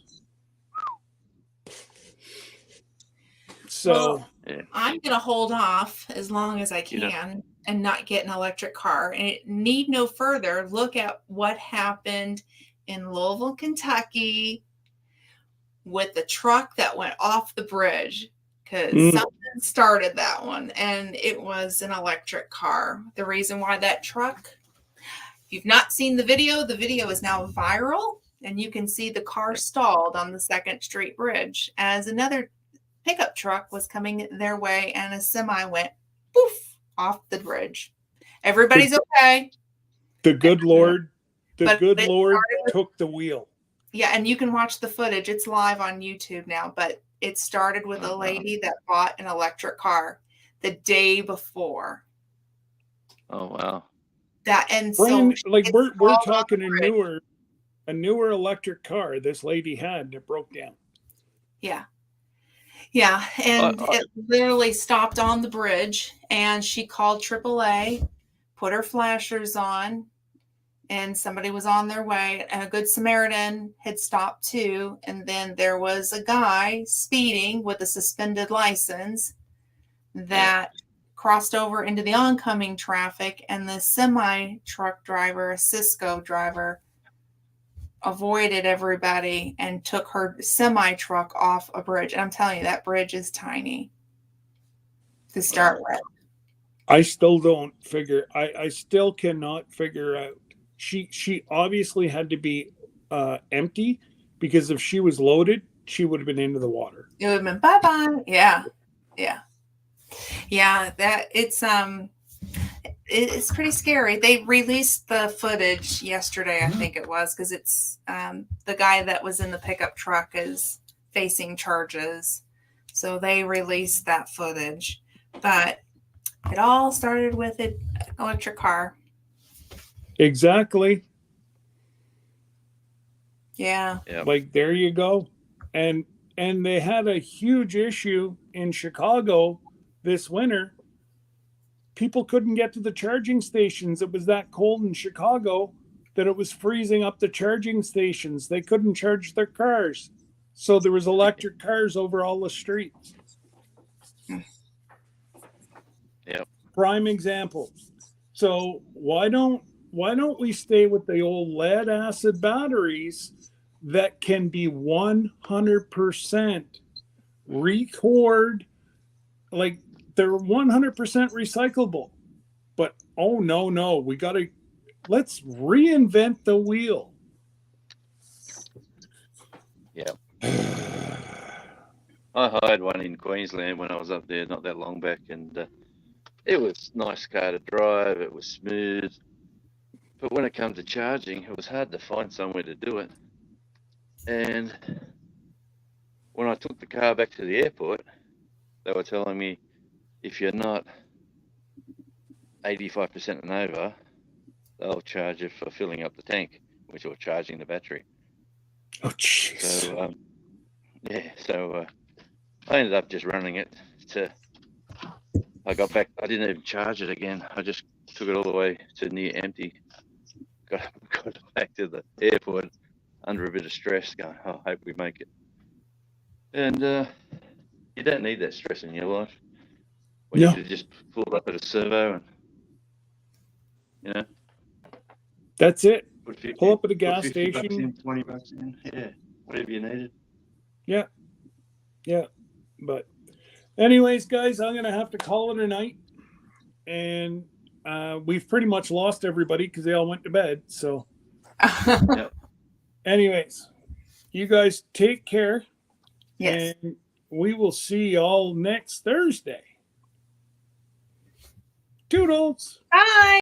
So I'm going to hold off as long as I can and not get an electric car. And it need no further look at what happened in Louisville, Kentucky with the truck that went off the bridge, because something started that one, and it was an electric car. The reason why that truck, if you've not seen the video is now viral, and you can see the car stalled on the 2nd Street Bridge as another pickup truck was coming their way, and a semi went poof off the bridge. Everybody's okay. The good Lord took the wheel. Yeah, and you can watch the footage. It's live on YouTube now, but it started with a lady that bought an electric car the day before. Oh wow. So like we're talking a newer electric car this lady had that broke down. Yeah. Yeah, and it literally stopped on the bridge, and she called AAA, put her flashers on, and somebody was on their way. And a Good Samaritan had stopped too, and then there was a guy speeding with a suspended license that crossed over into the oncoming traffic, and the semi-truck driver, a Cisco driver, avoided everybody and took her semi-truck off a bridge. And I'm telling you, that bridge is tiny to start with. I still don't figure. I still cannot figure out. She obviously had to be empty, because if she was loaded, she would have been into the water. It would have been bye-bye. Yeah. That it's pretty scary. They released the footage yesterday, I think it was, because it's the guy that was in the pickup truck is facing charges. So they released that footage. But it all started with an electric car. Exactly. Yeah. Like, there you go. And they had a huge issue in Chicago this winter. People couldn't get to the charging stations. It was that cold in Chicago that it was freezing up the charging stations. They couldn't charge their cars. So there was electric cars over all the streets. Yep. Prime example. So why don't we stay with the old lead acid batteries that can be 100% record, like they're 100% recyclable. But oh no, let's reinvent the wheel. Yeah. I hired one in Queensland when I was up there not that long back, and it was a nice car to drive. It was smooth, but when it came to charging, it was hard to find somewhere to do it. And when I took the car back to the airport, they were telling me if you're not 85% and over, they'll charge you for filling up the tank, which or charging the battery. Oh, jeez. So so I ended up just running it I got back. I didn't even charge it again. I just took it all the way to near empty. Got back to the airport under a bit of stress, going, "Oh, I hope we make it." And you don't need that stress in your life. When you could just pull up at a servo and, that's it. put 50, Pull up at a put gas 50 bucks station. in, 20 bucks in. Yeah, whatever you needed. Yeah. But anyways, guys, I'm going to have to call it a night. And we've pretty much lost everybody because they all went to bed. So anyways, you guys take care. Yes. And we will see y'all next Thursday. Toodles. Bye.